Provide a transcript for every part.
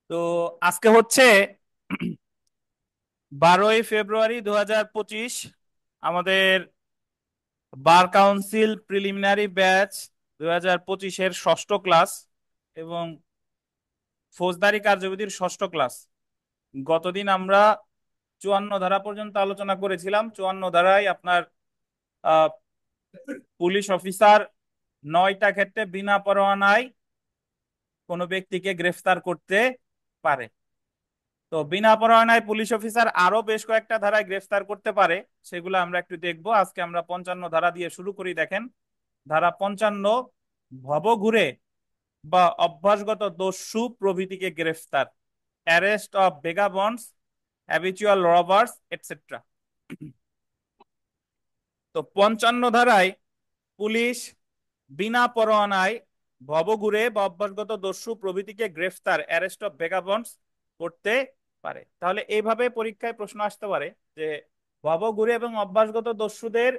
তো আজকে হচ্ছে 12ই ফেব্রুয়ারি 2025। আমাদের বার কাউন্সিল প্রিলিমিনারি ব্যাচ 2025-এর ষষ্ঠ ক্লাস এবং ফৌজদারি কার্যবিধির ষষ্ঠ ক্লাস। গতদিন আমরা 54 ধারা পর্যন্ত আলোচনা করেছিলাম। 54 ধারায় আপনার আহ, পুলিশ অফিসার 9টা ক্ষেত্রে বিনা পরোয়ানায় কোনো ব্যক্তিকে গ্রেফতার করতে পারে। তো বিনা পরোয়ানায় পুলিশ অফিসার আরো বেশ কয়েকটা ধারায় গ্রেফতার করতে পারে, সেগুলো আমরা একটু দেখবো। আজকে আমরা 55 ধারা দিয়ে শুরু করি। দেখেন, ধারা 55, ভবঘুরে বা অভ্যাসগত দস্যু প্রভৃতিকে গ্রেফতার, arrest of vagabonds, habitual robbers etcetera. তো 55 ধারায় পুলিশ বিনা পরোয়ানায় ভবঘুরে বা অভ্যাসগত দস্যু প্রভৃতিকে গ্রেফতার, অ্যারেস্ট অফ ভেগাবন্ডস করতে পারে। তাহলে এইভাবে পরীক্ষায় প্রশ্ন আসতে পারে যে ভবঘুরে এবং অভ্যাসগত দস্যুদের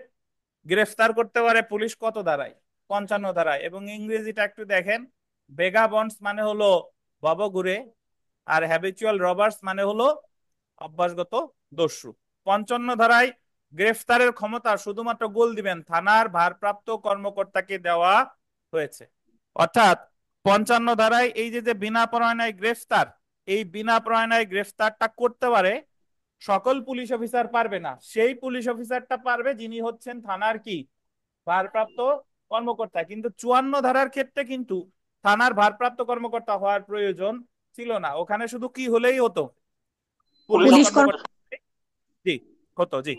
গ্রেফতার করতে পারে পুলিশ কত ধারায়? 55 ধারায়। এবং ইংরেজিটা একটু দেখেন, ভেগাবন্ডস মানে হলো ভবঘুরে, আর হ্যাবিচুয়াল রবার্স মানে হলো অভ্যাসগত দস্যু। 55 ধারায় গ্রেফতারের ক্ষমতা শুধুমাত্র গোল দিবেন থানার ভারপ্রাপ্ত কর্মকর্তাকে দেওয়া হয়েছে। অর্থাৎ 55 ধারায় এই যে যে বিনা পরোয়ানায় গ্রেফতার, এই বিনা পরোয়ানায় গ্রেফতারটা করতে পারে সকল পুলিশ অফিসার পারবে না। সেই পুলিশ অফিসারটা পারবে যিনি হচ্ছেন থানার কি ভারপ্রাপ্ত কর্মকর্তা। কিন্তু 54 ধারার ক্ষেত্রে কিন্তু থানার ভারপ্রাপ্ত কর্মকর্তা হওয়ার প্রয়োজন ছিল না, ওখানে শুধু কি হলেই হতো, পুলিশ পুলিশ কর্ম কর্মকর্তা। জি, হতো, জি।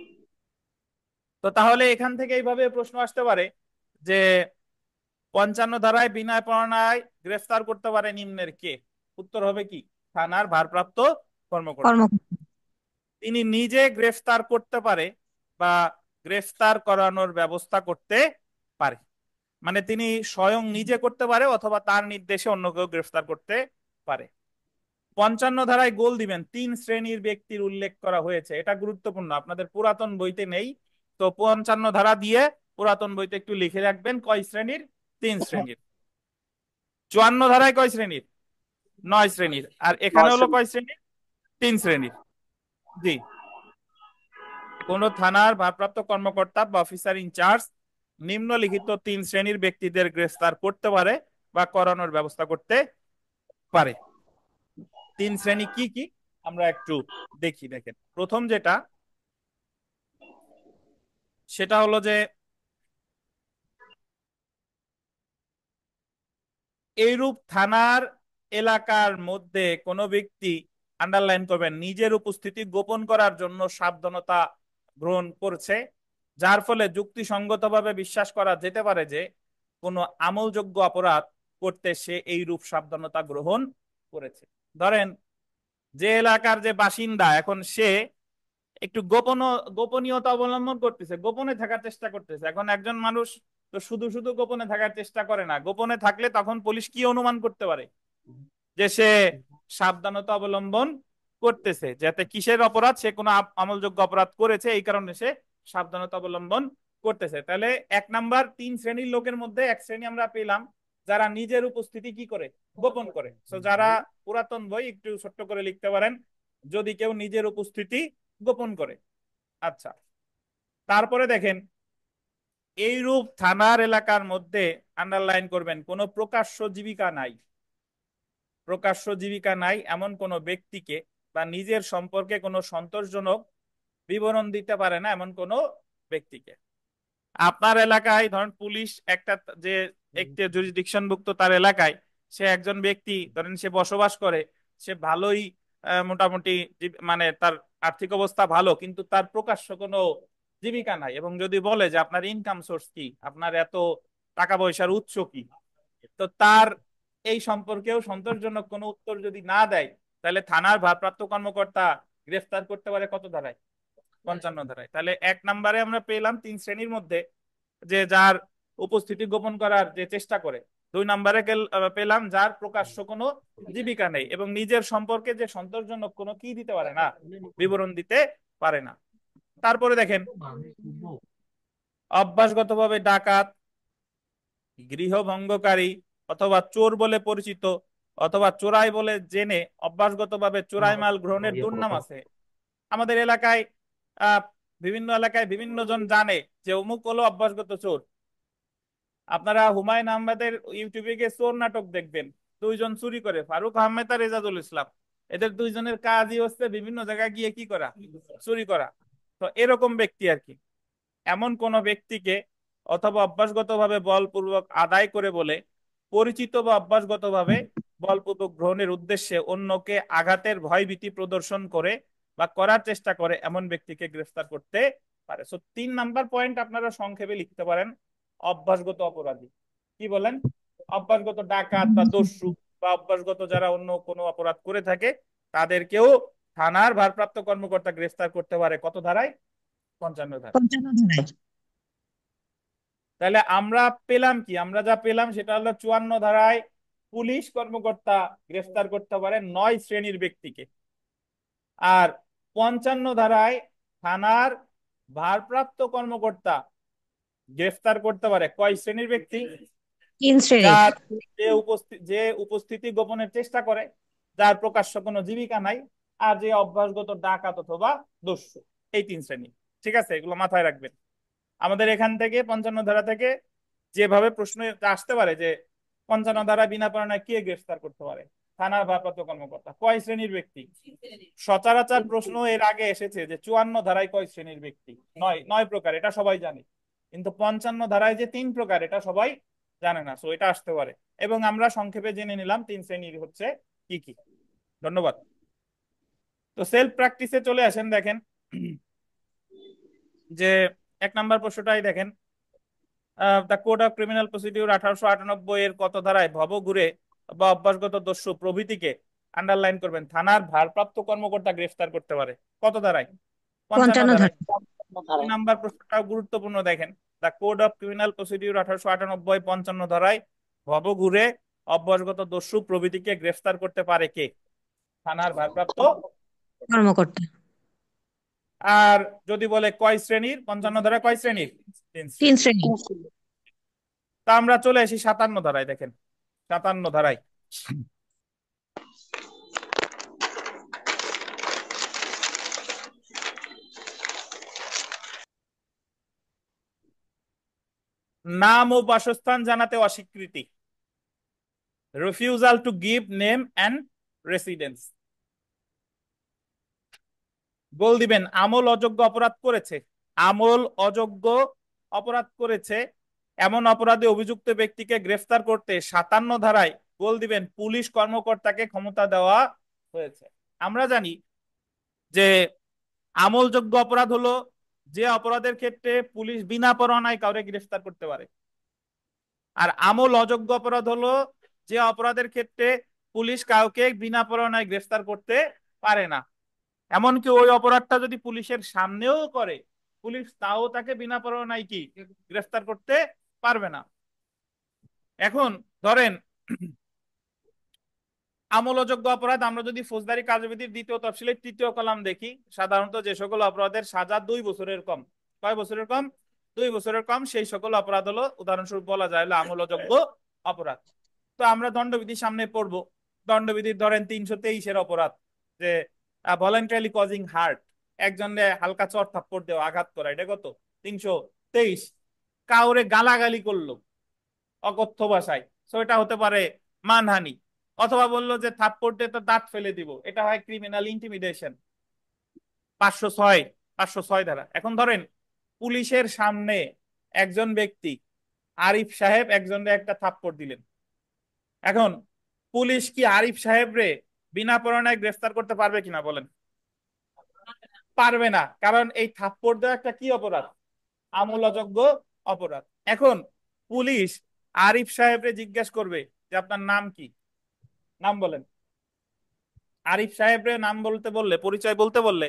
তো তাহলে এখান থেকে এইভাবে প্রশ্ন আসতে পারে যে 55 ধারায় বিনা পরোয়ানায় গ্রেফতার করতে পারে নিম্নের কে? উত্তর হবে কি, থানার ভারপ্রাপ্ত কর্মকর্তা। কর্ম তিনি নিজে গ্রেফতার করতে পারে বা গ্রেফতার করানোর ব্যবস্থা করতে পারে। মানে তিনি স্বয়ং নিজে করতে পারে অথবা তার নির্দেশে অন্য কেউ গ্রেফতার করতে পারে। 55 ধারায় গোল দিবেন 3 শ্রেণীর ব্যক্তির উল্লেখ করা হয়েছে, এটা গুরুত্বপূর্ণ, আপনাদের পুরাতন বইতে নেই। তো 55 ধারা দিয়ে পুরাতন বইতে একটু লিখে রাখবেন কয় শ্রেণীর? 3 শ্রেণীর। 54 ধারায় কয় শ্রেণীর? 9 শ্রেণীর। আর এখানে হলো কয় শ্রেণীর? 3 শ্রেণীর। জি। কোন থানার ভারপ্রাপ্ত কর্মকর্তা বা অফিসার ইনচার্জ নিম্নলিখিত 3 শ্রেণীর ব্যক্তিদের গ্রেফতার করতে পারে বা করানোর ব্যবস্থা করতে পারে। 3 শ্রেণী কি কি আমরা একটু দেখি। দেখেন, প্রথম যেটা, সেটা হলো যে এইরূপ থানার এলাকার মধ্যে কোনো ব্যক্তি, আন্ডারলাইন করবেন, নিজের উপস্থিতি গোপন করার জন্য সাবধানতা গ্রহণ করছে, যার ফলে যুক্তিসঙ্গতভাবে বিশ্বাস করা যেতে পারে যে কোনো আমলযোগ্য অপরাধ করতে সে এইরূপ সাবধানতা গ্রহণ করেছে। ধরেন, যে এলাকার যে বাসিন্দা, এখন সে একটু গোপনীয়তা অবলম্বন করতেছে, গোপনে থাকার চেষ্টা করতেছে। এখন একজন মানুষ তো শুধু শুধু গোপনে থাকার চেষ্টা করে না, গোপনে থাকলে তখন পুলিশ কি অনুমান করতে পারে? যে সে সাবধানতা অবলম্বন করতেছে, যাতে কিসের অপরাধ, সে কোনো আমলযোগ্য অপরাধ করেছে, এই কারণে সে সাবধানতা অবলম্বন করতেছে। তাহলে 1 নাম্বার, 3 শ্রেণীর লোকের মধ্যে এক শ্রেণী আমরা পেলাম যারা নিজের উপস্থিতি কি করে, গোপন করে। তো যারা পুরাতন বই একটু ছোট্ট করে লিখতে পারেন, যদি কেউ নিজের উপস্থিতি গোপন করে। আচ্ছা, তারপরে দেখেন, এইরূপ থানার এলাকার মধ্যে, আন্ডারলাইন করবেন, কোনো প্রকাশ্য জীবিকা নাই, প্রকাশ্য জীবিকা নাই এমন কোনো ব্যক্তিকে বা নিজের সম্পর্কে কোনো সন্তোষজনক বিবরণ দিতে পারে না এমন কোনো ব্যক্তিকে। আপনার এলাকায় ধরেন পুলিশ একটা, যে একটি জুরিসডিকশনভুক্ত তার এলাকায় সে একজন ব্যক্তি, ধরেন সে বসবাস করে, সে ভালোই মোটামুটি মানে তার আর্থিক অবস্থা ভালো, কিন্তু তার প্রকাশ্য কোনো জীবিকা নাই, এবং যদি বলে যে আপনার ইনকাম সোর্স কি, আপনার এত টাকা পয়সার উৎস কি, তো তার এই সম্পর্কেও সন্তোষজনক কোনো উত্তর যদি না দেয়, তাহলে থানার ভারপ্রাপ্ত কর্মকর্তা গ্রেফতার করতে পারে কত ধারায়? 55 ধারায়। তাহলে 1 নাম্বারে আমরা পেলাম 3 শ্রেণীর মধ্যে যে যার উপস্থিতি গোপন করার যে চেষ্টা করে। 2 নাম্বারে পেলাম যার প্রকাশ্য কোনো জীবিকা নেই এবং নিজের সম্পর্কে যে সন্তোষজনক কোনো কি দিতে পারে না, বিবরণ দিতে পারে না। তারপরে দেখেন, অভ্যাসগতভাবে ডাকাত, গৃহভঙ্গকারী অথবা চোর বলে পরিচিত অথবা চোরাই বলে জেনে অভ্যাসগতভাবে চোরাই মাল গ্রহণের দুর্নাম আছে। আমাদের এলাকায় আহ বিভিন্ন এলাকায় বিভিন্ন জন জানে যে অমুক হলো অভ্যাসগত চোর। আপনারা হুমায়ুন আহমেদের ইউটিউবে গিয়ে চোর নাটক দেখবেন, দুইজন চুরি করে, ফারুক আহমেদ আর রেজাদুল ইসলাম। এদের দুইজনের কাজই হচ্ছে বিভিন্ন জায়গায় গিয়ে কি করা, চুরি করা। তো এরকম ব্যক্তি আর কি, এমন কোন ব্যক্তিকে অথবা অভ্যাসগতভাবে বলপূর্বক আদায় করে বলে পরিচিত বা অভ্যাসগতভাবে বলপূর্বক গ্রহণের উদ্দেশ্যে অন্যকে আঘাতের ভয়ভীতি প্রদর্শন করে বা করার চেষ্টা করে এমন ব্যক্তিকে গ্রেফতার করতে পারে। সো 3 নাম্বার পয়েন্ট আপনারা সংক্ষেপে লিখতে পারেন, অভ্যাসগত অপরাধী। কি বলেন? অভ্যাসগত ডাকাত বা দস্যু বা অভ্যাসগত যারা অন্য কোনো অপরাধ করে থাকে তাদেরকেও থানার ভারপ্রাপ্ত কর্মকর্তা গ্রেফতার করতে পারে। কত ধারায়? 55 ধারায়। 55 ধারায়। তাহলে আমরা পেলাম কি? আমরা যা পেলাম সেটা হলো 54 ধারায় পুলিশ কর্মকর্তা গ্রেফতার করতে পারে 9 শ্রেণীর ব্যক্তিকে, আর 55 ধারায় থানার ভারপ্রাপ্ত কর্মকর্তা গ্রেফতার করতে পারে কয় শ্রেণীর ব্যক্তি? 3 শ্রেণীর। যার যে উপস্থিতি গোপনের চেষ্টা করে, যার প্রকাশ্য কোনো জীবিকা নাই, আর যে অভ্যাসগত ডাকাত অথবা দস্যু। এই 3 শ্রেণী। ঠিক আছে, এগুলো মাথায় রাখবেন। আমাদের এখান থেকে 55 ধারা থেকে যেভাবে প্রশ্ন আসতে পারে যে 55 ধারা বিনা পরোয়ানায় কে গ্রেফতার করতে পারে? থানার ভারপ্রাপ্ত কর্মকর্তা। কয় শ্রেণীর ব্যক্তি? সচরাচর প্রশ্ন এর আগে এসেছে যে 54 ধারায় কয় শ্রেণীর ব্যক্তি? 9 প্রকার, এটা সবাই জানে। কিন্তু 55 ধারায় যে 3 প্রকার এটা সবাই জানে না, সো এটা আসতে পারে। এবং আমরা সংক্ষেপে জেনে নিলাম 3 শ্রেণীর হচ্ছে কি কি। ধন্যবাদ। তো সেলফ প্র্যাকটিসে চলে আসেন। দেখেন যে 1 নাম্বার প্রশ্নটাই দেখেন, the code of criminal procedure 1898 এর কত ধারায় ভবঘুরে বা অভ্যাসগত দস্যু প্রভৃতিকে, আন্ডারলাইন করবেন, থানার ভারপ্রাপ্ত কর্মকর্তা গ্রেফতার করতে পারে? কত ধারায়? পঞ্চান্ন 55 ধারায় ধারায়। 2 নাম্বার প্রশ্নটাও গুরুত্বপূর্ণ, দেখেন the code of criminal procedure 1898 55 ধারায় ভবঘুরে অভ্যাসগত দস্যু প্রভৃতিকে গ্রেফতার করতে পারে কে? থানার ভারপ্রাপ্ত। কর্মকর্তা। আর যদি বলে কয় শ্রেণীর, 55 ধারা কয় শ্রেণীর? 3 শ্রেণীর। 3 শ্রেণীর। তা আমরা চলে আসি 57 ধারায়। দেখেন 57 ধারায় নাম ও বাসস্থান জানাতে অস্বীকৃতি, refusal to give name and residence. বল দিবেন আমল অযোগ্য অপরাধ করেছে, আমল অযোগ্য অপরাধ করেছে এমন অপরাধে অভিযুক্ত ব্যক্তিকে গ্রেফতার করতে 57 ধারায় বল দিবেন পুলিশ কর্মকর্তাকে ক্ষমতা দেওয়া হয়েছে। আমরা জানি যে আমলযোগ্য অপরাধ হলো যে অপরাধের ক্ষেত্রে পুলিশ বিনা পরোয়ানায় কাউকে গ্রেফতার করতে পারে, আর আমল অযোগ্য অপরাধ হলো যে অপরাধের ক্ষেত্রে পুলিশ কাউকে বিনা পরোয়ানায় গ্রেফতার করতে পারে না। এমনকি ওই অপরাধটা যদি পুলিশের সামনেও করে, পুলিশ তাও তাকে বিনা পরোয়ানায় কি গ্রেফতার করতে পারবে না। এখন ধরেন আমলযোগ্য অপরাধ, আমরা যদি ফৌজদারি কার্যবিধির 2য় তফসিলের 3য় কলাম দেখি, সাধারণত যে সকল অপরাধের সাজা 2 বছরের কম, কয় বছরের কম? 2 বছরের কম, সেই সকল অপরাধ হলো, উদাহরণস্বরূপ বলা যায় হলো আমলযোগ্য অপরাধ। তো আমরা দণ্ডবিধি সামনে পড়বো। দণ্ডবিধির ধরেন 323-এর অপরাধ, যে ভলেন্টারিলি কজিং হার্ট, একজনে হালকা চর থাপ্পড় দেওয়া, আঘাত করা, এটা কত? 323। কাউরে গালাগালি করলো অকথ্য ভাষায়, সো এটা হতে পারে মানহানি। অথবা বললো যে থাপ্পড় দিয়ে তো দাঁত ফেলে দিব, এটা হয় ক্রিমিনাল ইন্টিমিডেশন, 506, 506 ধারা। এখন ধরেন পুলিশের সামনে একজন ব্যক্তি, আরিফ সাহেব, একজনের একটা থাপ্পড় দিলেন। এখন পুলিশ কি আরিফ সাহেব রে বিনা পরোয়ানায় গ্রেফতার করতে পারবে কিনা বলেন? পারবে না, কারণ এই থাপ্পড় দেওয়া একটা কি অপরাধ? আমলযোগ্য অপরাধ। এখন পুলিশ আরিফ সাহেবরে জিজ্ঞেস করবে যে আপনার নাম কি, নাম বলেন। আরিফ সাহেবরে নাম বলতে বললে, পরিচয় বলতে বললে,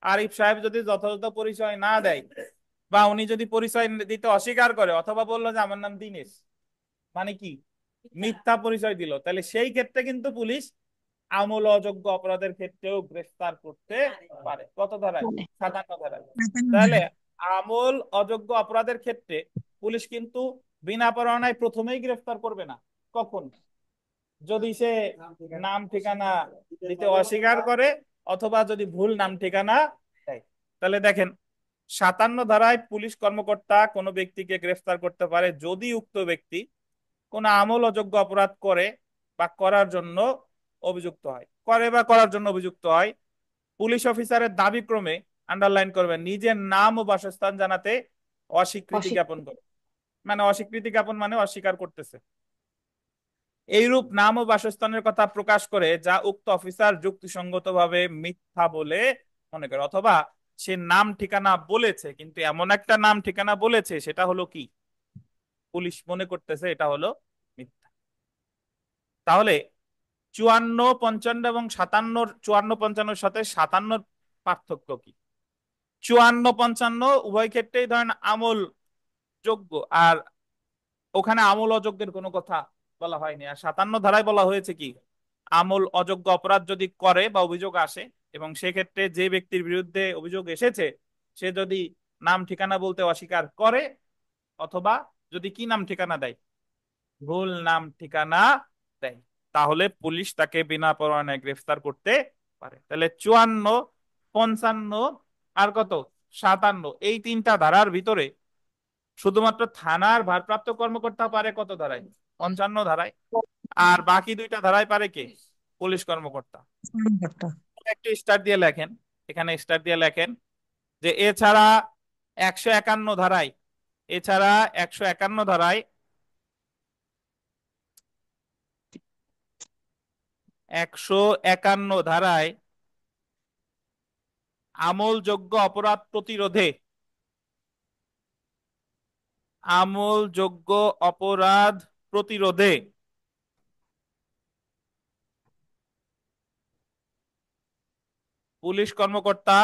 আরিফ সাহেব যদি যথাযথ পরিচয় না দেয় বা উনি যদি পরিচয় দিতে অস্বীকার করে, অথবা বললো যে আমার নাম দিনেশ, মানে কি মিথ্যা পরিচয় দিল, তাহলে সেই ক্ষেত্রে কিন্তু পুলিশ আমল অযোগ্য অপরাধের ক্ষেত্রেও গ্রেফতার করতে পারে। কত ধারায়? 57 ধারায়। 57 ধারায়। তাহলে আমল অযোগ্য অপরাধের ক্ষেত্রে পুলিশ কিন্তু বিনা পরোয়ানায় প্রথমেই গ্রেফতার করবে না। কখন? যদি সে নাম ঠিকানা দিতে অস্বীকার করে অথবা যদি ভুল নাম ঠিকানা দেয়। তাহলে দেখেন, 57 ধারায় পুলিশ কর্মকর্তা কোনো ব্যক্তিকে গ্রেফতার করতে পারে যদি উক্ত ব্যক্তি কোনো আমল অযোগ্য অপরাধ করে বা করার জন্য অভিযুক্ত হয়, করে বা করার জন্য অভিযুক্ত হয়। পুলিশ অফিসারের দাবি ক্রমে, আন্ডারলাইন করবেন, নিজের নাম ও বাসস্থান জানাতে অস্বীকৃতি জ্ঞাপন করে। মানে অস্বীকৃতি জ্ঞাপন মানে অস্বীকার করতেছে। এইরূপ নাম ও বাসস্থানের কথা প্রকাশ করে যা উক্ত অফিসার যুক্তিসঙ্গতভাবে মিথ্যা বলে মনে করে, অথবা সে নাম ঠিকানা বলেছে কিন্তু এমন একটা নাম ঠিকানা বলেছে সেটা হলো কি, পুলিশ মনে করতেছে এটা হলো মিথ্যা। তাহলে 54, 55 এবং 57, 54, 55-র সাথে 57-র পার্থক্য কি? 54, 55 উভয় ক্ষেত্রেই ধরেন আমল যোগ্য, আর ওখানে আমল অযোগ্যের কোনো কথা বলা হয়নি। আর 57 ধারায় বলা হয়েছে কি, আমল অযোগ্য অপরাধ যদি করে বা অভিযোগ আসে, এবং সেক্ষেত্রে যে ব্যক্তির বিরুদ্ধে অভিযোগ এসেছে সে যদি নাম ঠিকানা বলতে অস্বীকার করে অথবা যদি কি নাম ঠিকানা দেয়, ভুল নাম ঠিকানা দেয়, তাহলে পুলিশ তাকে বিনা পরোয়ানায় গ্রেফতার করতে পারে। তাহলে 54, 55 আর কত, 57, এই তিনটা ধারার ভিতরে শুধুমাত্র থানার ভারপ্রাপ্ত কর্মকর্তা পারে কত ধারায়, 55 ধারায়। আর বাকি দুইটা ধারায় পারে কে, পুলিশ কর্মকর্তা। কর্মকর্তা। একটু স্টার দিয়ে লেখেন, এখানে স্টার দিয়ে লেখেন যে এছাড়া 151 ধারায়, এছাড়া 151 ধারায়, 151 ধারায় আমলযোগ্য অপরাধ প্রতিরোধে, আমলযোগ্য অপরাধ প্রতিরোধে পুলিশ কর্মকর্তা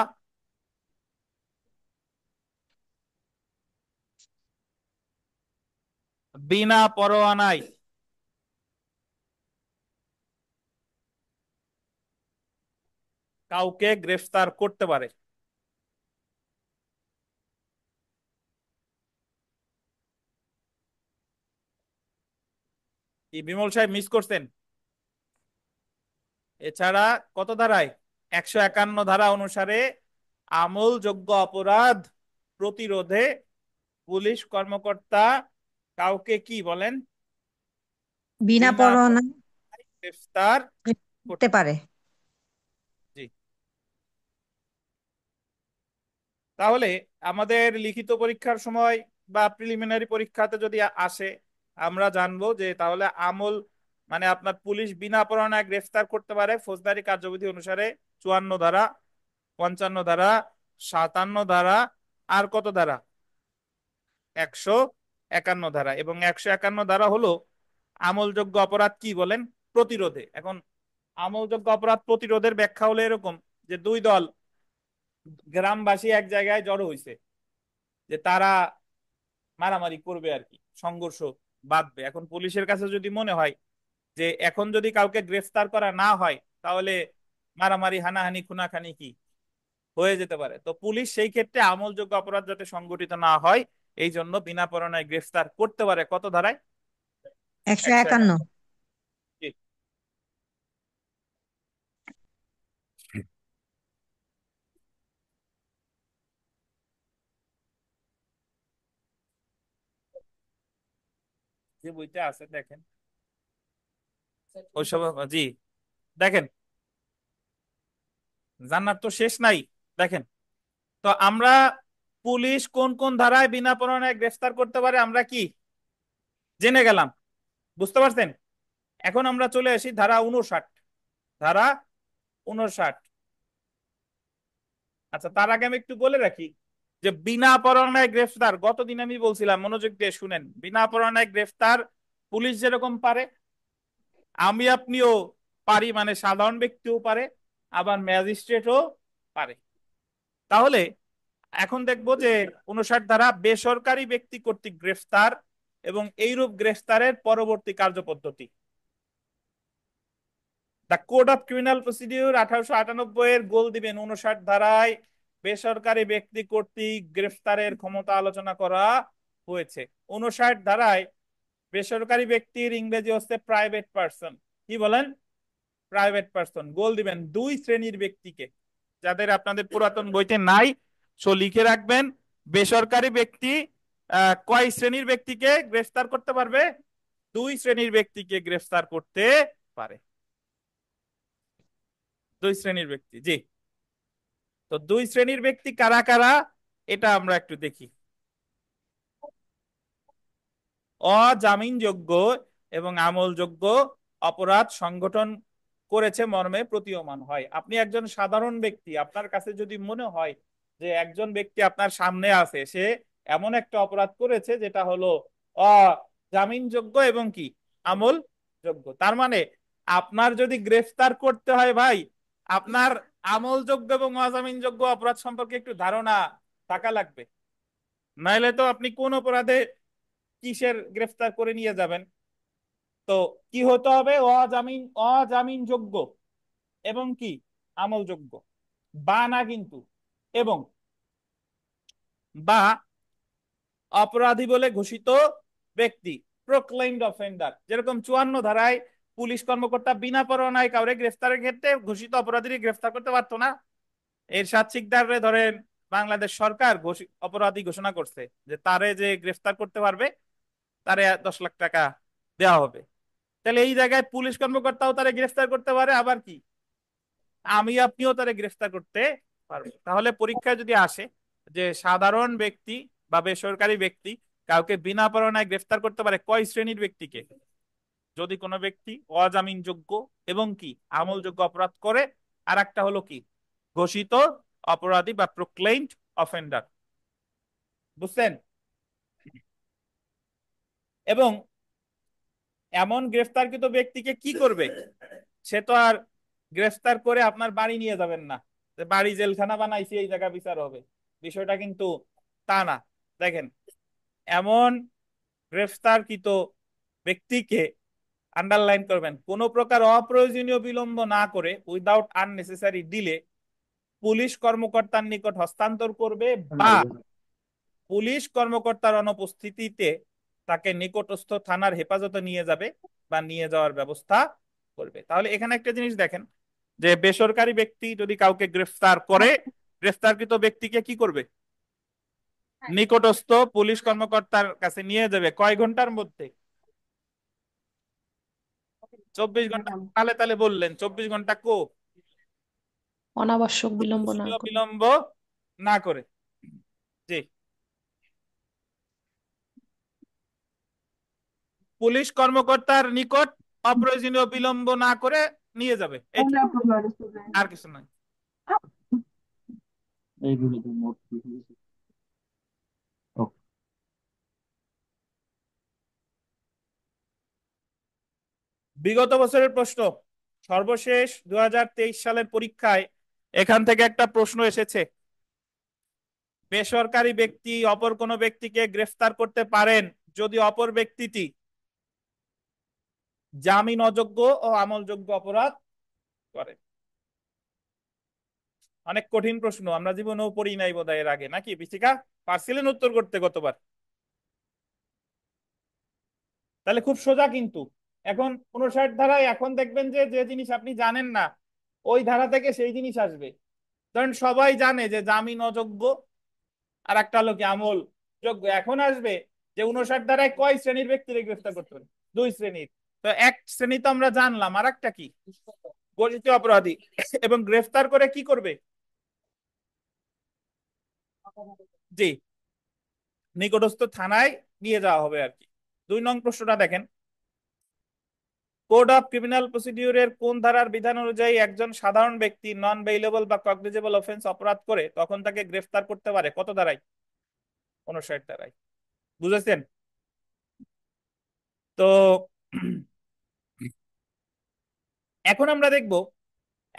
বিনা পরোয়ানায় কাউকে গ্রেফতার করতে পারে। কি বিমল সাহেব মিস করছেন? এছাড়া কত ধারায়, 151 ধারা অনুসারে আমলযোগ্য অপরাধ প্রতিরোধে পুলিশ কর্মকর্তা কাউকে কি বলেন, বিনা বিনা পরোয়ানায় গ্রেফতার করতে করতে পারে। পারে। জি। তাহলে আমাদের লিখিত পরীক্ষার সময় বা প্রিলিমিনারি পরীক্ষাতে যদি আসে, আমরা জানবো যে তাহলে আমল মানে আপনার পুলিশ বিনা পরোয়ানায় গ্রেফতার করতে পারে ফৌজদারি কার্যবিধি অনুসারে 54 ধারা, 55 ধারা, 57 ধারা, আর কত ধারা, 151 ধারা। এবং 151 ধারা হলো আমলযোগ্য অপরাধ কি বলেন, প্রতিরোধে। এখন আমলযোগ্য অপরাধ প্রতিরোধের ব্যাখ্যা হলো এরকম যে দুই দল গ্রামবাসী এক জায়গায় জড়ো হইছে, যে তারা মারামারি করবে আর কি, সংঘর্ষ বাঁধবে। এখন পুলিশের কাছে যদি মনে হয় যে এখন যদি কাউকে গ্রেফতার করা না হয় তাহলে মারামারি হানাহানি খুনাখানি কি হয়ে যেতে পারে, তো পুলিশ সেই ক্ষেত্রে আমলযোগ্য অপরাধ যাতে সংগঠিত না হয় এই জন্য বিনা পরোয়ানায় গ্রেফতার করতে পারে কত ধারায়, একশো একশো একান্ন একান্ন জি। যে বইটা আছে দেখেন ওইসব, জি দেখেন, জান্নার তো শেষ নাই। দেখেন, তো আমরা পুলিশ কোন কোন ধারায় বিনা পরোয়ানায় গ্রেফতার করতে পারে আমরা কি জেনে গেলাম, বুঝতে পারছেন? এখন আমরা চলে আসি ধারা 59, ধারা 59। আচ্ছা, তার আগে আমি একটু বলে রাখি যে বিনা পরোয়ানায় গ্রেফতার, গতদিন আমি বলছিলাম, মনোযোগ দিয়ে শুনেন, বিনা পরোয়ানায় গ্রেফতার পুলিশ যেরকম পারে আমি আপনিও পারি, মানে সাধারণ ব্যক্তিও পারে, আবার ম্যাজিস্ট্রেটও পারে। তাহলে এখন দেখবো যে 59 ধারা বেসরকারি ব্যক্তি কর্তৃক গ্রেফতার এবং এইরূপ গ্রেফতারের পরবর্তী কার্যপদ্ধতি। The code of criminal procedure 1898 এর গোল দিবেন 59 ধারায় বেসরকারি ব্যক্তি কর্তৃক গ্রেফতারের ক্ষমতা আলোচনা করা হয়েছে। 59 ধারায় বেসরকারি ব্যক্তির ইংরেজি হচ্ছে প্রাইভেট পার্সন। কি বলেন? Private person. গোল দিবেন দুই শ্রেণীর ব্যক্তিকে, যাদের আপনাদের পুরাতন বইতে নাই, সো লিখে রাখবেন। বেসরকারি ব্যক্তি কয় শ্রেণীর ব্যক্তিকে গ্রেফতার করতে পারবে? দুই শ্রেণীর ব্যক্তিকে গ্রেফতার করতে পারে। দুই শ্রেণীর ব্যক্তি, জি। তো দুই শ্রেণীর ব্যক্তি কারা কারা, এটা আমরা একটু দেখি। অজামিনযোগ্য এবং আমলযোগ্য অপরাধ সংগঠন করেছে মর্মে প্রতীয়মান হয়। আপনি একজন সাধারণ ব্যক্তি, আপনার কাছে যদি মনে হয় যে একজন ব্যক্তি আপনার সামনে আছে, সে এমন একটা অপরাধ করেছে যেটা হলো অজামিনযোগ্য এবং কি আমলযোগ্য, তার মানে আপনার যদি গ্রেফতার করতে হয় ভাই, আপনার আমলযোগ্য এবং অজামিনযোগ্য অপরাধ সম্পর্কে একটু ধারণা থাকা লাগবে। নাইলে তো আপনি কোন অপরাধে কিসের গ্রেফতার করে নিয়ে যাবেন। তো কি হতে হবে? অজামিনযোগ্য এবং কি আমলযোগ্য, বা না কিন্তু, এবং বা অপরাধী বলে ঘোষিত ব্যক্তি, প্রোক্লেইমড অফেন্ডার। যেরকম 54 ধারায় পুলিশ কর্মকর্তা বিনা পরোয়ানায় কাউরে গ্রেফতারের ক্ষেত্রে ঘোষিত অপরাধীর গ্রেফতার করতে পারতো না। এরশাদ শিকদারে ধরেন বাংলাদেশ সরকার অপরাধী ঘোষণা করছে যে তারে যে গ্রেফতার করতে পারবে তারে 10 লাখ টাকা দেওয়া হবে। তাহলে এই জায়গায় পুলিশ কর্মকর্তাও তারে গ্রেফতার করতে পারে, আবার কি আমি আপনিও তারে গ্রেফতার করতে পারবো। তাহলে পরীক্ষায় যদি আসে যে সাধারণ ব্যক্তি বা বেসরকারি ব্যক্তি কাউকে বিনা পরোয়ানায় গ্রেফতার করতে পারে কয় শ্রেণীর ব্যক্তিকে? যদি কোনো ব্যক্তি অজামিনযোগ্য এবং কি আমলযোগ্য অপরাধ করে, আর একটা হলো কি ঘোষিত অপরাধী বা প্রোক্লেইমড অফেন্ডার। বুঝছেন? এবং এমন গ্রেফতারকৃত ব্যক্তিকে কি করবে? সে তো আর গ্রেফতার করে আপনার বাড়ি নিয়ে যাবেন না, যে বাড়ি জেলখানা বানাইছি এই জায়গা বিচার হবে, বিষয়টা কিন্তু তা না। দেখেন, এমন গ্রেফতারকৃত ব্যক্তিকে, আন্ডারলাইন করবেন, কোনো প্রকার অপ্রয়োজনীয় বিলম্ব না করে, উইদাউট আননেসেসারি ডিলে, পুলিশ কর্মকর্তার নিকট হস্তান্তর করবে, বা পুলিশ কর্মকর্তার অনুপস্থিতিতে তাকে নিকটস্থ থানার হেফাজতে নিয়ে যাবে বা নিয়ে যাওয়ার ব্যবস্থা করবে। তাহলে এখানে একটা জিনিস দেখেন যে বেসরকারি ব্যক্তি যদি কাউকে গ্রেফতার করে, গ্রেফতারকৃত ব্যক্তিকে কি করবে? নিকটস্থ পুলিশ কর্মকর্তার কাছে নিয়ে যাবে। কয় ঘন্টার মধ্যে? 24 ঘন্টা। তাহলে তাহলে বললেন 24 ঘন্টা অনাবশ্যক বিলম্ব না প্রয়োজনীয় করে। বিলম্ব না করে, জি। পুলিশ কর্মকর্তার নিকট অপ্রয়োজনীয় বিলম্ব না করে নিয়ে যাবে, এইটুকু, আর কিছু নয়। বিগত বছরের প্রশ্ন, সর্বশেষ 2023 সালের পরীক্ষায় এখান থেকে একটা প্রশ্ন এসেছে। বেসরকারি ব্যক্তি অপর কোনো ব্যক্তিকে গ্রেফতার করতে পারেন যদি অপর ব্যক্তিটি জামিন অযোগ্য ও আমলযোগ্য অপরাধ করে। অনেক কঠিন প্রশ্ন, আমরা জীবনেও পড়ি নাই বোধহয় এর আগে, নাকি বিচিকা? পারছিলেন উত্তর করতে গতবার? তাহলে খুব সোজা কিন্তু। এখন 59 ধারায় এখন দেখবেন যে যে জিনিস আপনি জানেন না, ওই ধারা থেকে সেই জিনিস আসবে। ধরেন সবাই জানে যে জামিন অযোগ্য, আর একটা হলো কি আমল যোগ্য। এখন আসবে যে 59 ধারায় কয় শ্রেণীর ব্যক্তিকে গ্রেফতার করতে পারে? দুই শ্রেণীর। তো এক শ্রেণী তো আমরা জানলাম, আর একটা কি? গঠিত অপরাধী। এবং গ্রেফতার করে কি করবে? জি, নিকটস্থ থানায় নিয়ে যাওয়া হবে আর কি। 2 নং প্রশ্নটা দেখেন, কোড অফ ক্রিমিনাল প্রসিডিউরের কোন ধারার বিধান অনুযায়ী একজন সাধারণ ব্যক্তি নন বেইলেবল বা কগনিজেবল অফেন্স অপরাধ করে তখন তাকে গ্রেফতার করতে পারে? কত ধারায়? 59 ধারায়। বুঝেছেন? তো এখন আমরা দেখব,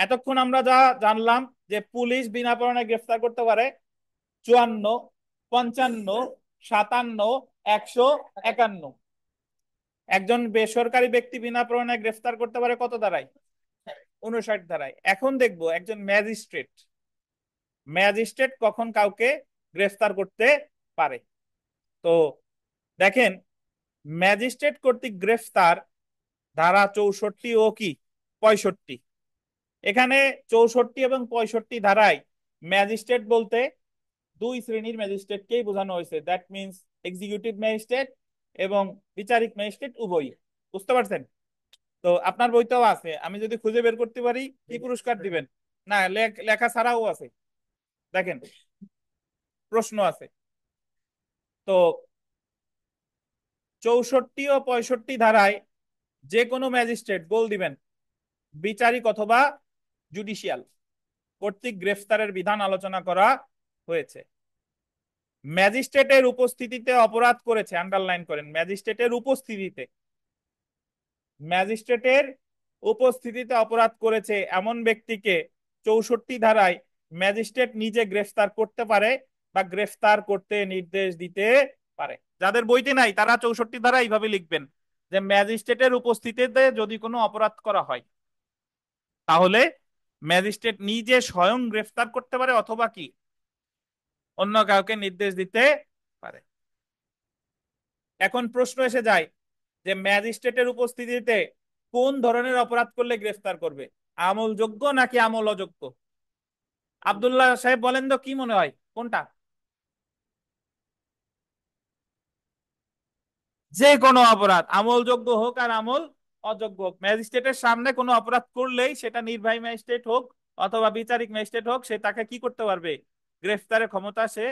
এতক্ষণ আমরা যা জানলাম যে পুলিশ বিনা পরোয়ানায় গ্রেফতার করতে পারে 54, 55, 57, 151। একজন বেসরকারি ব্যক্তি বিনা পরোয়ানায় গ্রেফতার করতে পারে কত ধারায়? 59 ধারায়। এখন দেখব একজন ম্যাজিস্ট্রেট, ম্যাজিস্ট্রেট কখন কাউকে গ্রেফতার করতে পারে। তো দেখেন, ম্যাজিস্ট্রেট কর্তৃক গ্রেফতার ধারা 64 ও কি 65। এখানে 64 এবং 65 ধারায় ম্যাজিস্ট্রেট বলতে দুই শ্রেণীর ম্যাজিস্ট্রেটকেই বোঝানো হয়েছে, দ্যাট মিনস এক্সিকিউটিভ ম্যাজিস্ট্রেট এবং বিচারিক ম্যাজিস্ট্রেট উভয়ই। বুঝতে পারছেন? তো আপনার বইতেও আছে, আমি যদি খুঁজে বের করতে পারি কি পুরস্কার দিবেন? না, লেখা ছাড়াও আছে, দেখেন প্রশ্ন আছে। তো 64 ও 65 ধারায় যে কোনো ম্যাজিস্ট্রেট বল দিবেন বিচারিক অথবা জুডিশিয়াল কর্তৃক গ্রেফতারের বিধান আলোচনা করা হয়েছে। ম্যাজিস্ট্রেটের উপস্থিতিতে অপরাধ করেছে, আন্ডারলাইন করেন, ম্যাজিস্ট্রেটের উপস্থিতিতে, ম্যাজিস্ট্রেটের উপস্থিতিতে অপরাধ করেছে এমন ব্যক্তিকে 64 ধারায় ম্যাজিস্ট্রেট নিজে গ্রেফতার করতে পারে বা গ্রেফতার করতে নির্দেশ দিতে পারে। যাদের বইতে নাই তারা 64 ধারা এইভাবে লিখবেন যে ম্যাজিস্ট্রেটের উপস্থিতিতে যদি কোনো অপরাধ করা হয় তাহলে ম্যাজিস্ট্রেট নিজে স্বয়ং গ্রেফতার করতে পারে অথবা কি অন্য কাউকে নির্দেশ দিতে পারে। এখন প্রশ্ন এসে যায় যে ম্যাজিস্ট্রেটের উপস্থিতিতে কোন ধরনের অপরাধ করলে গ্রেফতার করবে, আমলযোগ্য নাকি আমল অযোগ্য? আব্দুল্লাহ সাহেব বলেন তো কি মনে হয় কোনটা? যে কোনো অপরাধ, আমলযোগ্য হোক আর আমল অযোগ্য হোক, ম্যাজিস্ট্রেটের সামনে কোনো অপরাধ করলেই সেটা নির্বাহী ম্যাজিস্ট্রেট হোক অথবা বিচারিক ম্যাজিস্ট্রেট হোক, সে তাকে কি করতে পারবে? গ্রেফতারের ক্ষমতা সে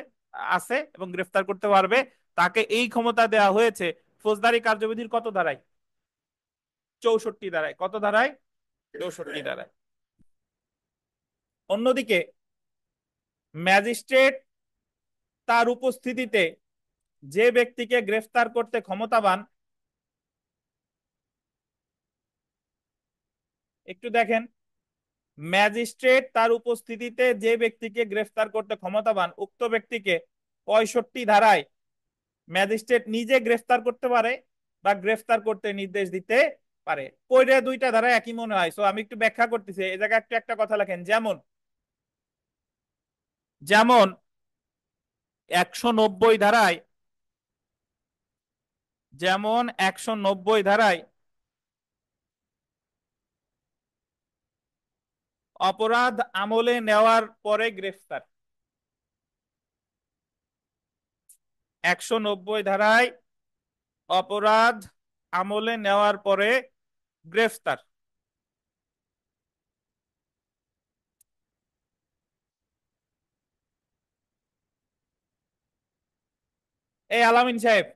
আছে এবং গ্রেফতার করতে পারবে। তাকে এই ক্ষমতা দেওয়া হয়েছে ফৌজদারি কার্যবিধির কত ধারায়? 64 ধারায়। কত ধারায়? 64 ধারায়। অন্যদিকে ম্যাজিস্ট্রেট তার উপস্থিতিতে যে ব্যক্তিকে গ্রেফতার করতে ক্ষমতাবান, একটু দেখেন, ম্যাজিস্ট্রেট তার উপস্থিতিতে যে ব্যক্তিকে গ্রেফতার করতে ক্ষমতাবান উক্ত ব্যক্তিকে 65 ধারায় ম্যাজিস্ট্রেট নিজে গ্রেফতার করতে পারে বা গ্রেফতার করতে নির্দেশ দিতে পারে। কইরে দুইটা ধারা একই মনে হয়, সো আমি একটু ব্যাখ্যা করতেছি, এই জায়গায় একটু একটা কথা লেখেন। যেমন যেমন 190 ধারায়, যেমন 190 ধারায় অপরাধ আমলে নেওয়ার পরে গ্রেফতার, 190 ধারায় অপরাধ আমলে নেওয়ার পরে গ্রেফতার। এই আলামিন সাহেব,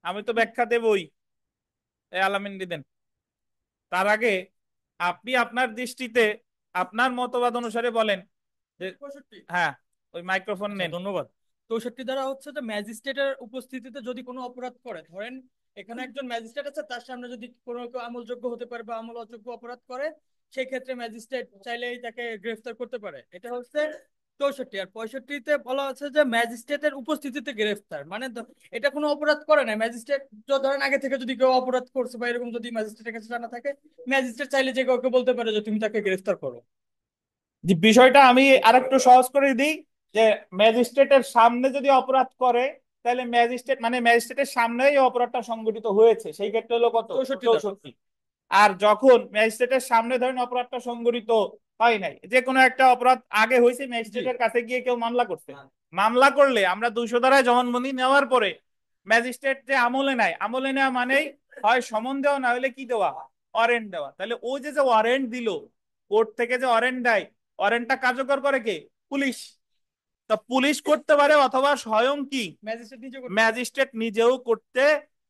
আমি তো ব্যাখ্যা দেবই, এই আলামিন দিবেন। তার আগে আপনি আপনার দৃষ্টিতে আপনার মতবাদ অনুসারে বলেন যে 65। হ্যাঁ, ওই মাইক্রোফোন আচ্ছা, নেন। ধন্যবাদ। 64 দ্বারা হচ্ছে যে ম্যাজিস্ট্রেটের উপস্থিতিতে যদি কোনো অপরাধ করে, ধরেন এখানে একজন ম্যাজিস্ট্রেট আছে, তার সামনে যদি কোনো কেউ আমলযোগ্য হতে পারে বা আমল অযোগ্য অপরাধ করে, সেই ক্ষেত্রে ম্যাজিস্ট্রেট চাইলেই তাকে গ্রেফতার করতে পারে। এটা হচ্ছে 64। আর 65-তে বলা আছে যে ম্যাজিস্ট্রেটের উপস্থিতিতে গ্রেফতার, মানে এটা কোনো অপরাধ করে না ম্যাজিস্ট্রেট। ধরেন আগে থেকে যদি কেউ অপরাধ করছে বা এরকম যদি ম্যাজিস্ট্রেটের কাছে জানা থাকে, ম্যাজিস্ট্রেট চাইলে যে কাউকে বলতে পারে যে তুমি তাকে গ্রেফতার করো। যে বিষয়টা আমি আরেকটু সহজ করে দিই, যে ম্যাজিস্ট্রেটের সামনে যদি অপরাধ করে তাহলে ম্যাজিস্ট্রেট মানে ম্যাজিস্ট্রেটের সামনেই অপরাধটা সংঘটিত হয়েছে, সেই ক্ষেত্রে হলো কত? 64 দ্বারা। 64। আর যখন ম্যাজিস্ট্রেটের সামনে ধরেন অপরাধটা সংঘটিত হয় নাই, যে কোনো একটা অপরাধ আগে হয়েছে, জি। ম্যাজিস্ট্রেটের কাছে গিয়ে কেউ মামলা করছে, মামলা করলে আমরা 200 ধারায় জবানবন্দি নেওয়ার পরে ম্যাজিস্ট্রেট যে আমলে নেয়, আমলে নেওয়া মানেই হয় সমন দেওয়া না হলে কি দেওয়া, ওয়ারেন্ট দেওয়া। তাহলে ও যে যে ওয়ারেন্ট দিল, কোর্ট থেকে যে ওয়ারেন্ট দেয়, ওয়ারেন্টটা কার্যকর করে কে? পুলিশ। তা পুলিশ করতে পারে অথবা স্বয়ং কি ম্যাজিস্ট্রেট নিজে করতে পারে। ম্যাজিস্ট্রেট নিজেও করতে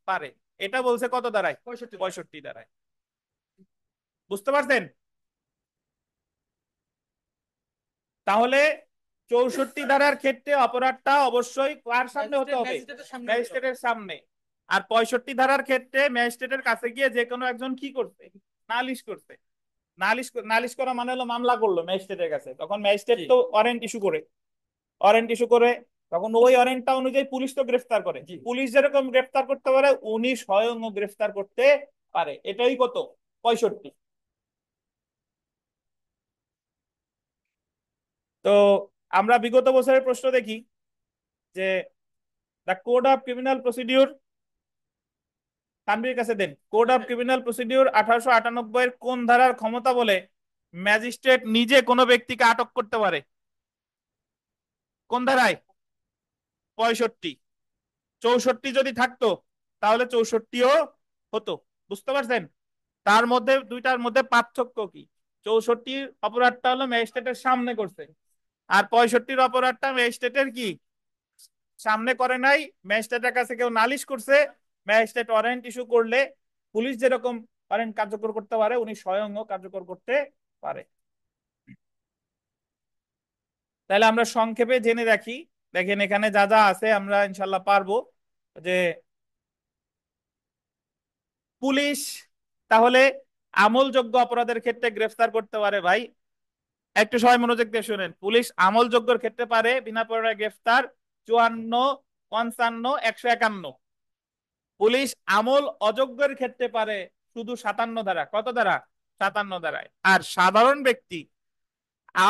পারে। এটা বলছে কত দাঁড়ায়? 65 দ্বারা। 65 দাঁড়ায়। বুঝতে পারছেন? তাহলে 64 ধারার ক্ষেত্রে অপরাধটা অবশ্যই কার সামনে হতে হবে? ম্যাজিস্ট্রেটের সামনে হতে হবে। ম্যাজিস্ট্রেটের সামনে। আর 65 ধারার ক্ষেত্রে ম্যাজিস্ট্রেটের কাছে গিয়ে যে কোনো একজন কি করছে? নালিশ করছে। নালিশ নালিশ করা মানে হলো মামলা করলো ম্যাজিস্ট্রেটের কাছে, তখন ম্যাজিস্ট্রেট জি। তো ওয়ারেন্ট ইস্যু করে, ওয়ারেন্ট ইস্যু করে তখন ওই ওয়ারেন্টটা অনুযায়ী পুলিশ তো গ্রেফতার করে। জি। পুলিশ যেরকম গ্রেফতার করতে পারে উনি স্বয়ং গ্রেফতার করতে পারে। এটাই কত? 65। তো আমরা বিগত বছরের প্রশ্ন দেখি যে the code of criminal procedure Tanvir কাছে দেন। কোড অফ ক্রিমিনাল প্রসিডিউর 1898 কোন ধারার ক্ষমতা বলে ম্যাজিস্ট্রেট নিজে কোনো ব্যক্তিকে আটক করতে পারে? কোন ধারায়? 65। 64 যদি থাকতো তাহলে 64ও হতো। বুঝতে পারছেন? তার মধ্যে দুইটার মধ্যে পার্থক্য কি? 64 অপরাধটা হলো ম্যাজিস্ট্রেটের সামনে করছে, আর 65 অপরাধটা ম্যাজিস্ট্রেটের কি সামনে করে নাই, ম্যাজিস্ট্রেটের কাছে কেউ নালিশ করছে, ম্যাজিস্ট্রেট ওয়ারেন্ট ইস্যু করলে পুলিশ যেরকম ওয়ারেন্ট কার্যকর করতে পারে উনি স্বয়ংও কার্যকর করতে পারে। তাহলে আমরা সংক্ষেপে জেনে রাখি। দেখেন এখানে যা যা আছে আমরা ইনশাল্লাহ পারবো। যে পুলিশ তাহলে আমলযোগ্য অপরাধের ক্ষেত্রে গ্রেফতার করতে পারে ভাই, একটু সবাই মনোযোগ দিয়ে শুনেন। পুলিশ আমলযোগ্যর ক্ষেত্রে পারে বিনা পরোয়ানায় গ্রেফতার 54, 55, 151। পুলিশ আমল অযোগ্যের ক্ষেত্রে পারে শুধু 57 ধারা। কত ধারা? 57 ধারায়। আর সাধারণ ব্যক্তি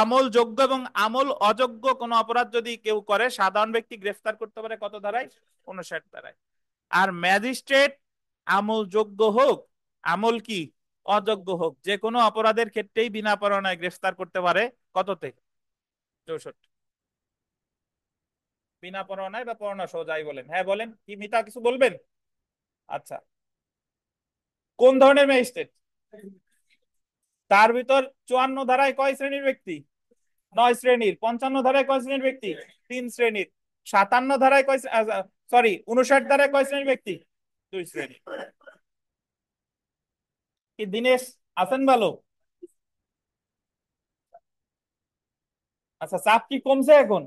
আমল যোগ্য এবং আমল অযোগ্য কোন অপরাধ যদি কেউ করে সাধারণ ব্যক্তি গ্রেফতার করতে পারে কত ধারায়? 59 ধারায়। আর ম্যাজিস্ট্রেট আমল যোগ্য হোক আমল কি অযোগ্য হোক যে কোনো অপরাধের ক্ষেত্রেই বিনা পরোয়ানায় গ্রেফতার করতে পারে কততে? 64। বিনা পরোয়ানায় বা পরোয়ানা সহ যাই বলেন। হ্যাঁ বলেন, কি মিতা কিছু বলবেন? আচ্ছা, কোন ধরনের ম্যাজিস্ট্রেট? তার ভিতর 54 ধারায় কয় শ্রেণীর ব্যক্তি? 9 শ্রেণীর। 55 ধারায় কয় শ্রেণীর ব্যক্তি? 3 শ্রেণীর। 57 ধারায় কয়, সরি 59 ধারায় কয় শ্রেণীর ব্যক্তি? 2 শ্রেণী। কি দিনেশ আছেন ভালো? আচ্ছা, চাপ কি কমছে এখন?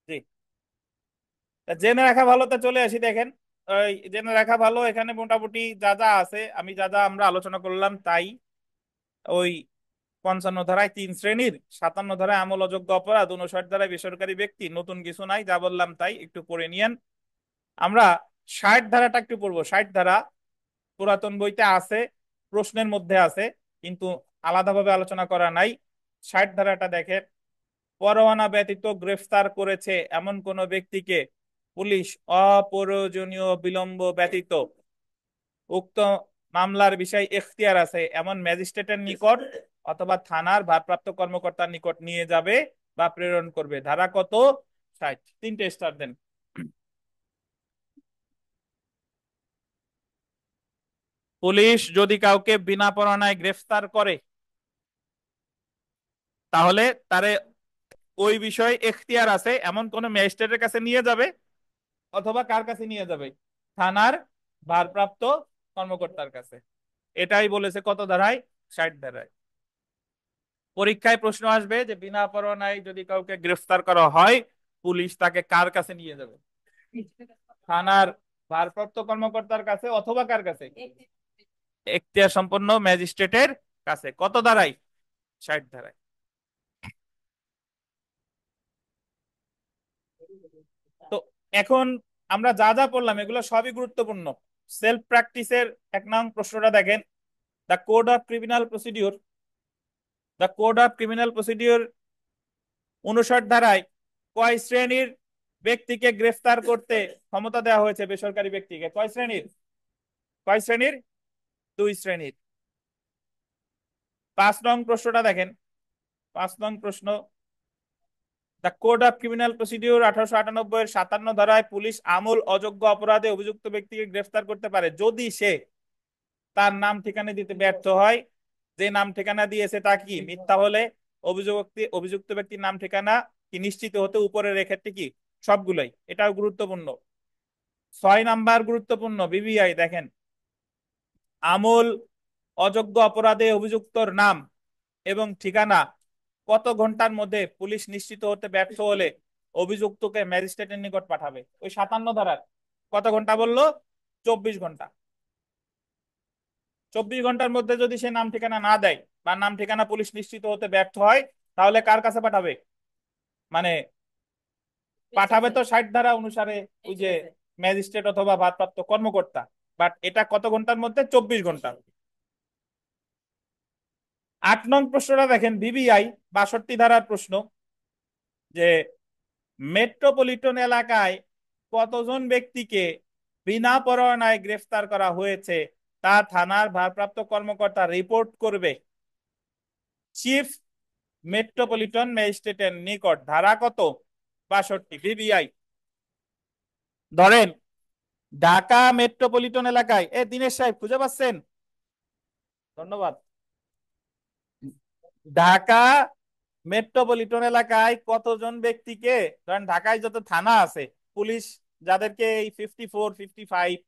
জি। তা জেনে রাখা ভালো, তা চলে আসি। দেখেন ওই জেনে রাখা ভালো, এখানে মোটামুটি যা যা আছে আমি যা যা আমরা আলোচনা করলাম তাই। ওই 55 ধারায় 3 শ্রেণীর, 57 ধারায় আমল অযোগ্য অপরাধ, 59 ধারায় বেসরকারি ব্যক্তি, নতুন কিছু নাই, যা বললাম তাই একটু পড়ে নিয়েন। আমরা 60 ধারাটা একটু পড়বো। 60 ধারা পুরাতন বইতে আছে, প্রশ্নের মধ্যে আছে, কিন্তু আলাদাভাবে আলোচনা করা নাই। 60 ধারাটা দেখেন। পরোয়ানা ব্যতীত গ্রেফতার করেছে এমন কোন ব্যক্তিকে পুলিশ অপ্রয়োজনীয় বিলম্ব ব্যতীত উক্ত মামলার বিষয় এখতিয়ার আছে এমন ম্যাজিস্ট্রেটের নিকট অথবা থানার ভারপ্রাপ্ত কর্মকর্তার নিকট নিয়ে যাবে বা প্রেরণ করবে। ধারা কত? 60। 3টে স্টার দেন। পুলিশ যদি কাউকে বিনা পরোয়ানায় গ্রেফতার করে তাহলে তারে ওই বিষয়ে এখতিয়ার আছে এমন কোন ম্যাজিস্ট্রেটের কাছে নিয়ে যাবে, অথবা কার কাছে নিয়ে যাবে? থানার ভারপ্রাপ্ত কর্মকর্তার কাছে। এটাই বলেছে কত ধারায়? 60 ধারায়। পরীক্ষায় প্রশ্ন আসবে যে বিনা পরোয়ানায় যদি কাউকে গ্রেফতার করা হয় পুলিশ তাকে কার কাছে নিয়ে যাবে? থানার ভারপ্রাপ্ত কর্মকর্তার কাছে অথবা কার কাছে? এখতিয়ার সম্পন্ন ম্যাজিস্ট্রেটের কাছে। কত ধারায়? 60 ধারায়। তো এখন আমরা যা যা পড়লাম এগুলো সবই গুরুত্বপূর্ণ। সেলফ প্র্যাকটিসের 1 নং প্রশ্নটা দেখেন। The code of criminal procedure, the code of criminal procedure 59 ধারায় কয় শ্রেণীর ব্যক্তিকে গ্রেফতার করতে ক্ষমতা দেওয়া হয়েছে? বেসরকারি ব্যক্তিকে কয় শ্রেণীর? কয় শ্রেণীর? 2 শ্রেণীর। 5 নং প্রশ্নটা দেখেন। 5 নং প্রশ্ন, the code of criminal procedure 1898 57 ধারায় পুলিশ আমল অযোগ্য অপরাধে অভিযুক্ত ব্যক্তিকে গ্রেফতার করতে পারে যদি সে তার নাম ঠিকানা দিতে ব্যর্থ হয়। যে নাম ঠিকানা দিয়েছে তা কি মিথ্যা হলে অভিযুক্ত ব্যক্তির নাম ঠিকানা কি নিশ্চিত হতে উপরের এক্ষেত্রে কি সবগুলোই। এটাও গুরুত্বপূর্ণ। 6 নাম্বার গুরুত্বপূর্ণ বিবিআই দেখেন। আমল অযোগ্য অপরাধে অভিযুক্তর নাম এবং ঠিকানা কত ঘন্টার মধ্যে পুলিশ নিশ্চিত হতে ব্যর্থ হলে অভিযুক্তকে ম্যাজিস্ট্রেটের নিকট পাঠাবে? ওই 57 ধারার কত ঘন্টা বললো? 24 ঘন্টা। 24 ঘন্টার মধ্যে যদি সে নাম ঠিকানা না দেয় বা নাম ঠিকানা পুলিশ নিশ্চিত হতে ব্যর্থ হয় তাহলে কার কাছে পাঠাবে? মানে পাঠাবে তো 60 ধারা অনুসারে ওই যে ম্যাজিস্ট্রেট অথবা ভারপ্রাপ্ত কর্মকর্তা। বাট এটা কত ঘন্টার মধ্যে? 24 ঘন্টা। 8 নং প্রশ্নটা দেখেন বিবিআই 62 ধারার প্রশ্ন, যে মেট্রোপলিটন এলাকায় কতজন ব্যক্তিকে বিনা পরোয়ানায় গ্রেফতার করা হয়েছে তা থানার ভারপ্রাপ্ত কর্মকর্তা রিপোর্ট করবে চিফ মেট্রোপলিটন ম্যাজিস্ট্রেটের নিকট। ধারা কত? 62 বিবিআই। ধরেন ঢাকা মেট্রোপলিটন এলাকায়, দিনেশ সাহেব খুঁজে পাচ্ছেন? ধন্যবাদ। ঢাকা মেট্রোপলিটন এলাকায় কতজন ব্যক্তিকে, ধরেন ঢাকায় যত থানা আছে, পুলিশ যাদেরকে এই 54, 55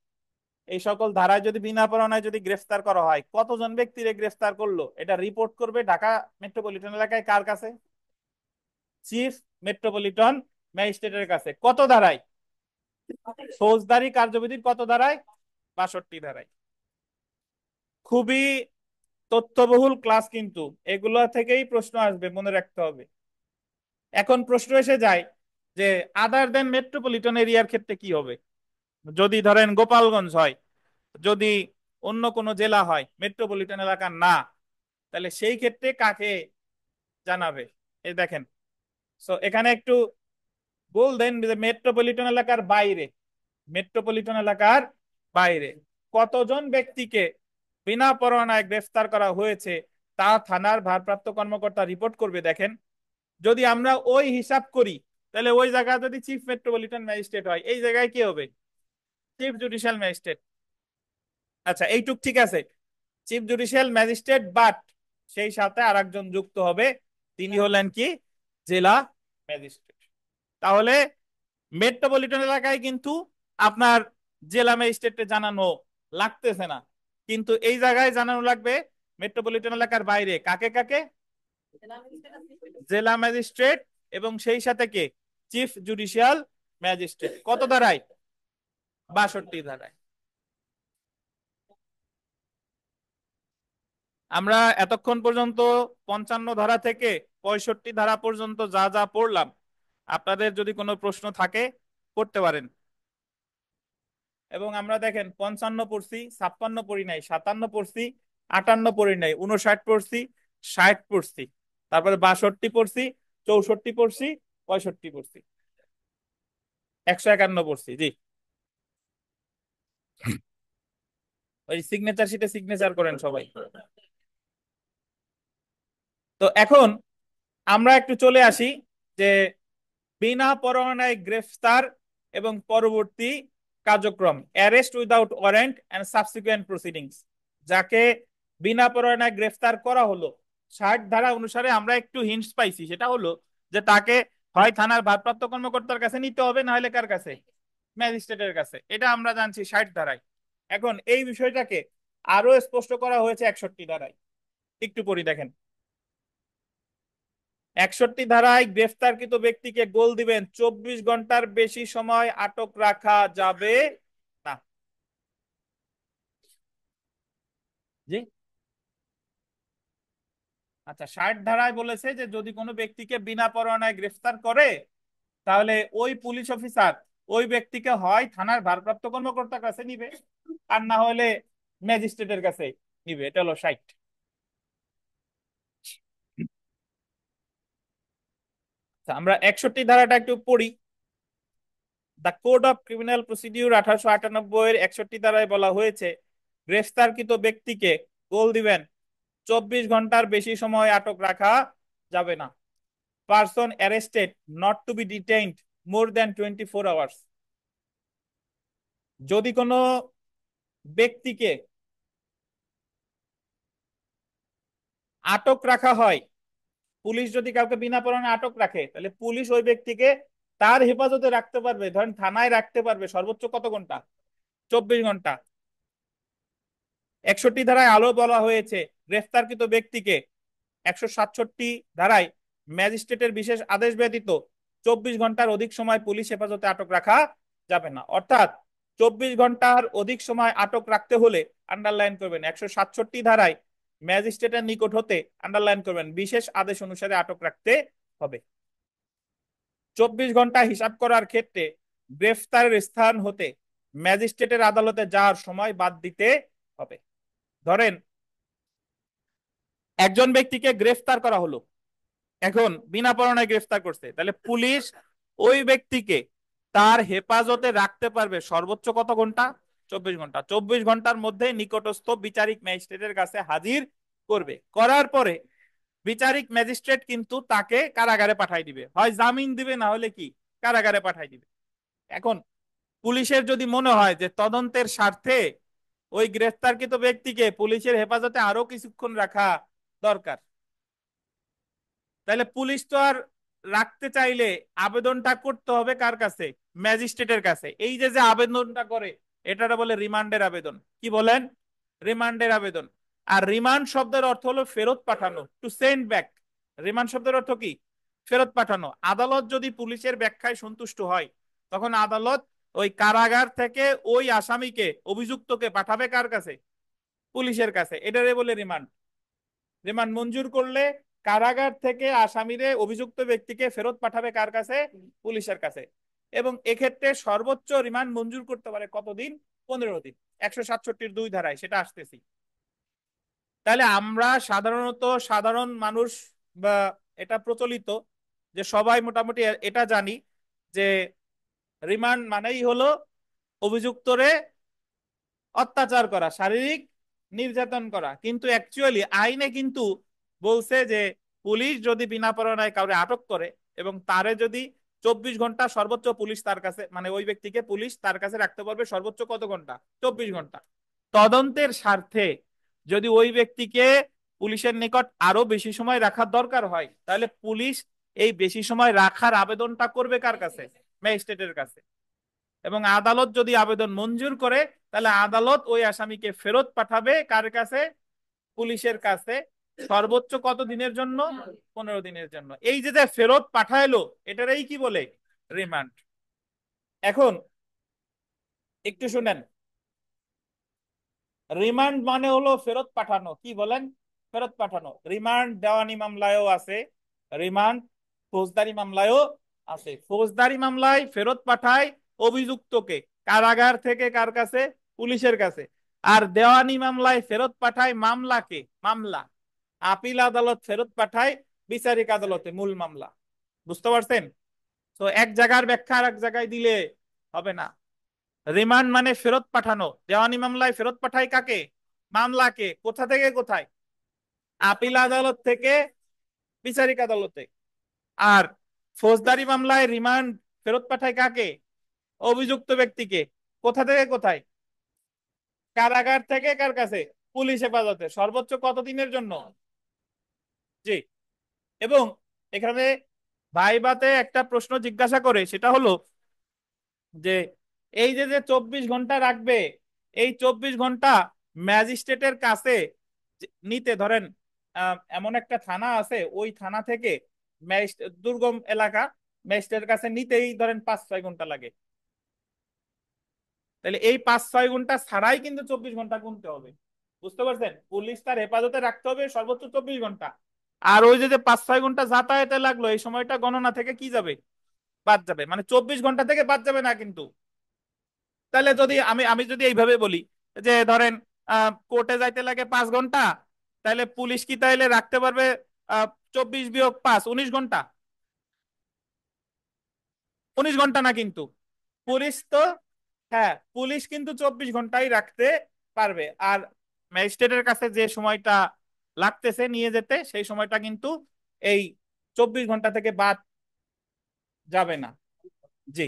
এই সকল ধারায় যদি বিনা পরোয়ানায় যদি গ্রেফতার করা হয়, কতজন ব্যক্তিরে গ্রেফতার করলো এটা রিপোর্ট করবে ঢাকা মেট্রোপলিটন এলাকায় কার কাছে? চিফ মেট্রোপলিটন ম্যাজিস্ট্রেটের কাছে। কত ধারায়? ফৌজদারি কার্যবিধির কত ধারায়? 62 ধারায়। খুবই তথ্যবহুল ক্লাস, কিন্তু এগুলো থেকেই প্রশ্ন আসবে, মনে রাখতে হবে। এখন প্রশ্ন এসে যায় যে আদার দেন মেট্রোপলিটন এরিয়ার ক্ষেত্রে কি হবে? যদি ধরেন গোপালগঞ্জ হয়, যদি অন্য কোনো জেলা হয়, মেট্রোপলিটন এলাকা না, তাহলে সেই ক্ষেত্রে কাকে জানাবে? এই দেখেন, সো এখানে একটু বললেন যে মেট্রোপলিটন এলাকার বাইরে, মেট্রোপলিটন এলাকার বাইরে কতজন ব্যক্তিকে বিনা পরোয়ানায় গ্রেফতার করা হয়েছে তা থানার ভারপ্রাপ্ত কর্মকর্তা রিপোর্ট করবে। দেখেন, যদি আমরা ওই হিসাব করি, তাহলে ওই জায়গায় যদি চিফ মেট্রোপলিটন ম্যাজিস্ট্রেট হয়, এই জায়গায় কি হবে? Chief judicial magistrate. আচ্ছা, এইটুক ঠিক আছে, চিফ জুডিশিয়াল ম্যাজিস্ট্রেট, বাট সেই সাথে আরেকজন যুক্ত হবে, তিনি হলেন কি? জেলা ম্যাজিস্ট্রেট। তাহলে মেট্রোপলিটন এলাকায় কিন্তু আপনার জেলা ম্যাজিস্ট্রেটকে জানানো লাগতেছে না, কিন্তু এই জায়গায় জানানো লাগবে মেট্রোপলিটন এলাকার বাইরে কাকে কাকে? জেলা ম্যাজিস্ট্রেট এবং সেই সাথে কে? Chief judicial magistrate. কত ধারায়? 62 ধারায়। আমরা এতক্ষণ পর্যন্ত 55 ধারা থেকে 65 ধারা পর্যন্ত যা যা পড়লাম, আপনাদের যদি কোনো প্রশ্ন থাকে করতে পারেন। এবং আমরা দেখেন 55 পড়ছি, 56 পড়ি নাই, 57 পড়ছি, 58 পড়ি নাই, 59 পড়ছি, 60 পড়ছি, তারপরে 62 পড়ছি, 64 পড়ছি, 65 পড়ছি, 151 পড়ছি। জি, ওই সিগনেচার শিটে সিগনেচার করেন সবাই। তো এখন আমরা একটু চলে আসি যে বিনা পরোয়ানায় গ্রেফতার এবং পরবর্তী কার্যক্রম, arrest without warrant and subsequent proceedings. যাকে বিনা পরোয়ানায় গ্রেফতার করা হলো, 60 ধারা অনুসারে আমরা একটু হিন্টস পাইছি, সেটা হলো যে তাকে হয় থানার ভারপ্রাপ্ত কর্মকর্তার কাছে নিতে হবে, না হলে কার কাছে? ম্যাজিস্ট্রেটের কাছে। এটা আমরা জানছি 60 ধারায়। এখন এই বিষয়টাকে আরো স্পষ্ট করা হয়েছে 61 ধারায়। একটু পড়ি, দেখেন। 61 ধারায় গ্রেফতারকৃত ব্যক্তিকে গোল দিবেন 24 ঘন্টার বেশি সময় আটক রাখা যাবে না। জি, আচ্ছা, 60 ধারায় বলেছে যে যদি কোনো ব্যক্তিকে বিনা পরোয়ানায় গ্রেফতার করে, তাহলে ওই পুলিশ অফিসার ওই ব্যক্তিকে হয় থানার ভারপ্রাপ্ত কর্মকর্তার কাছে নিবে, আর না হলে ম্যাজিস্ট্রেটের কাছে নিবে। এটা হলো 60। আমরা 61 ধারাটা একটু পড়ি। The code of criminal procedure 1898 এর 61 ধারায় বলা হয়েছে গ্রেফতারকৃত ব্যক্তিকে গোল দিবেন 24 ঘন্টার বেশি সময় আটক রাখা যাবে না। Person arrested not to be detained more than 24 hours. যদি কোনো ব্যক্তিকে আটক রাখা হয়, পুলিশ যদি কাউকে বিনা পরোয়ানায় আটক রাখে, তাহলে পুলিশ ওই ব্যক্তিকে তার হেফাজতে রাখতে পারবে, ধরেন থানায় রাখতে পারবে সর্বোচ্চ কত ঘন্টা? 24 ঘন্টা। 61 ধারায় আলো বলা হয়েছে গ্রেফতারকৃত ব্যক্তিকে 167 ধারায় ম্যাজিস্ট্রেটের বিশেষ আদেশ ব্যতীত 24 ঘন্টার অধিক সময় পুলিশ হেফাজতে আটক রাখা যাবে না। অর্থাৎ 24 ঘন্টার অধিক সময় আটক রাখতে হলে আন্ডারলাইন করবেন 167 ধারায় ম্যাজিস্ট্রেটের নিকট হতে, আন্ডারলাইন করবেন, বিশেষ আদেশ অনুসারে আটক রাখতে হবে। 24 ঘন্টা হিসাব করার ক্ষেত্রে গ্রেফতারের স্থান হতে ম্যাজিস্ট্রেটের আদালতে যাওয়ার সময় বাদ দিতে হবে। ধরেন একজন ব্যক্তিকে গ্রেফতার করা হলো, এখন বিনা পরোয়ানায় গ্রেফতার করছে, তাহলে পুলিশ ওই ব্যক্তিকে তার হেফাজতে রাখতে পারবে সর্বোচ্চ কত ঘন্টা? 24 ঘন্টা। 24 ঘন্টার মধ্যে নিকটস্থ বিচারিক ম্যাজিস্ট্রেটের কাছে হাজির করবে। করার পরে বিচারিক ম্যাজিস্ট্রেট কিন্তু তাকে কারাগারে পাঠাই দিবে, হয় জামিন দিবে, না হলে কি কারাগারে পাঠাই দিবে। এখন পুলিশের যদি মনে হয় যে তদন্তের স্বার্থে ওই গ্রেফতারকৃত ব্যক্তিকে পুলিশের হেফাজতে আরো কিছুক্ষণ রাখা দরকার, তাহলে পুলিশ তো আর রাখতে চাইলে আবেদনটা করতে হবে কার কাছে? ম্যাজিস্ট্রেটের কাছে। এই যে যে আবেদনটা করে এটাটা বলে রিমান্ডের আবেদন। কি বলেন? রিমান্ডের আবেদন। আর রিমান্ড শব্দের অর্থ হলো ফেরত পাঠানো, টু সেন্ড ব্যাক। রিমান্ড শব্দের অর্থ কি? ফেরত পাঠানো। আদালত যদি পুলিশের ব্যাখ্যায় সন্তুষ্ট হয় তখন আদালত ওই কারাগার থেকে ওই আসামিকে, অভিযুক্তকে পাঠাবে কার কাছে? পুলিশের কাছে। এটারে বলে রিমান্ড। রিমান্ড মঞ্জুর করলে কারাগার থেকে আসামিরে, অভিযুক্ত ব্যক্তিকে ফেরত পাঠাবে কার কাছে? পুলিশের কাছে। এবং এক্ষেত্রে সর্বোচ্চ রিমান্ড মঞ্জুর করতে পারে কতদিন? 15 দিন। 167-2 ধারায় সেটা আসতেছি। তাহলে আমরা সাধারণত, সাধারণ মানুষ বা এটা প্রচলিত যে সবাই মোটামুটি এটা জানি যে রিমান্ড মানেই হলো অভিযুক্তরে অত্যাচার করা, শারীরিক নির্যাতন করা। কিন্তু অ্যাকচুয়ালি আইনে কিন্তু বলছে যে পুলিশ যদি বিনা পরোয়ানায় কাউরে আটক করে এবং তারে যদি 24 ঘন্টা সর্বোচ্চ পুলিশ তার কাছে, মানে ওই ব্যক্তিকে পুলিশ তার কাছে রাখতে পারবে সর্বোচ্চ কত ঘন্টা? 24 ঘন্টা। তদন্তের স্বার্থে যদি ওই ব্যক্তিকে পুলিশের নিকট আরো বেশি সময় রাখার দরকার হয় তাহলে পুলিশ এই বেশি সময় রাখার আবেদনটা করবে কার কাছে? ম্যাজিস্ট্রেটের কাছে। এবং আদালত যদি আবেদন মঞ্জুর করে তাহলে আদালত ওই আসামিকে ফেরত পাঠাবে কার কাছে? পুলিশের কাছে। সর্বোচ্চ কত দিনের জন্য? 15 দিনের জন্য। এই যে যে ফেরত পাঠাইলো এটারই কি বলে? রিমান্ড। এখন একটু শুনেন, রিমান্ড মানে হলো ফেরত পাঠানো। কি বলেন? ফেরত পাঠানো। রিমান্ড দেওয়ানি মামলায়ও আছে, রিমান্ড ফৌজদারি মামলায়ও আছে। ফৌজদারি মামলায় ফেরত পাঠায় অভিযুক্তকে কারাগার থেকে কার কাছে? পুলিশের কাছে। আর দেওয়ানি মামলায় ফেরত পাঠায় মামলাকে, মামলা আপিল আদালত ফেরত পাঠায় বিচারিক আদালতে মূল মামলা। বুঝতে পারছেন? তো এক জায়গার ব্যাখ্যা আর এক জায়গায় দিলে হবে না। রিমান্ড মানে ফেরত পাঠানো। দেওয়ানি মামলায় ফেরত পাঠায় কাকে? মামলাকে। কোথা থেকে কোথায়? আপিল আদালত থেকে বিচারিক আদালতে। আর ফৌজদারি মামলায় রিমান্ড ফেরত পাঠায় কাকে? অভিযুক্ত ব্যক্তিকে। কোথা থেকে কোথায়? কারাগার থেকে কার কাছে? পুলিশ হেফাজতে। সর্বোচ্চ কত দিনের জন্য? জি। এবং এখানে ভাইবাতে একটা প্রশ্ন জিজ্ঞাসা করে, সেটা হলো যে এই যে যে 24 ঘন্টা রাখবে, এই 24 ঘন্টা ম্যাজিস্ট্রেটের কাছে নিতে, ধরেন এমন একটা থানা আছে, ওই থানা থেকে দুর্গম এলাকা ম্যাজিস্ট্রেটের কাছে নিতেই ধরেন 5-6 ঘন্টা লাগে। তাহলে এই 5-6 ঘন্টা ছাড়াই কিন্তু 24 ঘন্টা গুনতে হবে। বুঝতে পারছেন? পুলিশ তার হেফাজতে রাখতে হবে সর্বোচ্চ 24 ঘন্টা। আর ওই যে 5-6 ঘন্টা যাতায়াতে লাগলো এই সময়টা গণনা থেকে কি যাবে? বাদ যাবে। মানে 24 ঘন্টা থেকে বাদ যাবে না কিন্তু। তাহলে যদি আমি আমি যদি এইভাবে বলি যে ধরেন কোর্টে যাইতে লাগে 5 ঘন্টা, তাহলে পুলিশ কি তাইলে রাখতে পারবে 24 - 5 19 ঘন্টা? 19 ঘন্টা না কিন্তু। পুলিশ তো, হ্যাঁ পুলিশ কিন্তু 24 ঘন্টাই রাখতে পারবে। আর ম্যাজিস্ট্রেটের কাছে যে সময়টা লাগতেছে নিয়ে যেতে, সেই সময়টা কিন্তু এই 24 ঘন্টা থেকে বাদ যাবে না। জি।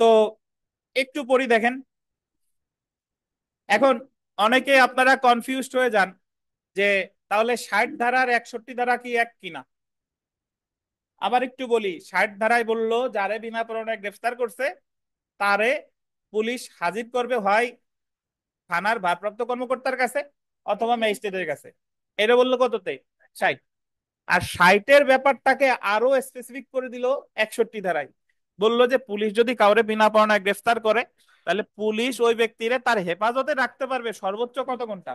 তো একটু পরি দেখেন। এখন অনেকে আপনারা কনফিউজড হয়ে যান যে তাহলে 60 ধারার 61 ধারা কি এক কিনা। আবার একটু বলি, 60 ধারায় বললো যারে বিনা পরোয়ানায় গ্রেফতার করছে তারে পুলিশ হাজির করবে হয় থানার ভারপ্রাপ্ত কর্মকর্তার কাছে অথবা ম্যাজিস্ট্রেটের কাছে। এটা বললো কততে? 60। আর 60-এর ব্যাপারটাকে আরো স্পেসিফিক করে দিল 61 ধারায়। বললো যে পুলিশ যদি কাউরে বিনা পরোয়ানায় গ্রেফতার করে তাহলে পুলিশ ওই ব্যক্তিরে তার হেফাজতে রাখতে পারবে সর্বোচ্চ কত ঘন্টা?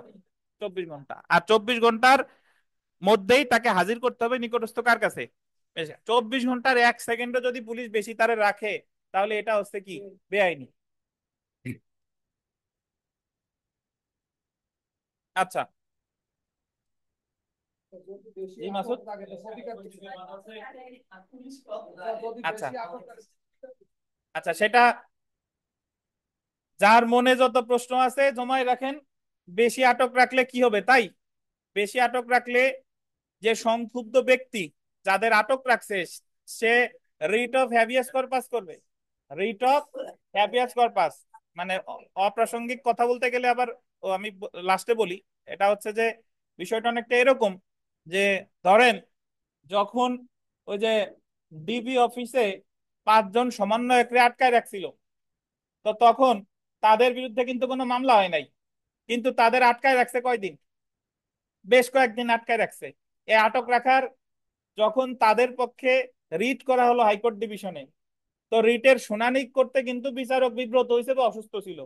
24 ঘন্টা। আর 24 ঘন্টার মধ্যেই তাকে হাজির করতে হবে নিকটস্থ কার কাছে? 24 ঘন্টার 1 সেকেন্ডও যদি পুলিশ বেশি তারে রাখে তাহলে এটা হচ্ছে কি? বেআইনি। আচ্ছা, জি মাসুদ। আচ্ছা আচ্ছা, সেটা যার মনে যত প্রশ্ন আছে জমায় রাখেন। বেশি আটক রাখলে কি হবে, তাই বেশি আটক রাখলে যে সংক্ষুব্ধ ব্যক্তি যাদের আটক রাখছে সে রিট অফ হ্যাবিয়াস কর্পাস করবে। রিট অফ হ্যাবিয়াস কর্পাস মানে অপ্রাসঙ্গিক কথা বলতে গেলে আবার আমি লাস্টে বলি। এটা হচ্ছে যে বিষয়টা অনেকটা এরকম যে ধরেন যখন ওই যে ডিবি অফিসে 5 জন সমন্বয়করে আটকায় রাখছিল, তো তখন তাদের বিরুদ্ধে কিন্তু কোনো মামলা হয় নাই, কিন্তু তাদের আটকায় রাখছে কয়দিন, বেশ কয়েকদিন আটকায় রাখছে। এই আটক রাখার যখন তাদের পক্ষে রিট করা হলো হাইকোর্ট ডিভিশনে, তো রিটের শুনানি করতে কিন্তু বিচারক বিব্রত হয়েছে বা অসুস্থ ছিল,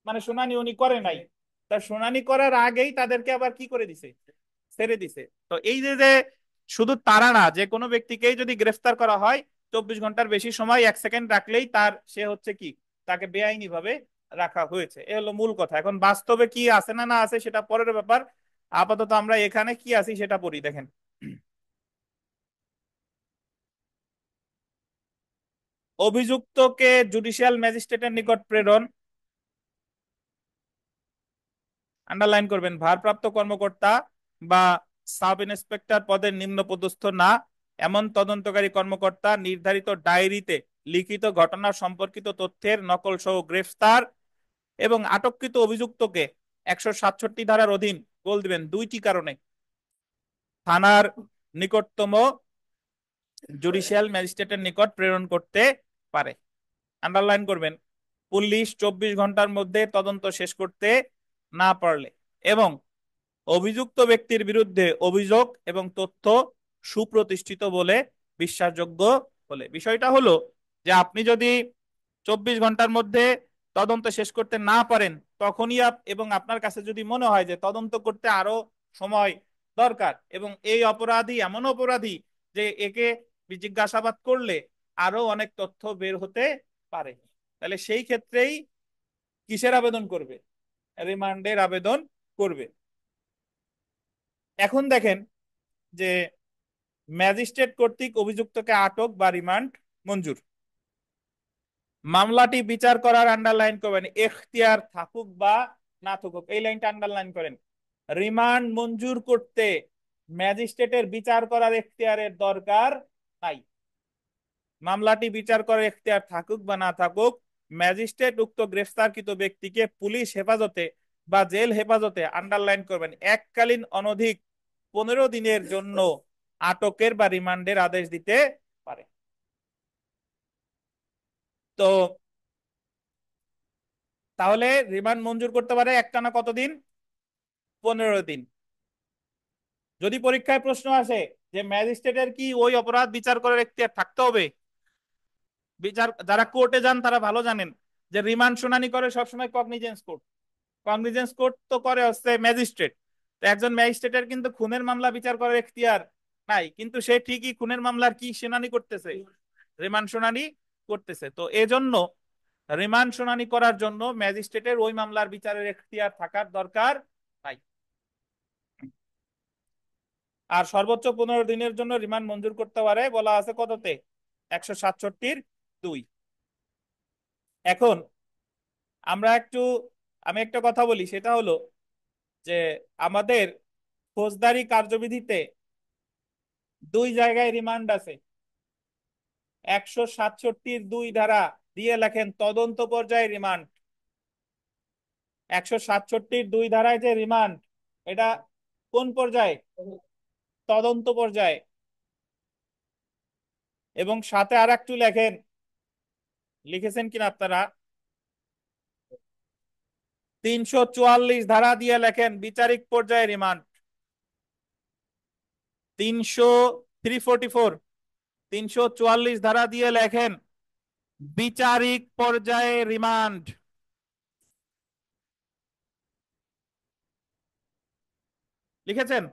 মানে শুনানি উনি করে নাই। তার শুনানি করার আগেই তাদেরকে আবার কি করে দিছে, ছেড়ে দিছে। তো এই যে যে শুধু তারা না, যে কোনো ব্যক্তিকেই যদি গ্রেফতার করা হয় 24 ঘন্টার বেশি সময় 1 সেকেন্ড রাখলেই তার সে হচ্ছে কি, তাকে বেআইনি ভাবে রাখা হয়েছে। এ হলো মূল কথা। এখন বাস্তবে কি আছে না না আছে সেটা পরের ব্যাপার। আপাতত আমরা এখানে কি আছি সেটা পড়ি, দেখেন। অভিযুক্তকে জুডিশিয়াল ম্যাজিস্ট্রেটের নিকট প্রেরণ, আন্ডারলাইন করবেন, ভারপ্রাপ্ত কর্মকর্তা বা সাব ইন্সপেক্টর পদের নিম্ন পদস্থ না এমন তদন্তকারী কর্মকর্তা নির্ধারিত ডায়েরিতে লিখিত ঘটনা সম্পর্কিত তথ্যের নকল সহ গ্রেফতার এবং আটককৃত অভিযুক্তকে 167 ধারার অধীন গোল দিবেন 2টি কারণে থানার নিকটতম জুডিশিয়াল ম্যাজিস্ট্রেটের নিকট প্রেরণ করতে পারে। আন্ডারলাইন করবেন, পুলিশ 24 ঘন্টার মধ্যে তদন্ত শেষ করতে না পারলে এবং অভিযুক্ত ব্যক্তির বিরুদ্ধে অভিযোগ এবং তথ্য সুপ্রতিষ্ঠিত বলে বিশ্বাসযোগ্য বলে। বিষয়টা হলো যে আপনি যদি 24 ঘন্টার মধ্যে তদন্ত শেষ করতে না পারেন তখনই এবং আপনার কাছে যদি মনে হয় যে তদন্ত করতে আরো সময় দরকার এবং এই অপরাধী এমন অপরাধী যে একে জিজ্ঞাসাবাদ করলে আরো অনেক তথ্য বের হতে পারে, তাহলে সেই ক্ষেত্রেই কিসের আবেদন করবে, রিমান্ডের আবেদন করবে। এখন দেখেন যে ম্যাজিস্ট্রেট কর্তৃক অভিযুক্তকে আটক বা রিমান্ড মঞ্জুর, মামলাটি বিচার করার আন্ডারলাইন করবেন, এখতিয়ার থাকুক বা না থাকুক এই লাইনটা আন্ডারলাইন করেন। রিমান্ড মঞ্জুর করতে ম্যাজিস্ট্রেটের বিচার করার এখতিয়ারের দরকার নাই। মামলাটি বিচার করার এখতিয়ার থাকুক বা না থাকুক, ম্যাজিস্ট্রেট উক্ত গ্রেফতারকৃত ব্যক্তিকে পুলিশ হেফাজতে বা জেল হেফাজতে আন্ডারলাইন করবেন এককালীন অনধিক 15 দিনের জন্য আটকের বা রিমান্ডের আদেশ দিতে পারে। তো তাহলে রিমান্ড মঞ্জুর করতে পারে একটানা কতদিন, 15 দিন। যদি পরীক্ষায় প্রশ্ন আসে যে ম্যাজিস্ট্রেটের কি ওই অপরাধ বিচার করার এখতিয়ার থাকতে হবে, বিচার যারা কোর্টে যান তারা ভালো জানেন যে রিমান্ড শুনানি করে সবসময় কগনিজেন্স কোর্ট। কগনিজেন্স কোর্ট তো করে হচ্ছে ম্যাজিস্ট্রেট। তো একজন ম্যাজিস্ট্রেটের কিন্তু খুনের মামলা বিচার করার এখতিয়ার নাই, কিন্তু সে ঠিকই খুনের মামলার কি শুনানি করতেছে, রিমান্ড শুনানি করতেছে। তো এজন্য রিমান্ড শুনানি করার জন্য ম্যাজিস্ট্রেটের ওই মামলার বিচারের এখতিয়ার থাকার দরকার নাই। আর সর্বোচ্চ 15 দিনের জন্য রিমান্ড মঞ্জুর করতে পারে বলা আছে কততে, 167-2। এখন আমরা একটু, আমি একটা কথা বলি, সেটা হলো যে আমাদের ফৌজদারি কার্যবিধিতে 2 জায়গায় রিমান্ড আছে। 167-2 ধারা দিয়ে লেখেন তদন্ত পর্যায়ে রিমান্ড। 167-2 ধারায় যে রিমান্ড, এটা কোন পর্যায়ে, তদন্ত পর্যায়ে। এবং সাথে আর একটু লেখেন, লিখেছেন কিনা আপনারা, 344 ধারা দিয়ে লেখেন বিচারিক পর্যায়ে রিমান্ড। 344 ধারা দিয়ে লেখেন বিচারিক পর্যায়ে রিমান্ড। লিখেছেন?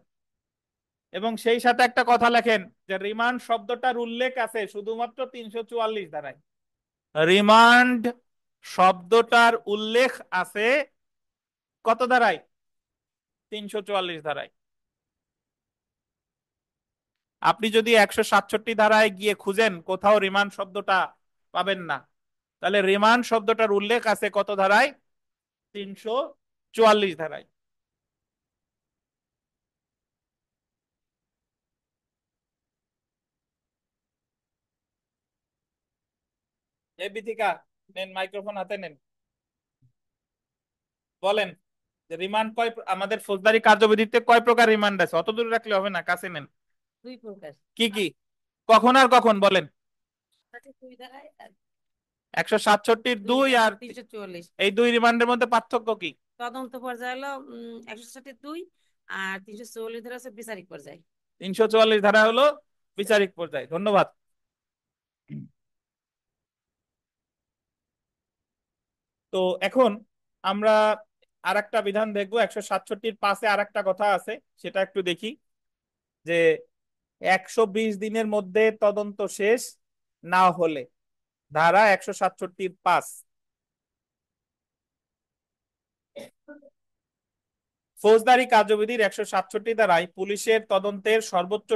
এবং সেই সাথে একটা কথা লেখেন যে রিমান্ড শব্দটার উল্লেখ আছে শুধুমাত্র 344 ধারায়। রিমান্ড শব্দটার উল্লেখ আছে কত ধারায়, 344 ধারায়। আপনি যদি 167 ধারায় গিয়ে খুঁজেন কোথাও রিমান্ড শব্দটা পাবেন না। তাহলে রিমান্ড শব্দটার উল্লেখ আছে কত ধারায়? 344 ধারায়। এই বিথিকা, নেন মাইক্রোফোন হাতে নেন, বলেন যে রিমান্ড আমাদের ফৌজদারি কার্যবিধিতে কয় প্রকার রিমান্ড আছে? অত দূরে রাখলে হবে না, কাছে নেন। 2 প্রকার। কি কি? কখন আর কখন বলেন? 167-2 আর 344। এই দুই রিমান্ডের মধ্যে পার্থক্য কি? তদন্ত পর্যায়ে হলো 162, আর 344 ধারা হচ্ছে বিচারিক পর্যায়ে। 344 ধারা হলো বিচারিক পর্যায়ে। ধন্যবাদ। তো এখন আমরা আর একটা বিধান দেখবো। 167-5 আর একটা কথা আছে, সেটা একটু দেখি। যে 120 দিনের মধ্যে তদন্ত শেষ না হলে, ধারা 167-5, ফৌজদারি কার্যবিধির 167 ধারায় পুলিশের তদন্তের সর্বোচ্চ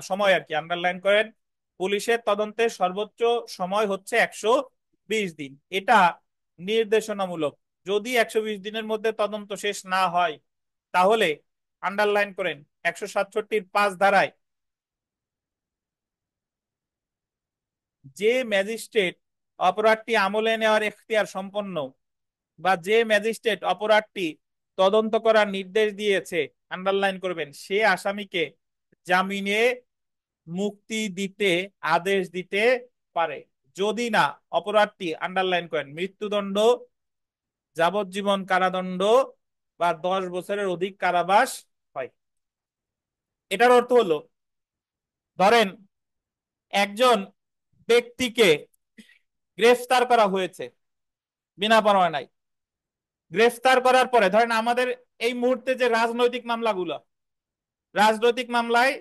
সময় আর কি, আন্ডারলাইন করেন, পুলিশের তদন্তের সর্বোচ্চ সময় হচ্ছে 120 দিন। এটা নির্দেশনামূলক। যদি 120 দিনের মধ্যে তদন্ত শেষ না হয়, তাহলে আন্ডারলাইন করেন 167-5 ধারায় যে ম্যাজিস্ট্রেট অপরাধটি আমলে নেওয়ার এখতিয়ার সম্পন্ন, বা যে ম্যাজিস্ট্রেট অপরাধটি তদন্ত করার নির্দেশ দিয়েছে, আন্ডারলাইন করবেন, সে আসামিকে জামিনে মুক্তি দিতে আদেশ দিতে পারে, যদি না অপরাধটি, আন্ডারলাইন করেন, মৃত্যুদণ্ড, যাবজ্জীবন কারাদণ্ড বা 10 বছরের অধিক কারাবাস হয়। এটার অর্থ হলো, ধরেন একজন ব্যক্তিকে গ্রেফতার করা হয়েছে বিনা প্রমাণায়। গ্রেফতার করার পরে ধরেন আমাদের এই মুহূর্তে যে রাজনৈতিক মামলাগুলো, রাজনৈতিক মামলায়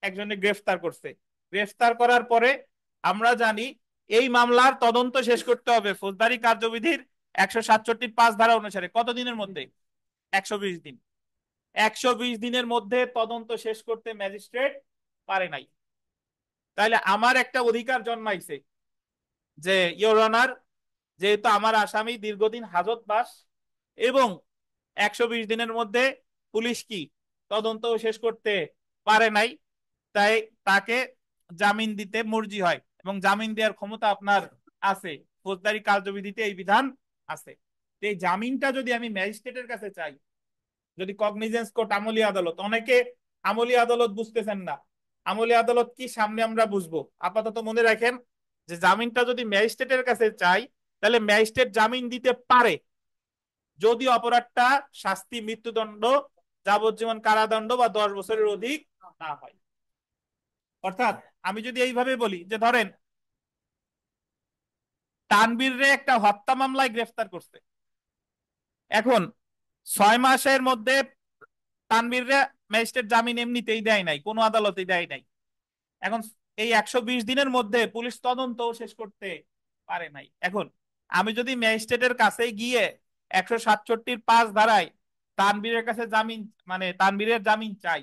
একজনে গ্রেফতার করছে। গ্রেফতার করার পরে আমরা জানি এই মামলার তদন্ত শেষ করতে হবে ফৌজদারি কার্যবিধির 167-5 ধারা অনুসারে কতদিনের মধ্যে? 120 দিন। 120 দিনের মধ্যে তদন্ত শেষ করতে ম্যাজিস্ট্রেট পারে নাই। তাহলে আমার একটা অধিকার জন্মাইছে যে ইওর অনার, যেহেতু আমার আসামি দীর্ঘদিন হাজতবাস এবং 120 দিনের মধ্যে পুলিশ কি তদন্ত শেষ করতে পারে নাই, তাই তাকে জামিন দিতে মর্জি হয়, এবং জামিন দেওয়ার ক্ষমতা আপনার আছে, ফৌজদারি কার্যবিধিতে এই বিধান আছে। এই জামিনটা যদি আমি ম্যাজিস্ট্রেটের কাছে চাই, যদি কগনিজেন্স কোর্ট, আমলি আদালত, অনেকে আমলি আদালত বুঝতেছেন না, আমলি আদালত কি সামনে আমরা বুঝবো। আপাতত মনে রাখেন যে জামিনটা যদি ম্যাজিস্ট্রেটের কাছে চাই, তাহলে ম্যাজিস্ট্রেট জামিন দিতে পারে যদি অপরাধটা শাস্তি মৃত্যুদণ্ড, যাবজ্জীবন কারাদণ্ড বা 10 বছরের অধিক না হয়। অর্থাৎ আমি যদি এইভাবে বলি যে ধরেন তানবীর রে একটা হত্যা মামলায় গ্রেফতার করছে, এখন 6 মাসের মধ্যে তানবীর রে ম্যাজিস্ট্রেট জামিন এমনিতেই দেয় নাই, কোনো আদালতে দেয় নাই। এখন এই 120 দিনের মধ্যে পুলিশ তদন্ত শেষ করতে পারে নাই। এখন আমি যদি ম্যাজিস্ট্রেটের কাছে গিয়ে 167-5 ধারায় তানবীরের কাছে জামিন, মানে তানবীরের জামিন চাই,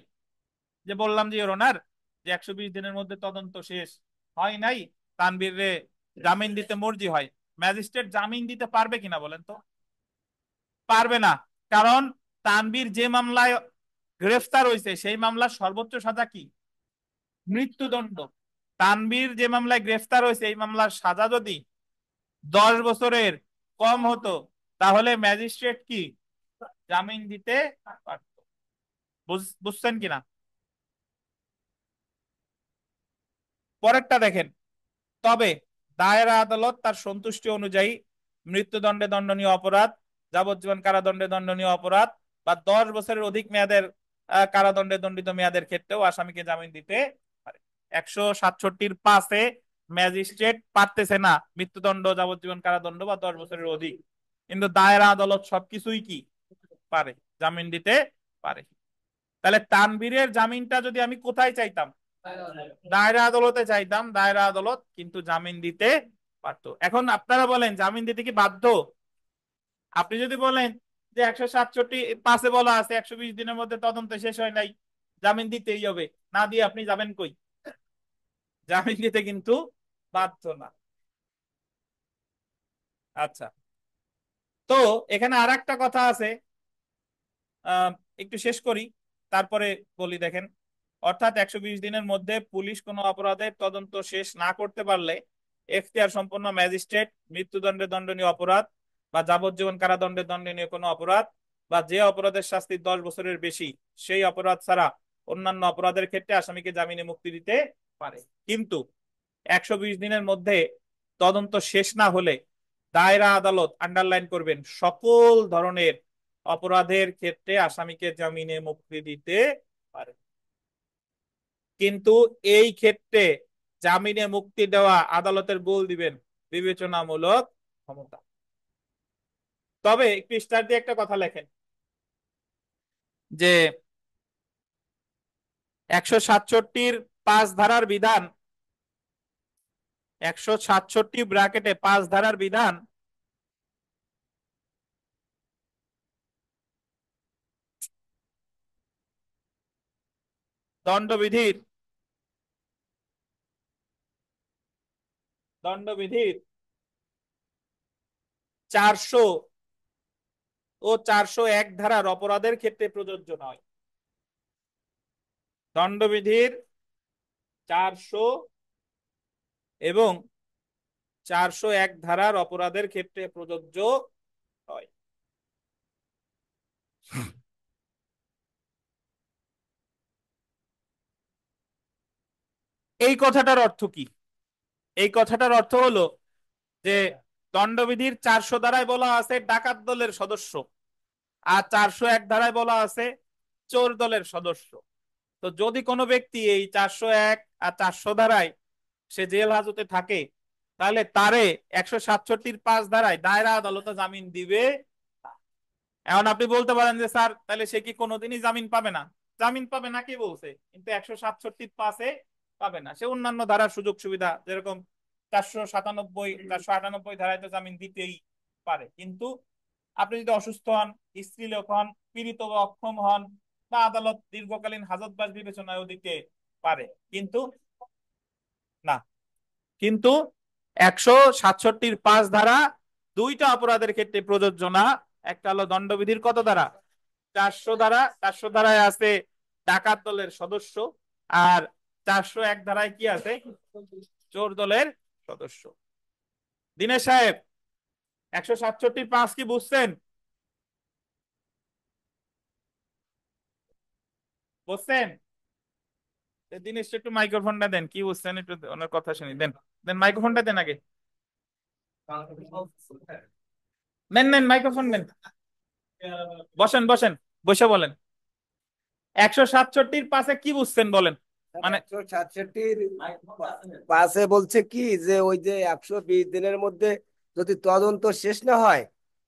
যে বললাম যে ইওর অনার, যে 120 দিনের মধ্যে তদন্ত শেষ হয় নাই, তানবীরে জামিন দিতে মর্জি হয়, ম্যাজিস্ট্রেট জামিন দিতে পারবে কিনা বলেন তো? পারবে না। কারণ তানবীর যে মামলায় গ্রেফতার হয়েছে সেই মামলার সর্বোচ্চ সাজা কি? মৃত্যুদণ্ড। তানবীর যে মামলায় গ্রেফতার হয়েছে এই মামলার সাজা যদি 10 বছরের কম হতো, তাহলে ম্যাজিস্ট্রেট কি জামিন দিতে পারত। বুঝছেন কিনা? পরেরটা দেখেন, তবে দায়রা আদালত তার সন্তুষ্টি অনুযায়ী মৃত্যুদণ্ডে দণ্ডনীয় অপরাধ, যাবজ্জীবন কারাদণ্ডে দণ্ডনীয় অপরাধ বা 10 বছরের অধিক মেয়াদের কারাদণ্ডে দণ্ডিত মেয়াদের ক্ষেত্রেও আসামিকে জামিন দিতে পারে। 167-5 ম্যাজিস্ট্রেট পারতেছে না মৃত্যুদণ্ড, যাবজ্জীবন কারাদণ্ড বা 10 বছরের অধিক, কিন্তু দায়রা আদালত সবকিছুই কি পারে, জামিন দিতে পারে। তাহলে তানবীরের জামিনটা যদি আমি কোথায় চাইতাম? দায়রা আদালতে চাইতাম, দায়রা আদালত কিন্তু জামিন দিতে পারতো। এখন আপনারা বলেন জামিন দিতে কি বাধ্য? আপনি যদি বলেন যে 167-5 বলা আছে 120 দিনের মধ্যে তদন্ত শেষ হয় নাই, জামিন দিতেই হবে, না দিয়ে আপনি যাবেন কই? জামিন দিতে কিন্তু বাধ্য না। আচ্ছা, তো এখানে আর একটা কথা আছে, আহ, একটু শেষ করি তারপরে বলি। দেখেন, অর্থাৎ 120 দিনের মধ্যে পুলিশ কোনো অপরাধের তদন্ত শেষ না করতে পারলে এখতিয়ার সম্পন্ন ম্যাজিস্ট্রেট মৃত্যুদণ্ডে দণ্ডনীয় অপরাধ বা যাবজ্জীবন কারাদণ্ডে দণ্ডনীয় কোনো অপরাধ বা যে অপরাধের শাস্তি 10 বছরের বেশি সেই অপরাধ ছাড়া অন্যান্য অপরাধের ক্ষেত্রে আসামিকে জামিনে মুক্তি দিতে পারে। কিন্তু 120 দিনের মধ্যে তদন্ত শেষ না হলে দায়রা আদালত, আন্ডারলাইন করবেন, সকল ধরনের অপরাধের ক্ষেত্রে আসামিকে জামিনে মুক্তি দিতে পারে। কিন্তু এই ক্ষেত্রে জামিনে মুক্তি দেওয়া আদালতের বল দিবেন বিবেচনামূলক ক্ষমতা। তবে একটু স্টার দিয়ে একটা কথা লেখেন যে 167-র 5 ধারার বিধান, 167 ব্র্যাকেটে 5 ধারার বিধান দণ্ডবিধির দণ্ডবিধির 400 ও 401 ধারার অপরাধের ক্ষেত্রে প্রযোজ্য নয়। দণ্ডবিধির 400 এবং 401 ধারার অপরাধের ক্ষেত্রে প্রযোজ্য হয়। এই কথাটার অর্থ কি? এই কথাটার অর্থ হলো যে দণ্ডবিধির 400 ধারায় বলা আছে ডাকাত দলের সদস্য, আর 401 ধারায় বলা আছে চোর দলের সদস্য। তো যদি কোনো ব্যক্তি এই 401 আর 400 ধারায় সে জেল হাজতে থাকে, তাহলে তারে 167-5 ধারায় দায়রা আদালতে জামিন দিবে না। এখন আপনি বলতে পারেন যে স্যার তাহলে সে কি কোনোদিনই জামিন পাবে না? জামিন পাবে না কে বলছে? কিন্তু 167-5-এ পাবে না। সে অন্যান্য ধারার সুযোগ সুবিধা যেরকম 497, 498 ধারায় তো জামিন দিতেই পারে। কিন্তু আপনি যদি অসুস্থ হন, স্ত্রীলোক হন, পীড়িত বা অক্ষম হন, বা আদালত দীর্ঘকালীন হাজতবাস বিবেচনায় দিতে পারে, কিন্তু না। কিন্তু 167-5 ধারা দুইটা অপরাধের ক্ষেত্রে প্রযোজ্য না। একটা হলো দণ্ডবিধির কত ধারা? 400 ধারা। 400 ধারায় আছে ডাকাত দলের সদস্য, আর 401 ধারায় কি আছে? চোর দলের সদস্য। দিনেশ সাহেব, 167-5 কি বুঝছেন? বুঝছেন? দিনেশ একটু মাইক্রোফোনটা দেন, কি বুঝছেন একটু ওনার কথা শুনি। দেন, দেন মাইক্রোফোনটা দেন আগে। নেন নেন মাইক্রোফোন নেন। বসেন বসেন, বসে বলেন। 167-5-এ কি বুঝছেন বলেন। মানে 167-5-এ বলছে কি যে ওই যে 120 দিনের মধ্যে যদি তদন্ত শেষ না হয়,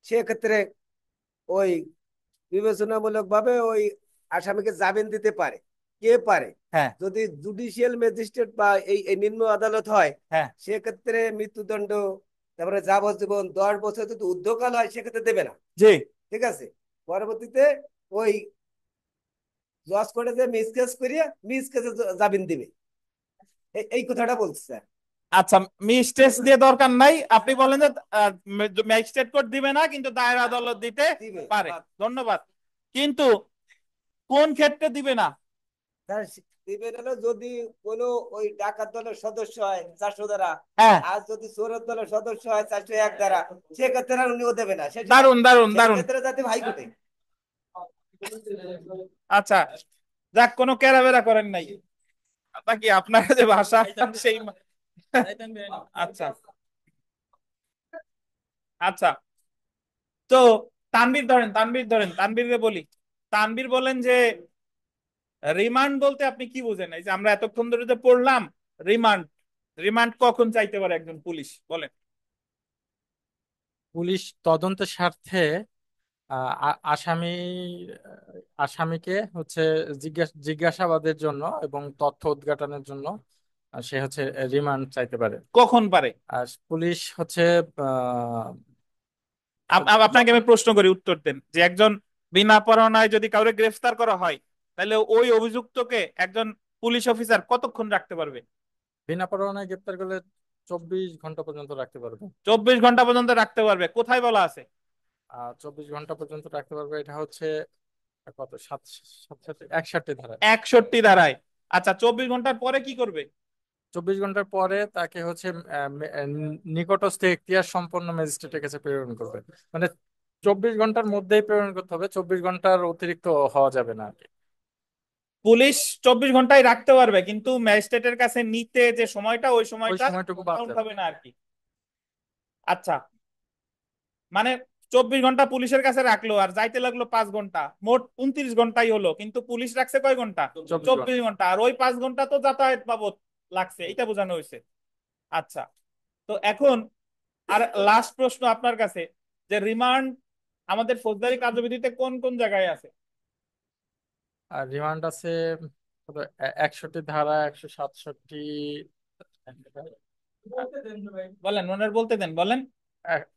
সেক্ষেত্রে ওই বিবেচনামূলক ভাবে ওই আসামিকে জামিন দিতে পারে। কে পারে? হ্যাঁ যদি জুডিশিয়াল ম্যাজিস্ট্রেট বা এই নিম্ন আদালত হয়, হ্যাঁ সেক্ষেত্রে মৃত্যুদণ্ড, তারপরে যাবজ্জীবন 10 বছর যদি ঊর্ধ্বকাল হয় সেক্ষেত্রে দেবে না। জি। ঠিক আছে, পরবর্তীতে ওই জজ করে যে মিস কেস করিয়া মিস কেসে জামিন দিবে, এই কথাটা বলছে স্যার। আচ্ছা, মিস্টেস দিয়ে দরকার নাই, আপনি বলেন যে ম্যাজিস্ট্রেট কোর্ট দিবে না কিন্তু দায়রা আদালত দিতে দিবে। পারে। ধন্যবাদ। কিন্তু কোন ক্ষেত্রে দিবে না? স্যার দিবে হলো যদি কোনো ওই ডাকাত দলের সদস্য হয় 400 ধারা, হ্যাঁ, আর যদি চোরের দলের সদস্য হয় 401 ধারা, সেক্ষেত্রে আর উনিও দেবে না। সেটা দারুন দারুন দারুন। সেক্ষেত্রে যাতে হাইকোর্টে। আচ্ছা, যাক, কোনো কেরাবেরা করেন নাই নাকি আপনার যে ভাষা সেই আচ্ছা আচ্ছা। তো তানভীর ধরেন, তানভীরকে বলি। তানভীর বলেন যে রিমান্ড বলতে আপনি কি বুঝেন? এই যে আমরা এতক্ষণ ধরে যে পড়লাম রিমান্ড, রিমান্ড কখন চাইতে পারে একজন পুলিশ, বলেন। পুলিশ তদন্তের স্বার্থে আসামি আসামিকে হচ্ছে জিজ্ঞাসাবাদের জন্য এবং তথ্য উদ্ঘাটনের জন্য সে হচ্ছে রিমান্ড চাইতে পারে। কখন পারে? আর পুলিশ হচ্ছে আহ, আপনাকে আমি প্রশ্ন করি, উত্তর দেন। যে একজন বিনা পরোয়ানায় যদি কাউকে গ্রেফতার করা হয়, তাহলে ওই অভিযুক্তকে একজন পুলিশ অফিসার কতক্ষণ রাখতে পারবে? বিনা পরোয়ানায় গ্রেপ্তার করলে 24 ঘন্টা পর্যন্ত রাখতে পারবে। 24 ঘন্টা পর্যন্ত রাখতে পারবে। কোথায় বলা আছে? 24 ঘন্টা পর্যন্ত রাখতে পারবে, এটা হচ্ছে কত, 61 ধারা। 61 ধারায়। আচ্ছা, 24 ঘন্টার পরে কি করবে? 24 ঘন্টার পরে তাকে হচ্ছে নিকটস্থ এখতিয়ার সম্পন্ন ম্যাজিস্ট্রেটের কাছে প্রেরণ করবে। মানে 24 ঘন্টার মধ্যেই প্রেরণ করতে হবে, 24 ঘন্টার অতিরিক্ত হওয়া যাবে না আর কি। পুলিশ 24 ঘন্টায় রাখতে পারবে, কিন্তু ম্যাজিস্ট্রেটের কাছে নিতে যে সময়টা, ওই ওই সময়টা সময়টুকু বাদ কাউন্ট যাবে। হবে না আর কি। আচ্ছা, মানে 24 ঘন্টা পুলিশের কাছে রাখলো আর যাইতে লাগলো 5 ঘন্টা, মোট 29 ঘন্টাই হলো, কিন্তু পুলিশ রাখছে কয় ঘন্টা? 24 ঘন্টা। আর ওই 5 ঘন্টা তো যাতায়াত বাবদ লাগছে, এটা বোঝানো হয়েছে। আচ্ছা, তো এখন আর লাস্ট প্রশ্ন আপনার কাছে, যে রিমান্ড আমাদের ফৌজদারি কার্যবিধিতে কোন কোন জায়গায় আছে? আর রিমান্ড আছে কত, 61 ধারা, 167, বলেন, মনের বলতে দেন, বলেন।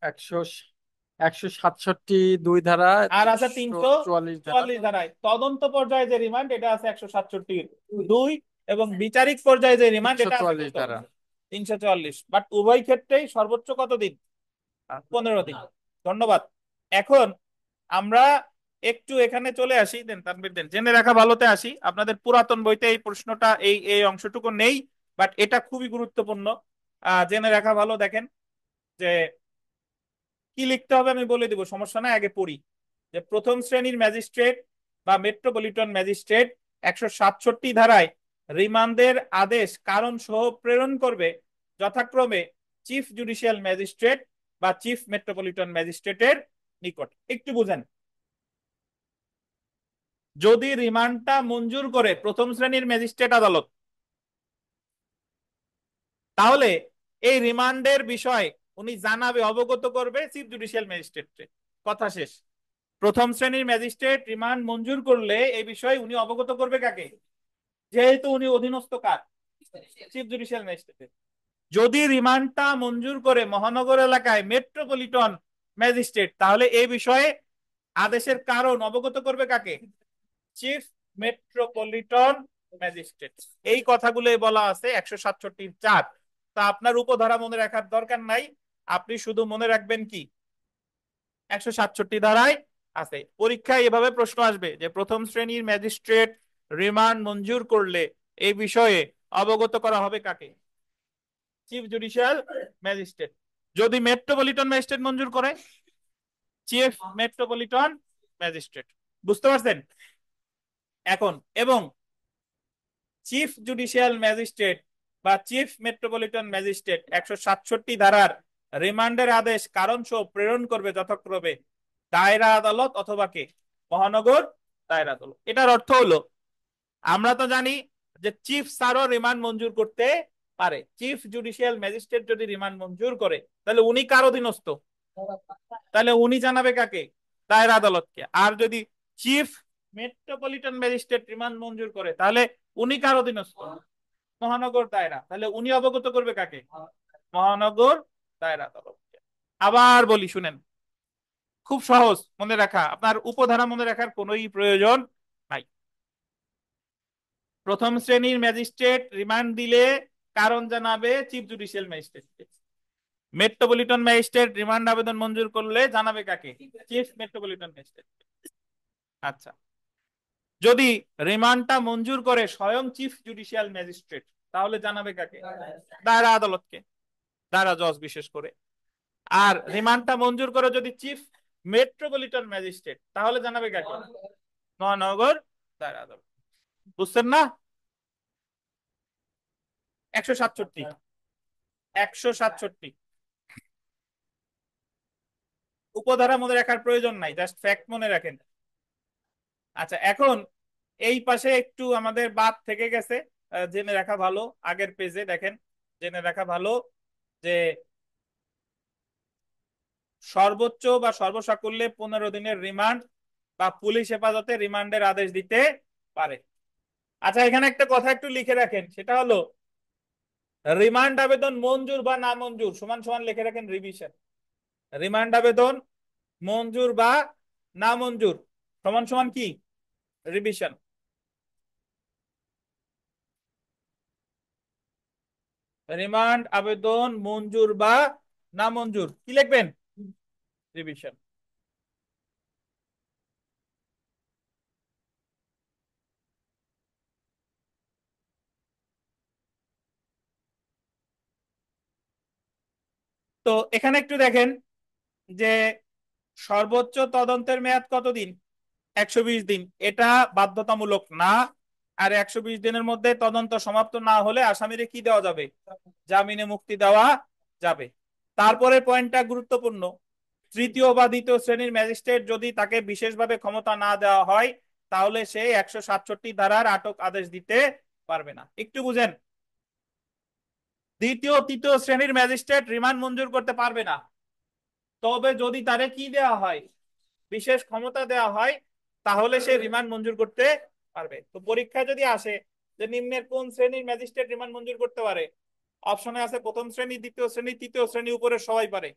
167 2 ধারা, আর আছে 344 ধারা। 344 ধারায় তদন্ত পর্যায়ে যে রিমান্ড, এটা আছে 167(2), এবং বিচারিক পর্যায়ে যে রিমান্ড, এটা আছে 344 ধারা। 344। বাট উভয় ক্ষেত্রেই সর্বোচ্চ কত দিন? 15 দিন। ধন্যবাদ। এখন আমরা একটু এখানে চলে আসি, দেন তানভীর দেন, জেনে রাখা ভালোতে আসি। আপনাদের পুরাতন বইতে এই প্রশ্নটা, এই এই অংশটুকু নেই, বাট এটা খুবই গুরুত্বপূর্ণ। জেনে রাখা ভালো। দেখেন যে কি লিখতে হবে আমি বলে দিব, সমস্যা নাই, আগে পড়ি। যে প্রথম শ্রেণীর ম্যাজিস্ট্রেট বা মেট্রোপলিটন ম্যাজিস্ট্রেট 167 ধারায় রিমান্ডের আদেশ কারণ সহ প্রেরণ করবে যথাক্রমে চিফ জুডিশিয়াল ম্যাজিস্ট্রেট বা চিফ মেট্রোপলিটন ম্যাজিস্ট্রেটের নিকট। একটু বুঝেন, যদি রিমান্ডটা মঞ্জুর করে প্রথম শ্রেণীর ম্যাজিস্ট্রেট আদালত, তাহলে এই রিমান্ডের বিষয় উনি জানাবে, অবগত করবে চিফ জুডিশিয়াল ম্যাজিস্ট্রেটকে। কথা শেষ। প্রথম শ্রেণীর ম্যাজিস্ট্রেট রিমান্ড মঞ্জুর করলে এই বিষয়ে উনি অবগত করবে কাকে? যেহেতু উনি অধীনস্থ কার? Chief judicial magistrate. যদি রিমান্ডটা মঞ্জুর করে মহানগর এলাকায় মেট্রোপলিটন ম্যাজিস্ট্রেট, তাহলে এই বিষয়ে আদেশের কারণ অবগত করবে কাকে? Chief metropolitan magistrate. এই কথাগুলোই বলা আছে 167(4). তা আপনার উপধারা মনে রাখার দরকার নাই, আপনি শুধু মনে রাখবেন কি 167 ধারায় আছে। পরীক্ষায় এভাবে প্রশ্ন আসবে যে প্রথম শ্রেণীর ম্যাজিস্ট্রেট রিমান্ড মঞ্জুর করলে এই বিষয়ে অবগত করা হবে কাকে? Chief judicial magistrate. যদি মেট্রোপলিটন ম্যাজিস্ট্রেট মঞ্জুর করে, চিফ মেট্রোপলিটন ম্যাজিস্ট্রেট। বুঝতে পারছেন? এখন এবং চিফ জুডিশিয়াল ম্যাজিস্ট্রেট বা চিফ মেট্রোপলিটন ম্যাজিস্ট্রেট 167 ধারার রিমান্ডের আদেশ কারণ সহ প্রেরণ করবে যথাক্রমে দায়রা আদালত অথবা কে? মহানগর দায়রা আদালত। এটার অর্থ হলো, আমরা তো জানি যে চিফ স্যারও রিমান্ড মঞ্জুর করতে পারে। চিফ জুডিশিয়াল ম্যাজিস্ট্রেট যদি রিমান্ড মঞ্জুর করে, তাহলে উনি কার অধীনস্থ? তাহলে উনি জানাবে কাকে? দায়রা আদালতকে। আর যদি চিফ মেট্রোপলিটন ম্যাজিস্ট্রেট রিমান্ড মঞ্জুর করে, তাহলে উনি কার অধীনস্থ? মহানগর দায়রা। তাহলে উনি অবগত করবে কাকে? মহানগর দায়রা আদালতকে। আবার বলি, শুনেন, খুব সহজ মনে রাখা, আপনার উপধারা মনে রাখার কোনোই প্রয়োজন নাই। প্রথম শ্রেণীর ম্যাজিস্ট্রেট রিমান্ড দিলে কারণ জানাবে chief judicial magistrate. Metropolitan magistrate remand আবেদন মঞ্জুর করলে জানাবে কাকে? Chief metropolitan magistrate. আচ্ছা, যদি রিমান্ডটা মঞ্জুর করে স্বয়ং চিফ জুডিশিয়াল ম্যাজিস্ট্রেট, তাহলে জানাবে কাকে? দায়রা আদালতকে, দায়রা জজ বিশেষ করে। আর রিমান্ডটা মঞ্জুর করে যদি চিফ মেট্রোপলিটন ম্যাজিস্ট্রেট, তাহলে জানাবে কাকে? মহানগর দায়রা আদালত। বুঝছেন না? 167 167 উপধারা মনে রাখার প্রয়োজন নাই, জাস্ট ফ্যাক্ট মনে রাখেন। আচ্ছা, এখন এই পাশে একটু আমাদের বাদ থেকে গেছে, জেনে রাখা ভালো। আগের পেজে দেখেন, জেনে রাখা ভালো যে সর্বোচ্চ বা সর্বসাকুল্যে 15 দিনের রিমান্ড বা পুলিশ হেফাজতে রিমান্ডের আদেশ দিতে পারে। আচ্ছা, এখানে একটা কথা একটু লিখে রাখেন, সেটা হলো রিমান্ড আবেদন মঞ্জুর বা না মঞ্জুর সমান সমান লিখে রাখেন রিভিশন। রিমান্ড আবেদন মঞ্জুর বা না মঞ্জুর সমান সমান কি? রিভিশন। রিমান্ড আবেদন মঞ্জুর বা না মঞ্জুর কি লিখবেন? রিভিশন। তো এখানে একটু দেখেন যে সর্বোচ্চ তদন্তের মেয়াদ কতদিন? 120 দিন। এটা বাধ্যতামূলক না। আর 120 দিনের মধ্যে তদন্ত সমাপ্ত না হলে আসামিরে কি দেওয়া যাবে? জামিনে মুক্তি দেওয়া যাবে। তারপরে পয়েন্টটা গুরুত্বপূর্ণ। তৃতীয় বা দ্বিতীয় শ্রেণীর ম্যাজিস্ট্রেট যদি তাকে বিশেষভাবে ক্ষমতা না দেওয়া হয় তাহলে সে 167 ধারার আটক আদেশ দিতে পারবে না। একটু বুঝেন, দ্বিতীয় তৃতীয় শ্রেণীর ম্যাজিস্ট্রেট রিমান্ড মঞ্জুর করতে পারবে না। তবে যদি তারে কি দেওয়া হয়? বিশেষ ক্ষমতা দেওয়া হয়, তাহলে সে রিমান্ড মঞ্জুর করতে পারবে। তো পরীক্ষায় যদি আসে যে নিম্নের কোন শ্রেণীর ম্যাজিস্ট্রেট রিমান্ড মঞ্জুর করতে পারে, অপশনে আছে প্রথম শ্রেণী, দ্বিতীয় শ্রেণী, তৃতীয় শ্রেণী, উপরে সবাই পারে।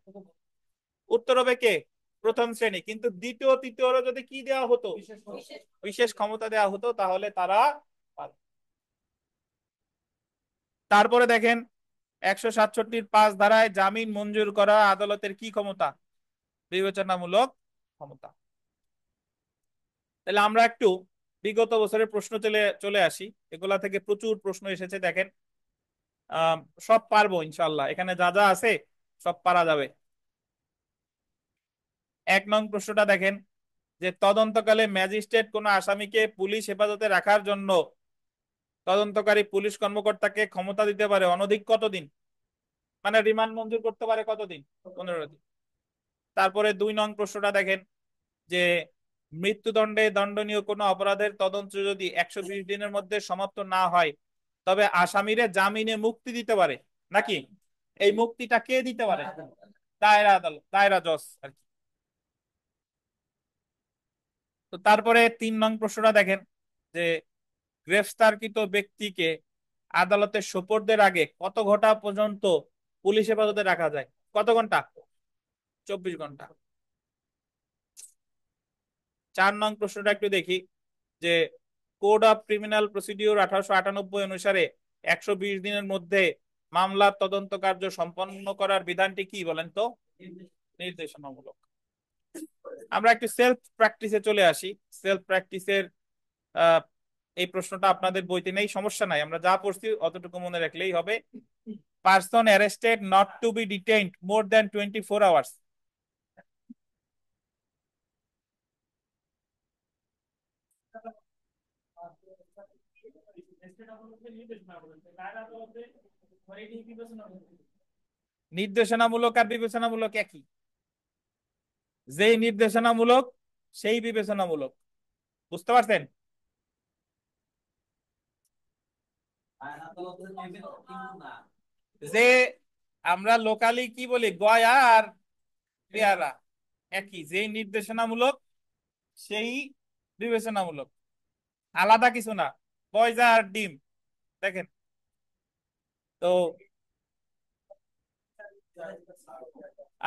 উত্তর হবে কে? প্রথম শ্রেণী। কিন্তু দ্বিতীয় তৃতীয় যদি কি দেওয়া হতো? বিশেষ ক্ষমতা দেওয়া হতো, তাহলে তারা পারে। তারপরে দেখেন 167(5) ধারায় জামিন মঞ্জুর করা আদালতের কি ক্ষমতা? বিবেচনামূলক ক্ষমতা। তাহলে আমরা একটু বিগত বছরের প্রশ্ন চলে চলে আসি। এগুলা থেকে প্রচুর প্রশ্ন এসেছে দেখেন। সব পারবো ইনশাল্লাহ, এখানে যা যা আছে সব পারা যাবে। 1 নং প্রশ্নটা দেখেন যে তদন্তকালে ম্যাজিস্ট্রেট কোন আসামিকে পুলিশ হেফাজতে রাখার জন্য তদন্তকারী পুলিশ কর্মকর্তাকে ক্ষমতা দিতে পারে অনধিক কতদিন? মানে রিমান্ড মঞ্জুর করতে পারে কতদিন? 15 দিন। তারপরে 2 নং প্রশ্নটা দেখেন যে মৃত্যুদণ্ডে দণ্ডনীয় কোনো অপরাধের তদন্ত যদি 120 দিনের মধ্যে সমাপ্ত না হয় তবে আসামিরে জামিনে মুক্তি দিতে পারে নাকি? এই মুক্তিটা কে দিতে পারে? দায়রা আদালত, দায়রা জজ আর কি। তো তারপরে 3 নং প্রশ্নটা দেখেন যে গ্রেফতারকৃত ব্যক্তিকে আদালতে সোপর্দের আগে কত ঘন্টা পর্যন্ত পুলিশ হেফাজতে রাখা যায়? কত ঘন্টা? 24 ঘন্টা। 4 নং প্রশ্নটা একটু দেখি যে কোড অফ ক্রিমিনাল প্রসিডিওর 1898 অনুসারে 120 দিনের মধ্যে মামলার তদন্ত কার্য সম্পন্ন করার বিধানটি কি বলেন তো? নির্দেশনামূলক। আমরা একটু সেলফ প্র্যাকটিসে চলে আসি। সেলফ প্র্যাকটিসের এই প্রশ্নটা আপনাদের বইতে নেই, সমস্যা নাই, আমরা যা পড়ছি অতটুকু মনে রাখলেই হবে। Person arrested not to be detained more than 24 hours. নির্দেশনামূলক আর বিবেচনামূলক একই। যেই নির্দেশনামূলক সেই বিবেচনামূলক। বুঝতে পারছেন? যে আমরা লোকালি কি বলি, গয়া আর পেয়ারা একই। যেই নির্দেশনামূলক সেই বিবেচনামূলক, আলাদা কিছু না। পয়জা আর ডিম দেখেন তো।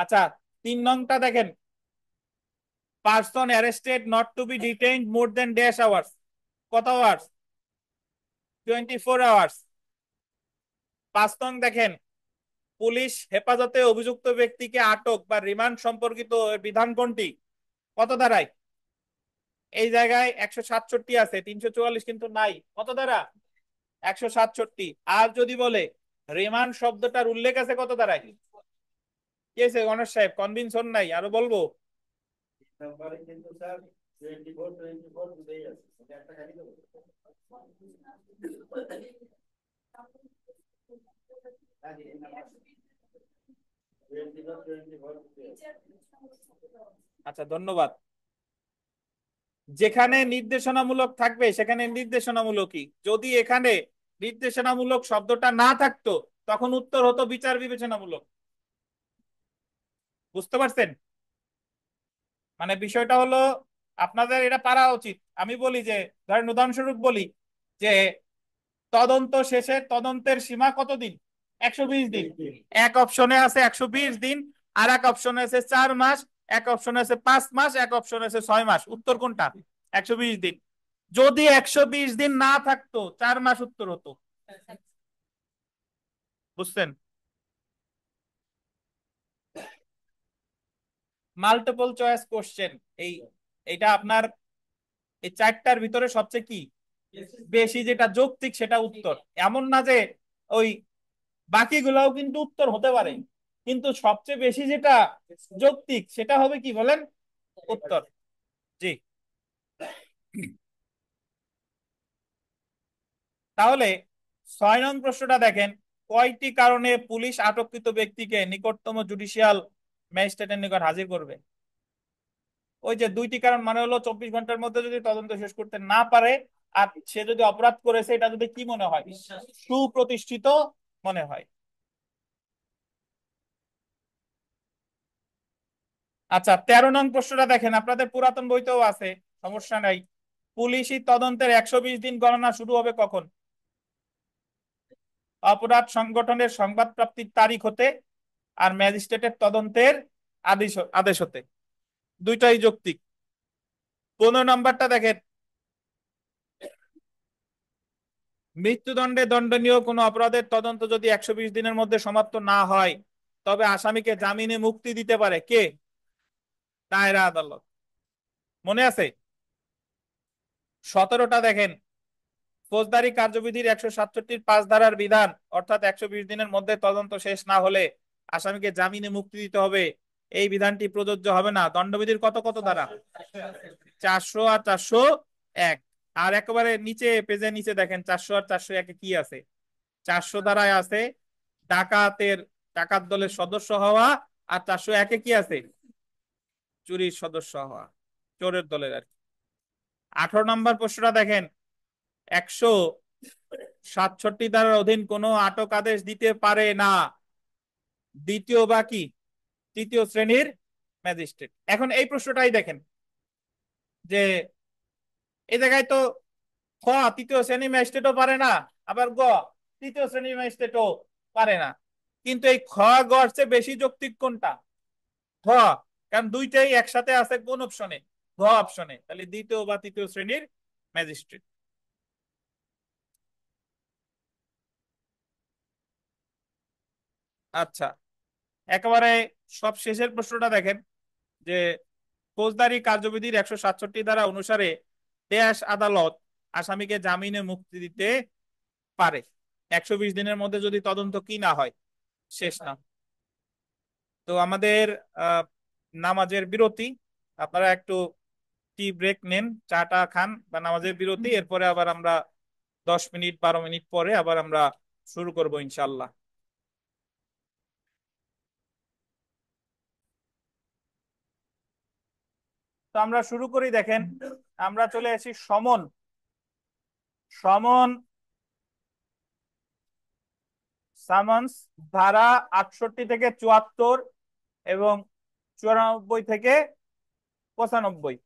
আচ্ছা, 3 নংটা দেখেন, person arrested not to be detained more than dash hours. কত আওয়ার্স? 24 আওয়ার্স। 5 নং দেখেন, পুলিশ হেফাজতে অভিযুক্ত ব্যক্তিকে আটক বা রিমান্ড সম্পর্কিত বিধান কোনটি? কত ধারায়? এই জায়গায় 167 আছে, 344 কিন্তু নাই। কত ধারা? 167। আর যদি বলে রিমান্ড শব্দটার উল্লেখ আছে কত ধারায়? কি হয়েছে গণেশ সাহেব, কনভিন্স হন নাই? আরো বলবো? আচ্ছা, ধন্যবাদ। যেখানে নির্দেশনামূলক থাকবে সেখানে নির্দেশনামূলকই। যদি এখানে নির্দেশনামূলক শব্দটা না থাকতো তখন উত্তর হতো বিচার বিবেচনামূলক। বুঝতে পারছেন? মানে বিষয়টা হলো আপনাদের এটা পারা উচিত। আমি বলি যে ধরেন উদাহরণস্বরূপ বলি যে তদন্ত শেষে তদন্তের সীমা কতদিন? 120 দিন। এক অপশনে আছে 120 দিন, আর এক অপশনে আছে 4 মাস, এক অপশনে আছে 5 মাস, এক অপশনে আছে 6 মাস। উত্তর কোনটা? 120 দিন। যদি 120 দিন না থাকতো 4 মাস উত্তর হতো। বুঝছেন? মাল্টিপল চয়েস কোশ্চেন, এই এটা আপনার এই চারটার ভিতরে সবচেয়ে কি বেশি যেটা যৌক্তিক সেটা উত্তর। এমন না যে ওই বাকিগুলাও কিন্তু উত্তর হতে পারে, কিন্তু সবচেয়ে বেশি যেটা যৌক্তিক সেটা হবে কি বলেন উত্তর। জি, তাহলে 6 নং প্রশ্নটা দেখেন, কয়টি কারণে পুলিশ আটককৃত ব্যক্তিকে নিকটতম জুডিশিয়াল ম্যাজিস্ট্রেটের নিকট হাজির করবে? ওই যে 2টি কারণ, মানে হলো 24 ঘন্টার মধ্যে যদি তদন্ত শেষ করতে না পারে, আর সে যদি অপরাধ করেছে এটা যদি কি মনে হয়, সুপ্রতিষ্ঠিত মনে হয়। আচ্ছা, 13 নং প্রশ্নটা দেখেন, আপনাদের পুরাতন বইতেও আছে, সমস্যা নাই। পুলিশি তদন্তের 120 দিন গণনা শুরু হবে কখন? অপরাধ সংগঠনের সংবাদ প্রাপ্তির তারিখ হতে আর ম্যাজিস্ট্রেটের তদন্তের আদেশ আদেশ হতে, দুইটাই যৌক্তিক। 15 নম্বরটা দেখেন, মৃত্যুদণ্ডে দণ্ডনীয় কোনো অপরাধের তদন্ত যদি 120 দিনের মধ্যে সমাপ্ত না হয় তবে আসামিকে জামিনে মুক্তি দিতে পারে কে? দায়রা আদালত। মনে আছে? 17টা দেখেন, ফৌজদারি কার্যবিধির 167(5) বিধান, অর্থাৎ 120 দিনের মধ্যে তদন্ত শেষ না হলে আসামিকে জামিনে মুক্তি দিতে হবে, এই বিধানটি প্রযোজ্য হবে না দণ্ডবিধির কত কত ধারা? 400 আর 401। আর একেবারে নিচে, পেজের নিচে দেখেন 400 আর 401-এ কি আছে? 400 ধারায় আছে ডাকাত দলের সদস্য হওয়া, আর 401-এ কি আছে? চুরির সদস্য হওয়া, চোরের দলের আর কি। 18 নম্বর প্রশ্নটা দেখেন, 167 ধারার অধীন কোনো আটক আদেশ দিতে পারে না দ্বিতীয় বা কি তৃতীয় শ্রেণীর ম্যাজিস্ট্রেট। এখন এই প্রশ্নটাই দেখেন যে এই জায়গায় তো খ তৃতীয় শ্রেণীর ম্যাজিস্ট্রেটও পারে না, আবার গ তৃতীয় শ্রেণীর ম্যাজিস্ট্রেটও পারে না, কিন্তু এই খ গর চেয়ে বেশি যৌক্তিক কোনটা? ঘ, কারণ দুইটাই একসাথে আছে কোন অপশনে? ঘ অপশনে। তাহলে দ্বিতীয় বা তৃতীয় শ্রেণীর ম্যাজিস্ট্রেট। আচ্ছা, একেবারে সব শেষের প্রশ্নটা দেখেন যে ফৌজদারি কার্যবিধির 167 ধারা অনুসারে দেশ আদালত আসামিকে জামিনে মুক্তি দিতে পারে 120 দিনের মধ্যে যদি তদন্ত কি না হয়, শেষ না। তো আমাদের নামাজের বিরতি, আপনারা একটু টি ব্রেক নেন, চাটা খান বা নামাজের বিরতি, এরপরে আবার আমরা 10 মিনিট 12 মিনিট পরে আবার আমরা শুরু করব ইনশাল্লাহ। তো আমরা শুরু করি। দেখেন, আমরা চলে আসি সমন। সমন সামন্স ধারা 68 থেকে 74 এবং 94 থেকে 95।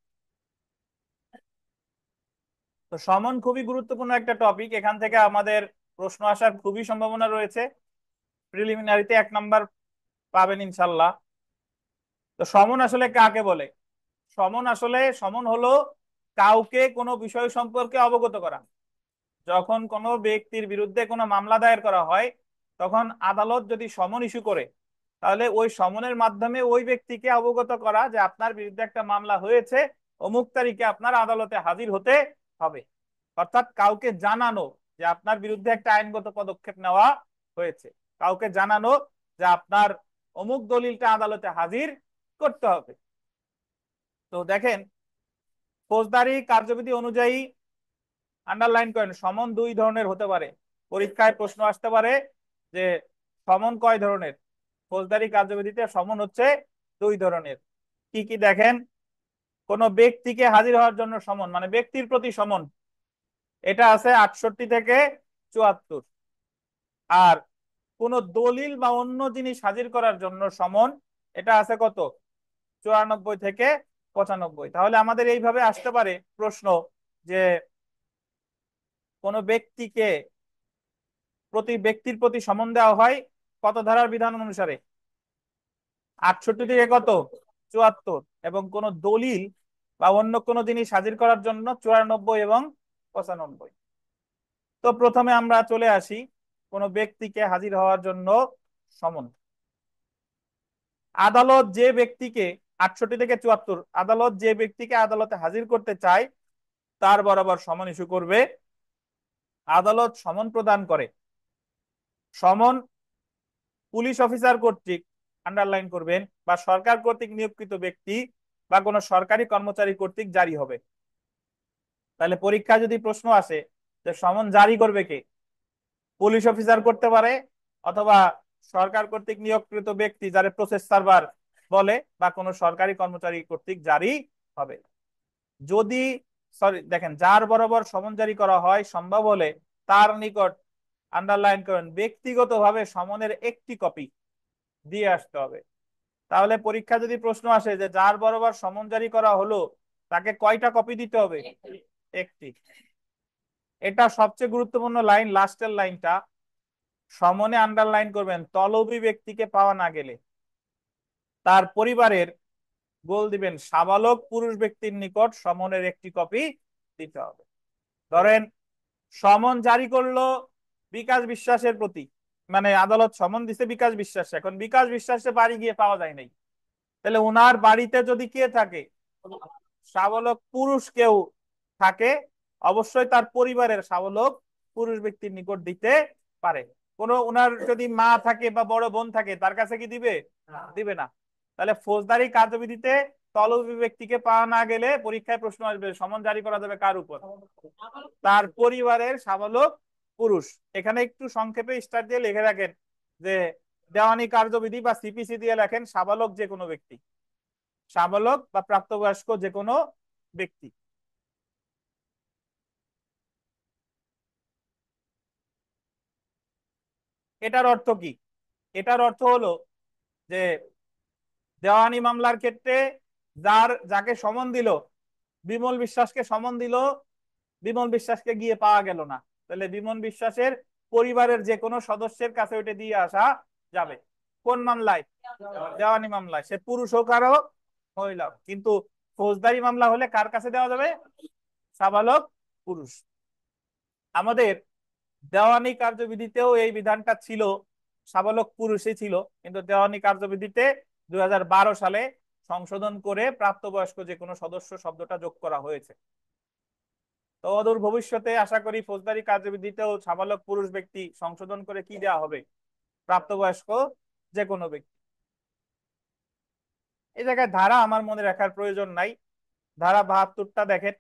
তো সমন খুবই গুরুত্বপূর্ণ একটা টপিক, এখান থেকে আমাদের প্রশ্ন আসার খুবই সম্ভাবনা রয়েছে। প্রিলিমিনারিতে 1 নাম্বার পাবেন ইনশাল্লাহ। তো সমন আসলে কাকে বলে? সমন হলো কাউকে কোনো বিষয় সম্পর্কে অবগত করা। যখন কোনো ব্যক্তির বিরুদ্ধে কোনো মামলা দায়ের করা হয়, তখন আদালত যদি সমন ইস্যু করে, তাহলে ওই সমনের মাধ্যমে ওই ব্যক্তিকে অবগত করা যে আপনার বিরুদ্ধে একটা মামলা হয়েছে, অমুক তারিখে আপনার আদালতে হাজির হতে হবে। অর্থাৎ কাউকে জানানো যে আপনার বিরুদ্ধে একটা আইনগত পদক্ষেপ নেওয়া হয়েছে, কাউকে জানানো যে আপনার অমুক দলিলটা আদালতে হাজির করতে হবে। তো দেখেন, ফৌজদারি কার্যবিধি অনুযায়ী আন্ডারলাইন করেন, সমন 2 ধরনের হতে পারে। পরীক্ষায় প্রশ্ন আসতে পারে যে সমন কয় ধরনের? ফৌজদারি কার্যবিধিতে সমন হচ্ছে 2 ধরনের। কি কি দেখেন, কোন ব্যক্তিকে হাজির হওয়ার জন্য সমন, মানে ব্যক্তির প্রতি সমন, এটা আছে 68 থেকে 74। আর কোন দলিল বা অন্য জিনিস হাজির করার জন্য সমন, এটা আছে কত? 94 থেকে 95। তাহলে আমাদের এইভাবে আসতে পারে প্রশ্ন যে কোন ব্যক্তির প্রতি সমন দেওয়া হয় কত ধারার বিধান অনুসারে? 68 থেকে কত? 74। এবং কোন দলিল বা অন্য কোন জিনিস হাজির করার জন্য 94 এবং 95। তো প্রথমে আমরা চলে আসি কোনো ব্যক্তিকে হাজির হওয়ার জন্য সমন। আদালত যে ব্যক্তিকে 68 থেকে 74, আদালত যে ব্যক্তিকে আদালতে হাজির করতে চায় তার বরাবর সমন ইস্যু করবে। আদালত সমন প্রদান করে। সমন পুলিশ অফিসার কর্তৃক, আন্ডারলাইন করবেন, বা সরকার কর্তৃক নিয়োগকৃত ব্যক্তি বা কোনো সরকারি কর্মচারী কর্তৃক জারি হবে। তাহলে পরীক্ষা যদি প্রশ্ন আসে যে সমন জারি করবে কে, পুলিশ অফিসার করতে পারে, অথবা সরকার কর্তৃক নিয়োগকৃত ব্যক্তি যারা প্রসেস সার্ভার বলে, বা কোনো সরকারি কর্মচারী কর্তৃক জারি হবে। যদি দেখেন, যার বরাবর সমন জারি করা হয় সম্ভব হলে তার নিকট, আন্ডারলাইন করেন, ব্যক্তিগতভাবে সমনের একটি কপি দিয়ে আসতে হবে। তাহলে পরীক্ষা যদি প্রশ্ন আসে যে যার বরাবর সমন জারি করা হলো তাকে কয়টা কপি দিতে হবে? একটি। এটা সবচেয়ে গুরুত্বপূর্ণ লাইন, লাস্টের লাইনটা। সমনে আন্ডারলাইন করবেন, তলবি ব্যক্তিকে পাওয়া না গেলে তার পরিবারের, গোল দিবেন, সাবালক পুরুষ ব্যক্তির নিকট সমনের একটি কপি দিতে হবে। ধরেন সমন জারি করলো বিকাশ বিশ্বাসের প্রতি, মানে আদালত সমন দিছে বিকাশ বিশ্বাস, এখন বিকাশ বিশ্বাসের বাড়ি গিয়ে পাওয়া যায় নাই, তাহলে ওনার বাড়িতে যদি কে থাকে, সাবালক পুরুষ কেউ থাকে, অবশ্যই তার পরিবারের সাবালক পুরুষ ব্যক্তির নিকট দিতে পারে। কোনো ওনার যদি মা থাকে বা বড় বোন থাকে তার কাছে কি দিবে? দিবে না। তাহলে ফৌজদারি কার্যবিধিতে তলবি ব্যক্তিকে পাওয়া না গেলে পরীক্ষায় প্রশ্ন আসবে সমন জারি করা যাবে কার উপর? তার পরিবারের সাবালক পুরুষ। এখানে একটু সংক্ষেপে স্টার দিয়ে লিখে রাখেন যে দেওয়ানি কার্যবিধি বা সিপিসি দিয়ে লেখেন সাবালক যে কোনো ব্যক্তি, সাবালক বা প্রাপ্তবয়স্ক যে কোনো ব্যক্তি। এটার অর্থ কি? এটার অর্থ হলো যে দেওয়ানি মামলার ক্ষেত্রে যাকে সমন দিল, বিমল বিশ্বাসকে সমন দিল, বিমল বিশ্বাসকে গিয়ে পাওয়া গেল না, তাহলে বিমল বিশ্বাসের পরিবারের যে কোনো সদস্যের কাছে ওইটা দিয়ে আসা যাবে। কোন মামলায়? দেওয়ানি মামলায়, সে পুরুষ হোক আর হোক মহিলা। কিন্তু ফৌজদারি মামলা হলে কার কাছে দেওয়া যাবে? সাবালক পুরুষ। আমাদের দেওয়ানি কার্যবিধিতেও এই বিধানটা ছিল, সাবালক পুরুষই ছিল, কিন্তু দেওয়ানি কার্যবিধিতে 2012 সালে সংশোধন করে প্রাপ্তবয়স্ক যে কোনো সদস্য শব্দটা যোগ করা হয়েছে। তো অদূর ভবিষ্যতে আশা করি ফৌজদারি কার্যবিধিতেও সাবালক পুরুষ ব্যক্তি সংশোধন করে কি দেওয়া হবে? প্রাপ্তবয়স্ক যে কোনো ব্যক্তি। এই জায়গায় ধারা আমার মনে রাখার প্রয়োজন নাই। ধারা 72টা দেখেন,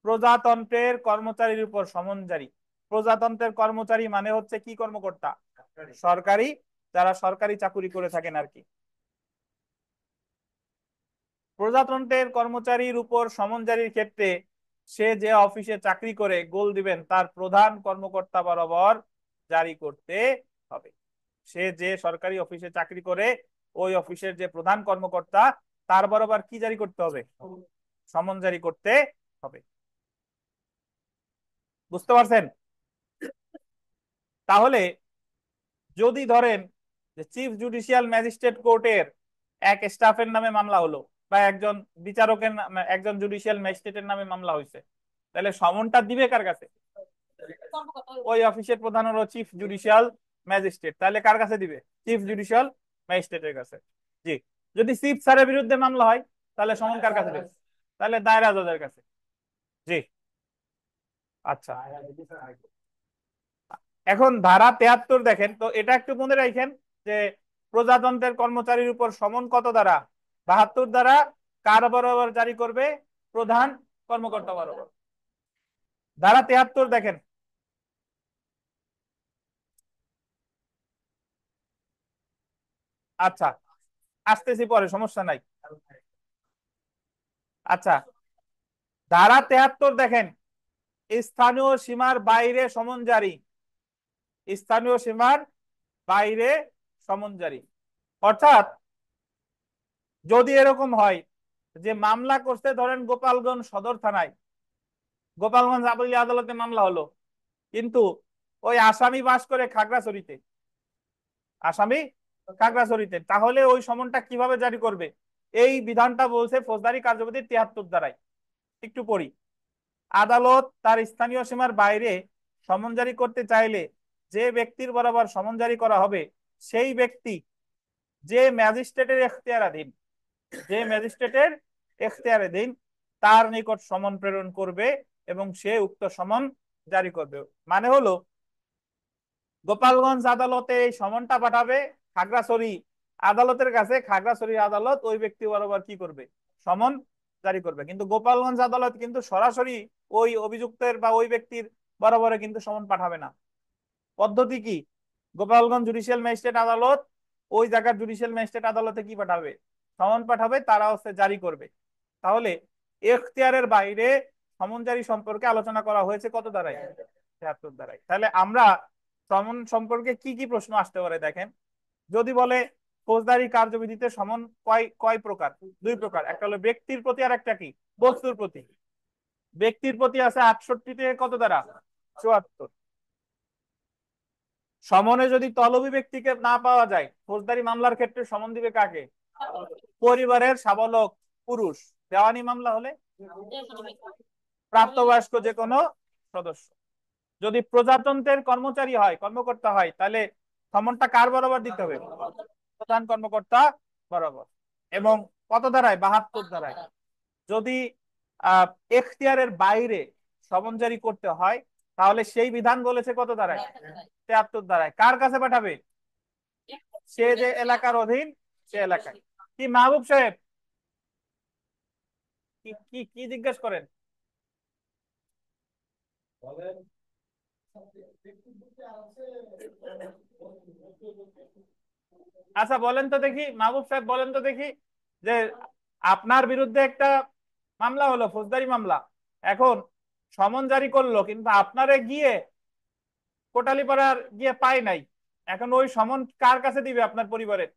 প্রজাতন্ত্রের কর্মচারীর উপর সমন জারি। প্রজাতন্ত্রের কর্মচারী মানে হচ্ছে কি কর্মকর্তা? সরকারি, যারা সরকারি চাকুরি করে থাকেন আর কি। প্রজাতন্ত্রের কর্মচারীর উপর সমন জারির ক্ষেত্রে সে যে অফিসে চাকরি করে, গোল দিবেন, তার প্রধান কর্মকর্তা বরাবর জারি করতে হবে। সে যে সরকারি অফিসে চাকরি করে ওই অফিসের যে প্রধান কর্মকর্তা তার বরাবর কি জারি করতে হবে? সমন জারি করতে হবে। বুঝতে পারছেন? তাহলে যদি ধরেন যে চিফ জুডিশিয়াল ম্যাজিস্ট্রেট কোর্টের এক স্টাফের নামে মামলা হলো, বা একজন বিচারকের একজন জুডিশিয়াল ম্যাজিস্ট্রেটের নামে মামলা হয়েছে, তাহলে সমনটা দিবে কার কাছে? ওই অফিসের প্রধান হলো চিফ জুডিশিয়াল ম্যাজিস্ট্রেট, তাহলে কার কাছে দিবে? চিফ জুডিশিয়াল ম্যাজিস্ট্রেটের কাছে। জি। যদি চিফ স্যারের বিরুদ্ধে মামলা হয় তাহলে সমন কার কাছে দেবে? তাহলে দায়রা জজের কাছে। জি। আচ্ছা, এখন ধারা 73 দেখেন তো, এটা একটু মনে রাখেন যে প্রজাতন্ত্রের কর্মচারীর উপর সমন কত দ্বারা? 72 দ্বারা। কার বরাবর জারি করবে? প্রধান কর্মকর্তা বরাবর। ধারা 73 দেখেন, আচ্ছা আসতেছি পরে, সমস্যা নাই। আচ্ছা, ধারা 73 দেখেন, স্থানীয় সীমার বাইরে সমন জারি। স্থানীয় সীমার বাইরে সমন জারি অর্থাৎ যদি এরকম হয় যে মামলা করতে, ধরেন গোপালগঞ্জ সদর থানায়, গোপালগঞ্জ আপিল আদালতে মামলা হলো, কিন্তু ওই আসামি বাস করে খাগড়াছড়িতে, আসামি খাগড়াছড়িতে, তাহলে ওই সমনটা কিভাবে জারি করবে? এই বিধানটা বলছে ফৌজদারি কার্যবিধি 73 ধারায়। একটু পড়ি। আদালত তার স্থানীয় সীমার বাইরে সমন জারি করতে চাইলে যে ব্যক্তির বরাবর সমন জারি করা হবে সেই ব্যক্তি যে ম্যাজিস্ট্রেটের এখতিয়ারাধীন, যে ম্যাজিস্ট্রেটের এখতিয়ারাধীন তার নিকট সমন প্রেরণ করবে এবং সে উক্ত সমন জারি করবে। মানে হলো গোপালগঞ্জ আদালতে এই সমনটা পাঠাবে খাগড়াছড়ি আদালতের কাছে, খাগড়াছড়ি আদালত ওই ব্যক্তি বরাবর কি করবে, সমন জারি করবে। কিন্তু গোপালগঞ্জ আদালত কিন্তু সরাসরি ওই অভিযুক্তের বা ওই ব্যক্তির বরাবরে কিন্তু সমন পাঠাবে না। পদ্ধতি কি, গোপালগঞ্জ জুডিশিয়াল ম্যাজিস্ট্রেট আদালত ওই জায়গার জুডিশিয়াল ম্যাজিস্ট্রেট আদালতে কি পাঠাবে, সমন পাঠাবে, তারা হচ্ছে জারি করবে। তাহলে এখতিয়ারের বাইরে সমন জারি সম্পর্কে আলোচনা করা হয়েছে কত দ্বারাই, ৭৩ দ্বারাই। তাহলে আমরা সমন সম্পর্কে কি কি প্রশ্ন আসতে পারে দেখেন। যদি বলে ফৌজদারি কার্যবিধিতে সমন কয় কয় প্রকার, 2 প্রকার, একটা হলো ব্যক্তির প্রতি আর একটা কি বস্তুর প্রতি। ব্যক্তির প্রতি আছে ৬৮ কত দ্বারা ৭৪। সমনে যদি তলবী ব্যক্তিকে না পাওয়া যায় ফৌজদারি মামলার ক্ষেত্রে সমন দিবে কাকে, পরিবারের সাবালক পুরুষ। দেওয়ানি মামলা হলে প্রাপ্তবয়স্ক যে কোনো সদস্য। যদি প্রজাতন্ত্রের কর্মচারী হয়, কর্মকর্তা হয়, তাহলে সমনটা কার বরাবর দিতে হবে, প্রধান কর্মকর্তা বরাবর। এবং কত ধারায়, ৭২ ধারায়। যদি এখতিয়ারের বাইরে সমন জারি করতে হয় তাহলে সেই বিধান বলেছে কত ধারায়, ৭৩ ধারায়। কার কাছে পাঠাবে, সে যে এলাকার অধীন সে এলাকায়। কি মাহবুব সাহেব, কি কি কি জিজ্ঞেস করেন? আচ্ছা বলেন তো দেখি, মাহবুব সাহেব বলেন তো দেখি, যে আপনার বিরুদ্ধে একটা মামলা হলো, ফৌজদারি মামলা। এখন সমন জারি করলো কিন্তু আপনারে গিয়ে কোটালীপাড়ার গিয়ে পায় নাই। এখন ওই সমন কার কাছে দিবে, আপনার পরিবারের?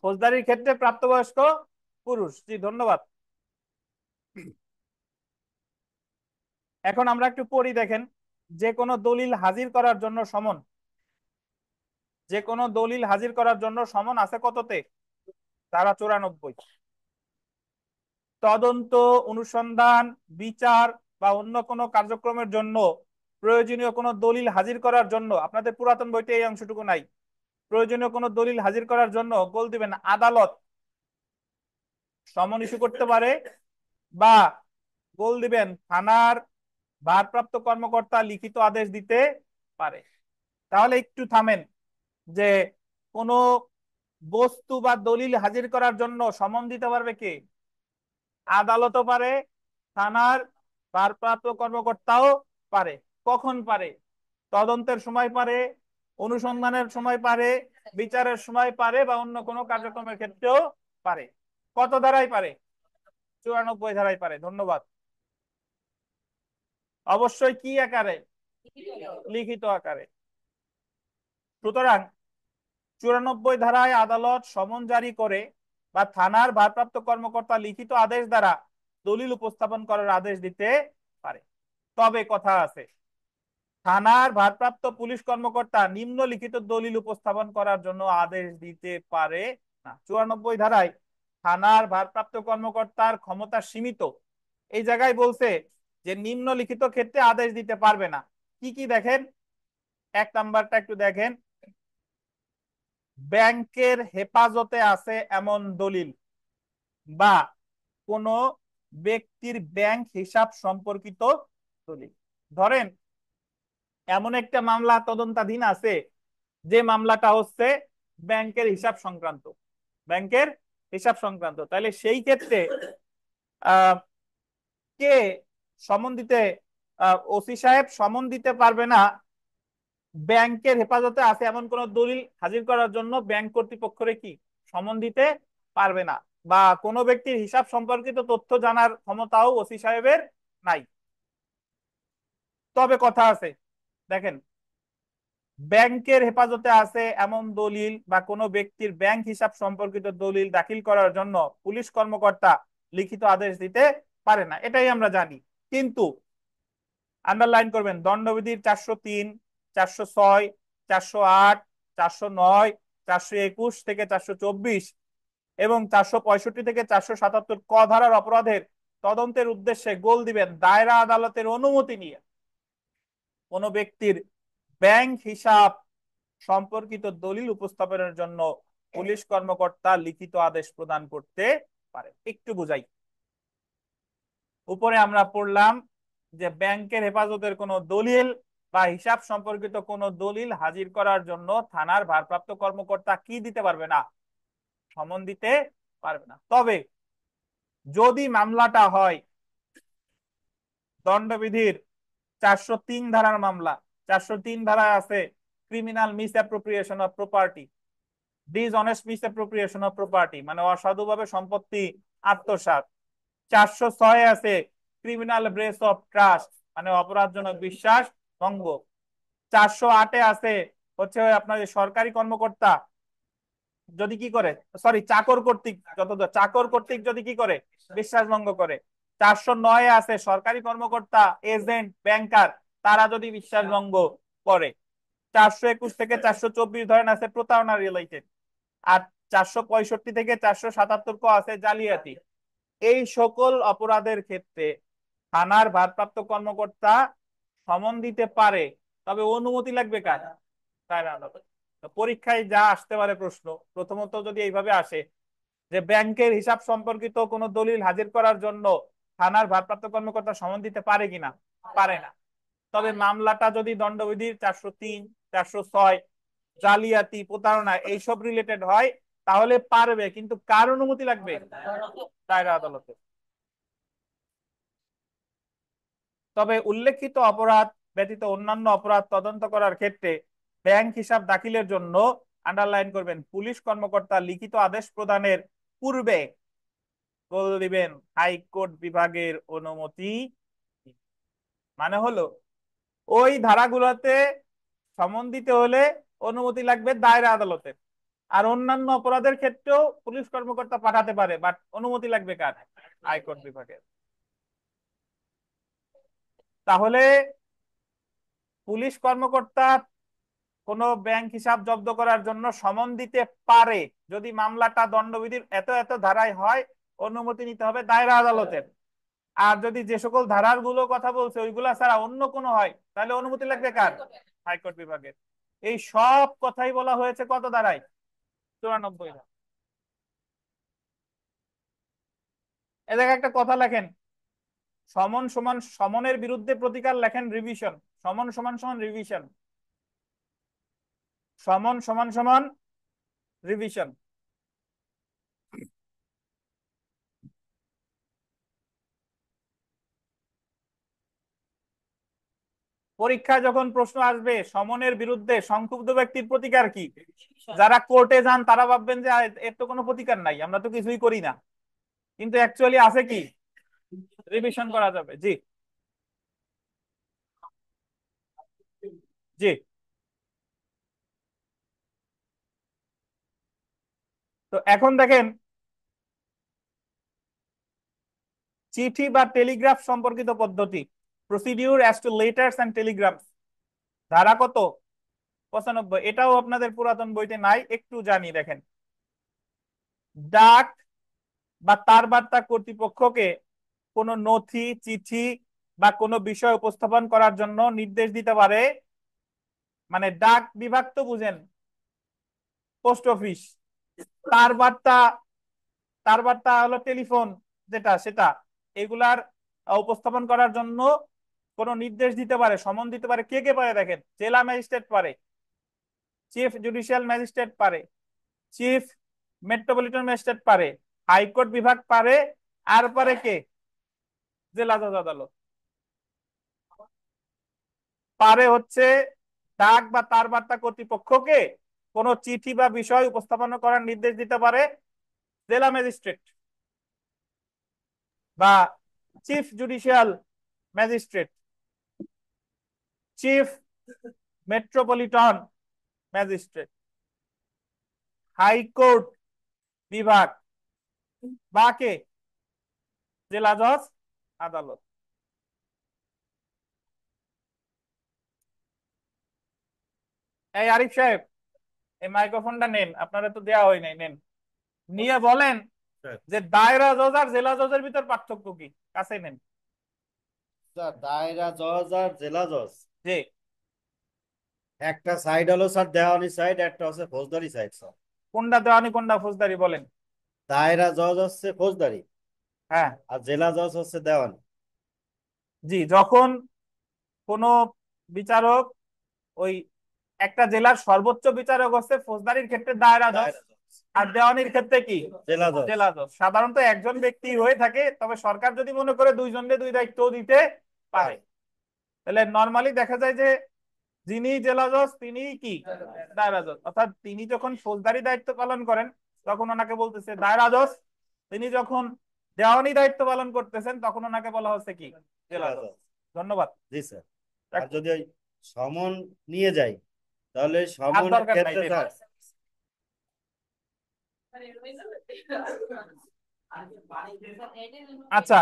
ফৌজদারির ক্ষেত্রে প্রাপ্তবয়স্ক পুরুষ। জি ধন্যবাদ। এখন আমরা একটু পড়ি দেখেন। যে কোনো দলিল হাজির করার জন্য সমন, যে কোনো দলিল হাজির করার জন্য সমন আছে কততে, ধারা ৯৪। তদন্ত, অনুসন্ধান, বিচার বা অন্য কোনো কার্যক্রমের জন্য প্রয়োজনীয় কোনো দলিল হাজির করার জন্য, আপনাদের পুরাতন বইতে এই অংশটুকু নাই, প্রয়োজনীয় কোনো দলিল হাজির করার জন্য গোল দিবেন আদালত সমন ইস্যু করতে পারে, বা গোল দিবেন থানার ভারপ্রাপ্ত কর্মকর্তা লিখিত আদেশ দিতে পারে। তাহলে একটু থামেন, যে কোনো বস্তু বা দলিল হাজির করার জন্য সমন দিতে পারবে কে, আদালতও পারে, থানার ভারপ্রাপ্ত কর্মকর্তাও পারে। কখন পারে, তদন্তের সময় পারে, অনুসন্ধানের সময় পারে, বিচারের সময় পারে, বা অন্য কোনো কার্যক্রমের ক্ষেত্রেও পারে। কত ধারায় পারে, ৯৪ ধারায় পারে। ধন্যবাদ। অবশ্যই কি আকারে, লিখিত আকারে। সুতরাং ৯৪ ধারায় আদালত সমন জারি করে বা থানার ভারপ্রাপ্ত কর্মকর্তা লিখিত আদেশ দ্বারা দলিল উপস্থাপন করার আদেশ দিতে পারে। তবে কথা আছে, থানার ভারপ্রাপ্ত পুলিশ কর্মকর্তা নিম্নলিখিত দলিল উপস্থাপন করার জন্য আদেশ দিতে পারে না। ৯৪ ধারায় থানার ভারপ্রাপ্ত কর্মকর্তার ক্ষমতা সীমিত। এই জায়গায় বলছে যে নিম্নলিখিত ক্ষেত্রে আদেশ দিতে পারবে না। কি কি দেখেন, ১ নাম্বারটা একটু দেখেন, ব্যাংকের হেফাজতে আছে এমন দলিল বা কোনো ব্যক্তির ব্যাংক হিসাব সম্পর্কিত দলিল। ধরেন এমন একটা মামলা তদন্তাধীন আছে, যে মামলাটা হচ্ছে ব্যাংকের হিসাব সংক্রান্ত, ব্যাংকের হিসাব সংক্রান্ত। তাহলে সেই ক্ষেত্রে কে সমন দিতে, ওসি সাহেব সমন দিতে পারবে না ব্যাংকের হেফাজতে আছে এমন কোন দলিল হাজির করার জন্য ব্যাংক কর্তৃপক্ষরে কি সমন দিতে পারবে না, বা কোনো ব্যক্তির হিসাব সম্পর্কিত তথ্য জানার ক্ষমতাও ওসি সাহেবের নাই। তবে কথা আছে, দেখেন, ব্যাংকের হেফাজতে আছে এমন দলিল বা কোনো ব্যক্তির ব্যাংক হিসাব সম্পর্কিত দলিল দাখিল করার জন্য পুলিশ কর্মকর্তা লিখিত আদেশ দিতে পারে না, এটাই আমরা জানি। কিন্তু আন্ডারলাইন করবেন দণ্ডবিধির 403, 406, 408, 409, 421 থেকে 424 এবং 465 থেকে 477 ক ধারার অপরাধের তদন্তের উদ্দেশ্যে গোল দিবেন দায়রা আদালতের অনুমতি নিয়ে কোন ব্যক্তির ব্যাংক হিসাব সম্পর্কিত দলিল উপস্থাপনের জন্য পুলিশ কর্মকর্তা লিখিত আদেশ প্রদান করতে পারে। একটু বুঝাই। উপরে আমরা পড়লাম যে ব্যাংকের হেফাজতের কোনো দলিল বা হিসাব সম্পর্কিত কোনো দলিল হাজির করার জন্য থানার ভারপ্রাপ্ত কর্মকর্তা কি দিতে পারবে না, সমন দিতে পারবে না। তবে যদি মামলাটা হয় দণ্ডবিধির 403 ধারার মামলা, 403 ধারায় আছে criminal miss appropriation of property, dishonest miss appropriation of property মানে অসাধুভাবে সম্পত্তি আত্মসাৎ। 406 আছে ক্রিমিনাল ব্রেচ অফ ট্রাস্ট মানে অপরাধজনক বিশ্বাস ভঙ্গ। 408 আছে হচ্ছে আপনার সরকারি কর্মকর্তা যদি কি করে, সরি চাকর কর্তৃক, চাকর কর্তৃক যদি কি করে বিশ্বাস ভঙ্গ করে। 409 আছে সরকারি কর্মকর্তা, এজেন্ট, ব্যাংকার তারা যদি বিশ্বাস ভঙ্গ করে। 421 থেকে 424 ধরেন আছে প্রতারণা রিলেটেড। আর 465 থেকে 477 ক আছে জালিয়াতি। এই সকল অপরাধের ক্ষেত্রে থানার ভারপ্রাপ্ত কর্মকর্তা সমন দিতে পারে, তবে অনুমতি লাগবে কার? পরীক্ষায় যা আসতে পারে প্রশ্ন, প্রথমত যদি এইভাবে আসে যে ব্যাংকের হিসাব সম্পর্কিত কোন দলিল হাজির করার জন্য থানার ভারপ্রাপ্ত কর্মকর্তা সমন দিতে পারে কিনা, পারে না। তবে মামলাটা যদি দণ্ডবিধির 403, 406 জালিয়াতি, প্রতারণা এইসব রিলেটেড হয় তাহলে পারবে, কিন্তু কার অনুমতি লাগবে? দায়রা আদালতে। তবে উল্লেখিত অপরাধ ব্যতীত অন্যান্য অপরাধ তদন্ত করার ক্ষেত্রে ব্যাংক হিসাব দাখিলের জন্য আন্ডারলাইন করবেন পুলিশ কর্মকর্তা লিখিত আদেশ প্রদানের পূর্বে গোল দিবেন হাইকোর্ট বিভাগের অনুমতি। মানে হলো ওই ধারাগুলোতে সমন দিতে হলে অনুমতি লাগবে দায়রা আদালতের, আর অন্যান্য অপরাধের ক্ষেত্রেও পুলিশ কর্মকর্তা পাঠাতে পারে, বাট অনুমতি লাগবে কার? হাইকোর্ট বিভাগের। তাহলে পুলিশ কর্মকর্তা কোন ব্যাংক হিসাব জব্দ করার জন্য সমন দিতে পারে যদি মামলাটা দণ্ডবিধির এত এত ধারায় হয়, অনুমতি নিতে হবে দায়রা আদালতের। আর যদি যে সকল ধারার গুলো কথা বলছে ওইগুলা ছাড়া অন্য কোনো হয় তাহলে অনুমতি লাগবে কার? হাইকোর্ট বিভাগের। এই সব কথাই বলা হয়েছে কত ধারায়? 94 ধারা। এ জায়গায় একটা কথা লেখেন, সমন সমান সমনের বিরুদ্ধে প্রতিকার লেখেন রিভিশন, সমন সমান সমান রিভিশন, সমন সমান সমান রিভিশন। পরীক্ষায় যখন প্রশ্ন আসবে সমনের বিরুদ্ধে সংক্ষুব্ধ ব্যক্তির প্রতিকার কি, যারা কোর্টে যান তারা ভাববেন যে এর তো কোনো প্রতিকার নাই, আমরা তো কিছুই করি না, কিন্তু অ্যাকচুয়ালি আছে কি, রিভিশন করা যাবে। জি জি। তো এখন দেখেন চিঠি বা টেলিগ্রাফ সম্পর্কিত পদ্ধতি, procedure as to letters and telegrams, ধারা কত? 95। এটাও আপনাদের পুরাতন বইতে নাই, একটু জানি। দেখেন, ডাক বা তার বার্তা কর্তৃপক্ষকে কোনো নথি, চিঠি বা কোনো বিষয় উপস্থাপন করার জন্য নির্দেশ দিতে পারে। মানে ডাক বিভাগ তো বুঝেন, পোস্ট অফিস। তার বার্তা, তার বার্তা হলো টেলিফোন যেটা, সেটা এগুলার উপস্থাপন করার জন্য কোনো নির্দেশ দিতে পারে, সমন দিতে পারে। কে কে পারে? দেখেন, জেলা ম্যাজিস্ট্রেট পারে, চিফ জুডিশিয়াল ম্যাজিস্ট্রেট পারে, চিফ মেট্রোপলিটন ম্যাজিস্ট্রেট পারে, হাইকোর্ট বিভাগ পারে, আর পারে কে? জেলা জজ আদালত পারে হচ্ছে ডাক বা তার বার্তা কর্তৃপক্ষকে কোন চিঠি বা বিষয় উপস্থাপন করার নির্দেশ দিতে পারে জেলা ম্যাজিস্ট্রেট বা chief judicial magistrate, chief metropolitan magistrate, high court বিভাগ বা কে? জেলা জজ আদালত। এই আরিফ সাহেব, এই মাইক্রোফোনটা নেন, আপনারা তো দেয়া হয় নাই, নেন, নিয়ে বলেন যে দায়রা জজ আর জেলা জজের ভিতর পার্থক্য কি, কাছে নেন। স্যার দায়রা জজ আর জেলা জজ জি, একটা সাইড হলো স্যার দেওয়ানি সাইড, একটা হচ্ছে ফৌজদারি সাইড স্যার। কোনটা দেওয়ানি কোনটা ফৌজদারি বলেন। দায়রা জজ হচ্ছে ফৌজদারি হ্যাঁ, আর জেলা জজ হচ্ছে দেওয়ানি। জি, যখন কোনো বিচারক ওই একটা জেলার সর্বোচ্চ বিচারক হচ্ছে ফৌজদারির ক্ষেত্রে দায়রা জজ, দায়রা জজ আর দেওয়ানির ক্ষেত্রে কি জেলা জজ। জেলা জজ। সাধারণত একজন ব্যক্তি হয়ে থাকে, তবে সরকার যদি মনে করে দুইজনকে দুই দায়িত্ব দিতে পারে। তাহলে নরমালি দেখা যায় যে যিনি জেলা জজ তিনি কি দায়রা জজ, অর্থাৎ তিনি যখন ফৌজদারি দায়িত্ব পালন করেন তখন ওনাকে বলতেছে দায়রা জজ, তিনি যখন দেওয়ানি দায়িত্ব পালন করতেছেন তখন ওনাকে বলা হচ্ছে কি জেলা জেলা জজ। জজ। ধন্যবাদ। জি স্যার। আর যদি ওই সমন নিয়ে যাই তাহলে আর সমনের দরকার নাই, ক্ষেত্রে দেন। স্যার আচ্ছা,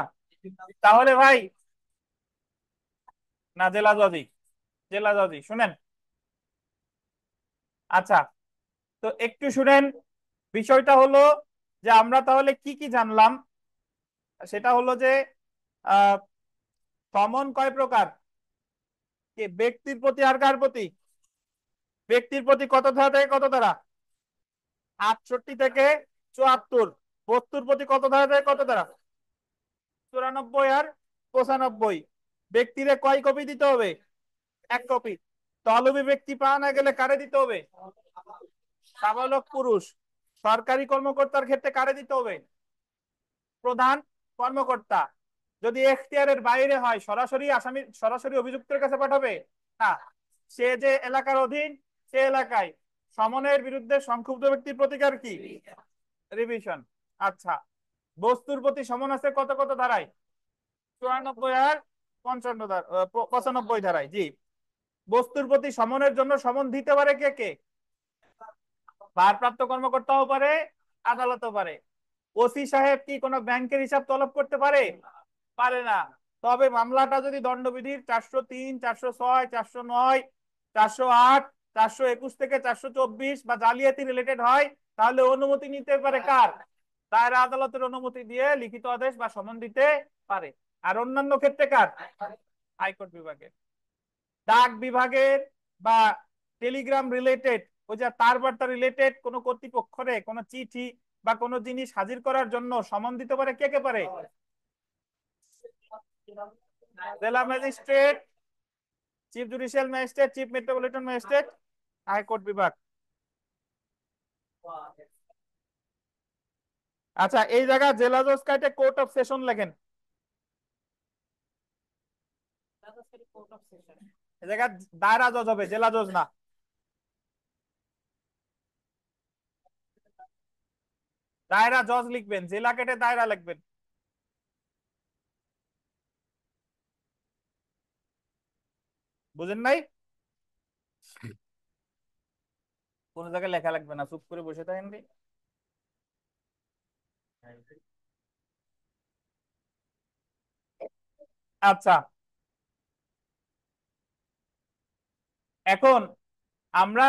তাহলে ভাই না জেলা জজই, জেলা জজই শুনেন। আচ্ছা, তো একটু শুনেন, বিষয়টা হলো যে আমরা তাহলে কি কি জানলাম। সেটা হলো যে আহ সমন কয় প্রকার, কে ব্যক্তির প্রতি আর কার প্রতি, ব্যক্তির প্রতি কত ধারা থেকে কত ধারা, 68 থেকে 74। বস্তুর প্রতি কত ধারা থেকে কত ধারা, 94 আর 95। ব্যক্তিরে কয় কপি দিতে হবে, 1 কপি। তলবি ব্যক্তি পাওয়া না গেলে কারে দিতে হবে, সাবালক পুরুষ। সরকারি কর্মকর্তার ক্ষেত্রে কারে দিতে হবে, প্রধান কর্মকর্তা। যদি এখতিয়ারের বাইরে হয় সরাসরি আসামি সরাসরি অভিযুক্তের কাছে পাঠাবে না, সে যে এলাকার অধীন সে এলাকায় সমনের বিরুদ্ধে সংক্ষুব্ধ ব্যক্তির প্রতিকার কি, রিভিশন। আচ্ছা, বস্তুর প্রতি সমন আছে কত কত ধারায়, 94 আর 95 ধারায়। জি, বস্তুর প্রতি সমনের জন্য সমন দিতে পারে কে কে, ভারপ্রাপ্ত কর্মকর্তাও পারে, আদালতও পারে। ওসি সাহেব কি কোনো ব্যাংকের হিসাব তলব করতে পারে, পারে না। তবে মামলাটা যদি দণ্ডবিধির 403, 406, 409, 408, 421 থেকে 424 বা জালিয়াতি রিলেটেড হয়, তাহলে অনুমতি নিতে পারে কার, দায়রা আদালতের অনুমতি দিয়ে লিখিত আদেশ বা সমন দিতে পারে। আর অন্যান্য ক্ষেত্রে কার, হাইকোর্ট বিভাগের। ডাক বিভাগের বা টেলিগ্রাম রিলেটেড, ওই যে তার বার্তা রিলেটেড কোন কর্তৃপক্ষরে কোনো চিঠি বা কোনো জিনিস হাজির করার জন্য সমন দিতে পারে কে কে পারে, জেলা magistrate, chief judicial magistrate, chief metropolitan magistrate, high court বিভাগ। আচ্ছা, এই জায়গা জেলা জজ কাটে কোর্ট অফ সেশন লেখেন, এই জায়গা দায়রা জজ হবে, জেলা জজ না। দায়রা জজ লিখবেন, জেলা কেটে দায়রা লিখবেন। বুঝেন নাই, কোন জায়গায় লেখা লাগবে না, চুপ করে বসে থাকেন। আচ্ছা, এখন আমরা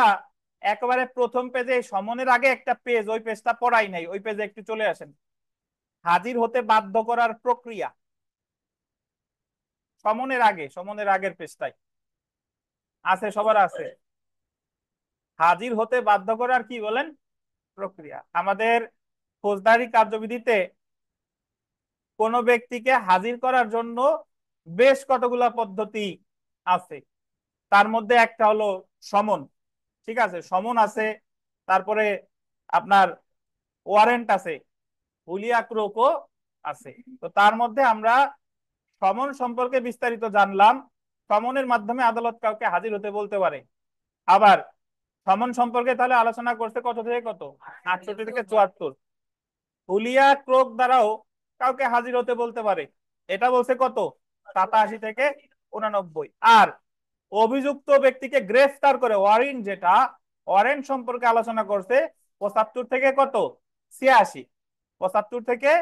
একেবারে প্রথম পেজে সমনের আগে একটা পেজ, ওই পেজটা পড়াই নাই, ওই পেজে একটু চলে আসেন। হাজির হতে বাধ্য করার প্রক্রিয়া, সমনের আগে, সমনের আগের পেজটাই আছে, সবার আছে। হাজির হতে বাধ্য করার কি বলেন প্রক্রিয়া। আমাদের ফৌজদারি কার্যবিধিতে কোন ব্যক্তিকে হাজির করার জন্য বেশ কতগুলা পদ্ধতি আছে। তার মধ্যে একটা হলো সমন, ঠিক আছে, সমন আছে, তারপরে আপনার ওয়ারেন্ট আছে, হুলিয়া ক্রোকও আছে। তো তার মধ্যে আমরা সমন সম্পর্কে বিস্তারিত জানলাম। সমনের মাধ্যমে আদালত কাউকে হাজির হতে বলতে পারে। আবার সমন সম্পর্কে তাহলে আলোচনা করছে কত থেকে কত, 68 থেকে 74। হুলিয়া ক্রোক দ্বারাও কাউকে হাজির হতে বলতে পারে, এটা বলছে কত, 87 থেকে 89। আর অভিযুক্ত ব্যক্তিকে গ্রেফতার করে ওয়ারেন্ট, যেটা ওয়ারেন্ট সম্পর্কে আলোচনা করছে 75 থেকে কত, 86, 75 থেকে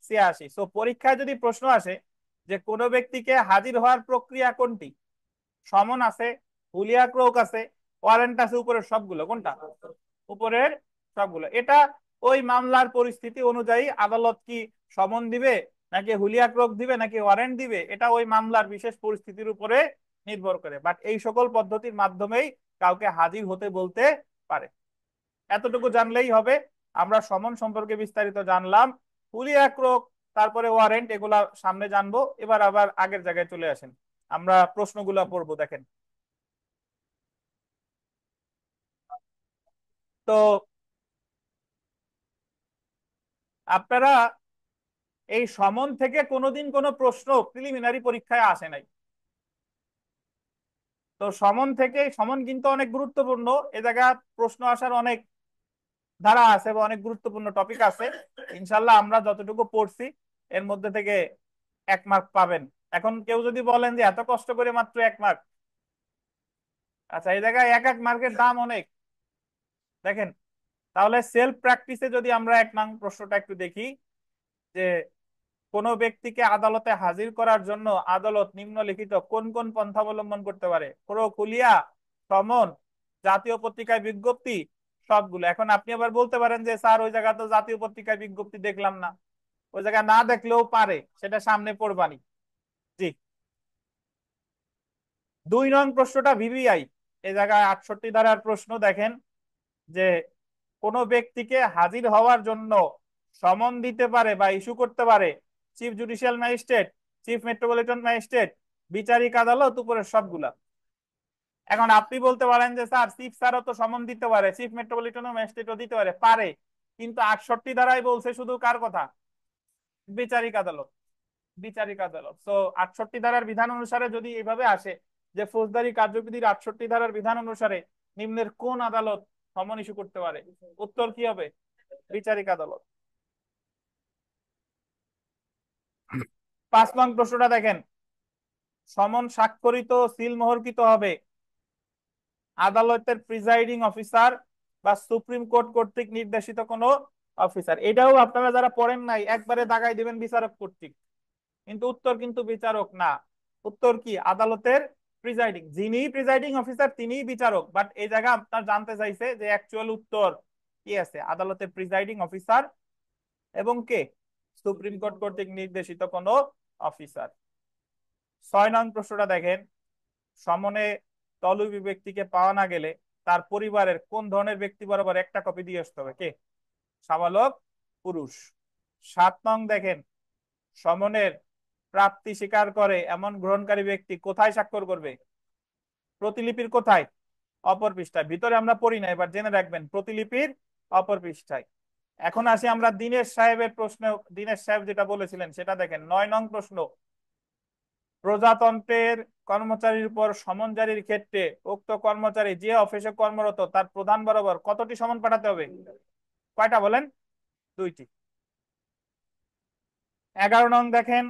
86। সো পরীক্ষায় যদি প্রশ্ন আসে যে কোন ব্যক্তিকে হাজির হওয়ার প্রক্রিয়া কোনটি, সমন আছে, হুলিয়া ক্রোক আছে, ওয়ারেন্ট আছে উপরের সবগুলো, কোনটা? উপরের সবগুলো। এটা ওই মামলার পরিস্থিতি অনুযায়ী আদালত কি সমন দিবে নাকি হুলিয়া দিবে নাকি ওয়ারেন্ট দিবে, এটা ওই মামলার বিশেষ পরিস্থিতির উপরে নির্ভর করে। বাট এই সকল পদ্ধতির মাধ্যমেই কাউকে হাজির হতে বলতে পারে। এতটুকু জানলেই হবে। আমরা সমন সম্পর্কে বিস্তারিত জানলাম, হুলিয়া তারপরে ওয়ারেন্ট, এগুলা সামনে জানবো। এবার আবার আগের জায়গায় চলে আসেন, আমরা প্রশ্নগুলা পড়বো। দেখেন তো আপনারা এই সমন থেকে কোনোদিন কোনো প্রশ্ন প্রিলিমিনারি পরীক্ষায় আসে নাই। তো সমন থেকে, সমন কিন্তু অনেক গুরুত্বপূর্ণ, এ জায়গায় প্রশ্ন আসার অনেক ধারা আছে বা অনেক গুরুত্বপূর্ণ টপিক আছে। ইনশাল্লাহ আমরা যতটুকু পড়ছি এর মধ্যে থেকে 1 মার্ক পাবেন। এখন কেউ যদি বলেন যে এত কষ্ট করে মাত্র 1 মার্ক, আচ্ছা এই জায়গায় 1 1 মার্কের দাম অনেক। দেখেন তাহলে সেলফ প্র্যাকটিসে যদি আমরা 1 নং প্রশ্নটা একটু দেখি, যে কোন ব্যক্তিকে আদালতে হাজির করার জন্য আদালত নিম্নলিখিত কোন কোন পন্থা অবলম্বন করতে পারে? খুলিয়া, সমন, জাতীয় পত্রিকায় বিজ্ঞপ্তি, সবগুলো। এখন আপনি আবার বলতে পারেন যে স্যার ওই জায়গা তো জাতীয় পত্রিকায় বিজ্ঞপ্তি দেখলাম না। ওই জায়গায় না দেখলেও পারে, সেটা সামনে পড়বানি। জি। 2 নং প্রশ্নটা ভিভিআই, এই জায়গায় 68 ধারার প্রশ্ন। দেখেন যে কোন ব্যক্তিকে হাজির হওয়ার জন্য সমন দিতে পারে বা ইস্যু করতে পারে chief judicial magistrate, chief metropolitan magistrate, বিচারিক আদালত, উপরের সবগুলা। এখন আপনি বলতে পারেন যে স্যার চিফ স্যারও তো সমন দিতে পারে, চিফ মেট্রোপলিটন ম্যাজিস্ট্রেটও দিতে পারে। পারে, কিন্তু 68 ধারায় বলছে শুধু কার কথা? বিচারিক আদালত। বিচারিক আদালত। তো 68 ধারার বিধান অনুসারে যদি এভাবে আসে যে ফৌজদারি কার্যবিধির 68 ধারার বিধান অনুসারে নিম্নের কোন আদালত সমন ইস্যু করতে পারে, উত্তর কি হবে? বিচারিক আদালত। 5 নং প্রশ্নটা দেখেন, সমন স্বাক্ষরিত সিল মোহরকৃত হবে আদালতের প্রিজাইডিং অফিসার বা সুপ্রিম কোর্ট কর্তৃক নির্দেশিত কোনো অফিসার। এটাও আপনারা যারা পড়েন নাই একবারে দাগাই দিবেন বিচারক কর্তৃক, কিন্তু উত্তর কিন্তু বিচারক না। উত্তর কি? আদালতের প্রিজাইডিং, যিনি প্রিজাইডিং অফিসার তিনিই বিচারক। বাট এই জায়গা আপনার জানতে চাইছে যে অ্যাকচুয়াল উত্তর কি আছে? আদালতের প্রিজাইডিং অফিসার এবং কে? সুপ্রিম কোর্ট কর্তৃক নির্দেশিত কোনো অফিসার। 6 নং প্রশ্নটা দেখেন, সমনে তলবি ব্যক্তিকে পাওয়া না গেলে তার পরিবারের কোন ধরনের ব্যক্তি বরাবর একটা কপি দিয়ে আসতে হবে? কে? সাবালক পুরুষ। 7 নং দেখেন, সমনের প্রাপ্তি স্বীকার করে এমন গ্রহণকারী ব্যক্তি কোথায় স্বাক্ষর করবে? প্রতিলিপির কোথায়? অপর পৃষ্ঠায়। ভিতরে আমরা পড়ি না, এবার জেনে রাখবেন, প্রতিলিপির অপর পৃষ্ঠায়। এখন আসি আমরা দীনেশ সাহেবের প্রশ্ন। দীনেশ সাহেব যেটা বলেছিলেন সেটা দেখেন। 9 নং প্রশ্ন, প্রজাতন্ত্রের কর্মচারীর উপর সমন জারির ক্ষেত্রে উক্ত কর্মচারী যে অফিসে কর্মরত তার প্রধান বরাবর কতটি সমন পাঠাতে হবে? কয়টা বলেন? 2টি। 11 নং দেখেন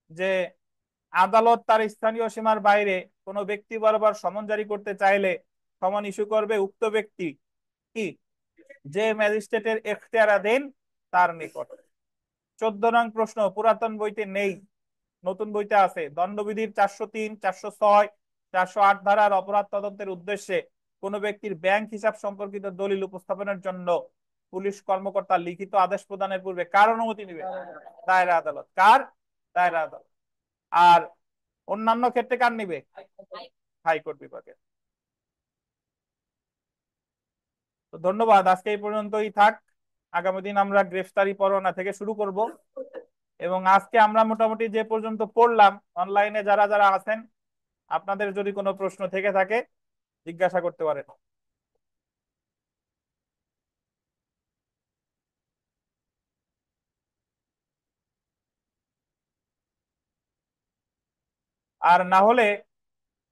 যে আদালত তার স্থানীয় সীমার বাইরে কোনো ব্যক্তি বরাবর সমন জারি করতে চাইলে সমন ইস্যু করবে উক্ত ব্যক্তি কি? যে ম্যাজিস্ট্রেটের এখতিয়ারাধীন তার নিকট। 14 নং প্রশ্ন, পুরাতন বইতে নেই, নতুন বইতে আছে। দণ্ডবিধির 403, 406, 408 ধারার অপরাধ তদন্তের উদ্দেশ্যে কোন ব্যক্তির ব্যাংক হিসাব সম্পর্কিত দলিল উপস্থাপনের জন্য পুলিশ কর্মকর্তা লিখিত আদেশ প্রদানের পূর্বে কার অনুমতি নেবে? দায়রা আদালত। কার? দায়রা আদালত। আর অন্যান্য ক্ষেত্রে কার নিবে? হাইকোর্ট বিভাগের। তো ধন্যবাদ, আজকে এই পর্যন্তই থাক। আগামী দিন আমরা গ্রেফতারি পরোয়ানা থেকে শুরু করব। এবং আজকে আমরা মোটামুটি যে পর্যন্ত পড়লাম, অনলাইনে যারা যারা আছেন আপনাদের যদি কোনো প্রশ্ন থেকে থাকে জিজ্ঞাসা করতে পারেন। আর না হলে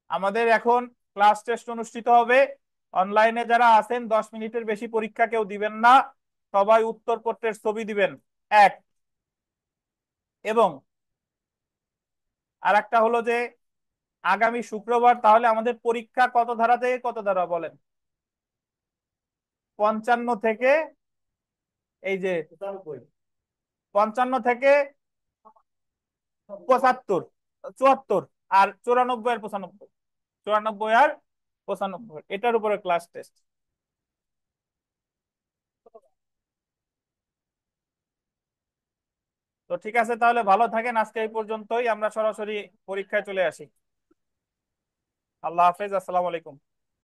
আমাদের এখন ক্লাস টেস্ট অনুষ্ঠিত হবে। অনলাইনে যারা আছেন 10 মিনিটের বেশি পরীক্ষা কেউ দিবেন না, সবাই উত্তরপত্রের ছবি দিবেন 1। এবং আর একটা হলো যে আগামী শুক্রবার তাহলে আমাদের পরীক্ষা কত ধারা থেকে কত ধারা বলেন? 55 থেকে, এই যে 55 থেকে 75, 74 আর 94 আর 95, 94 আর 95, এটার উপরে ক্লাস টেস্ট। তো ঠিক আছে, তাহলে ভালো থাকেন, আজকে এই পর্যন্তই, আমরা সরাসরি পরীক্ষায় চলে আসি। আল্লাহ হাফেজ, আসসালামু আলাইকুম।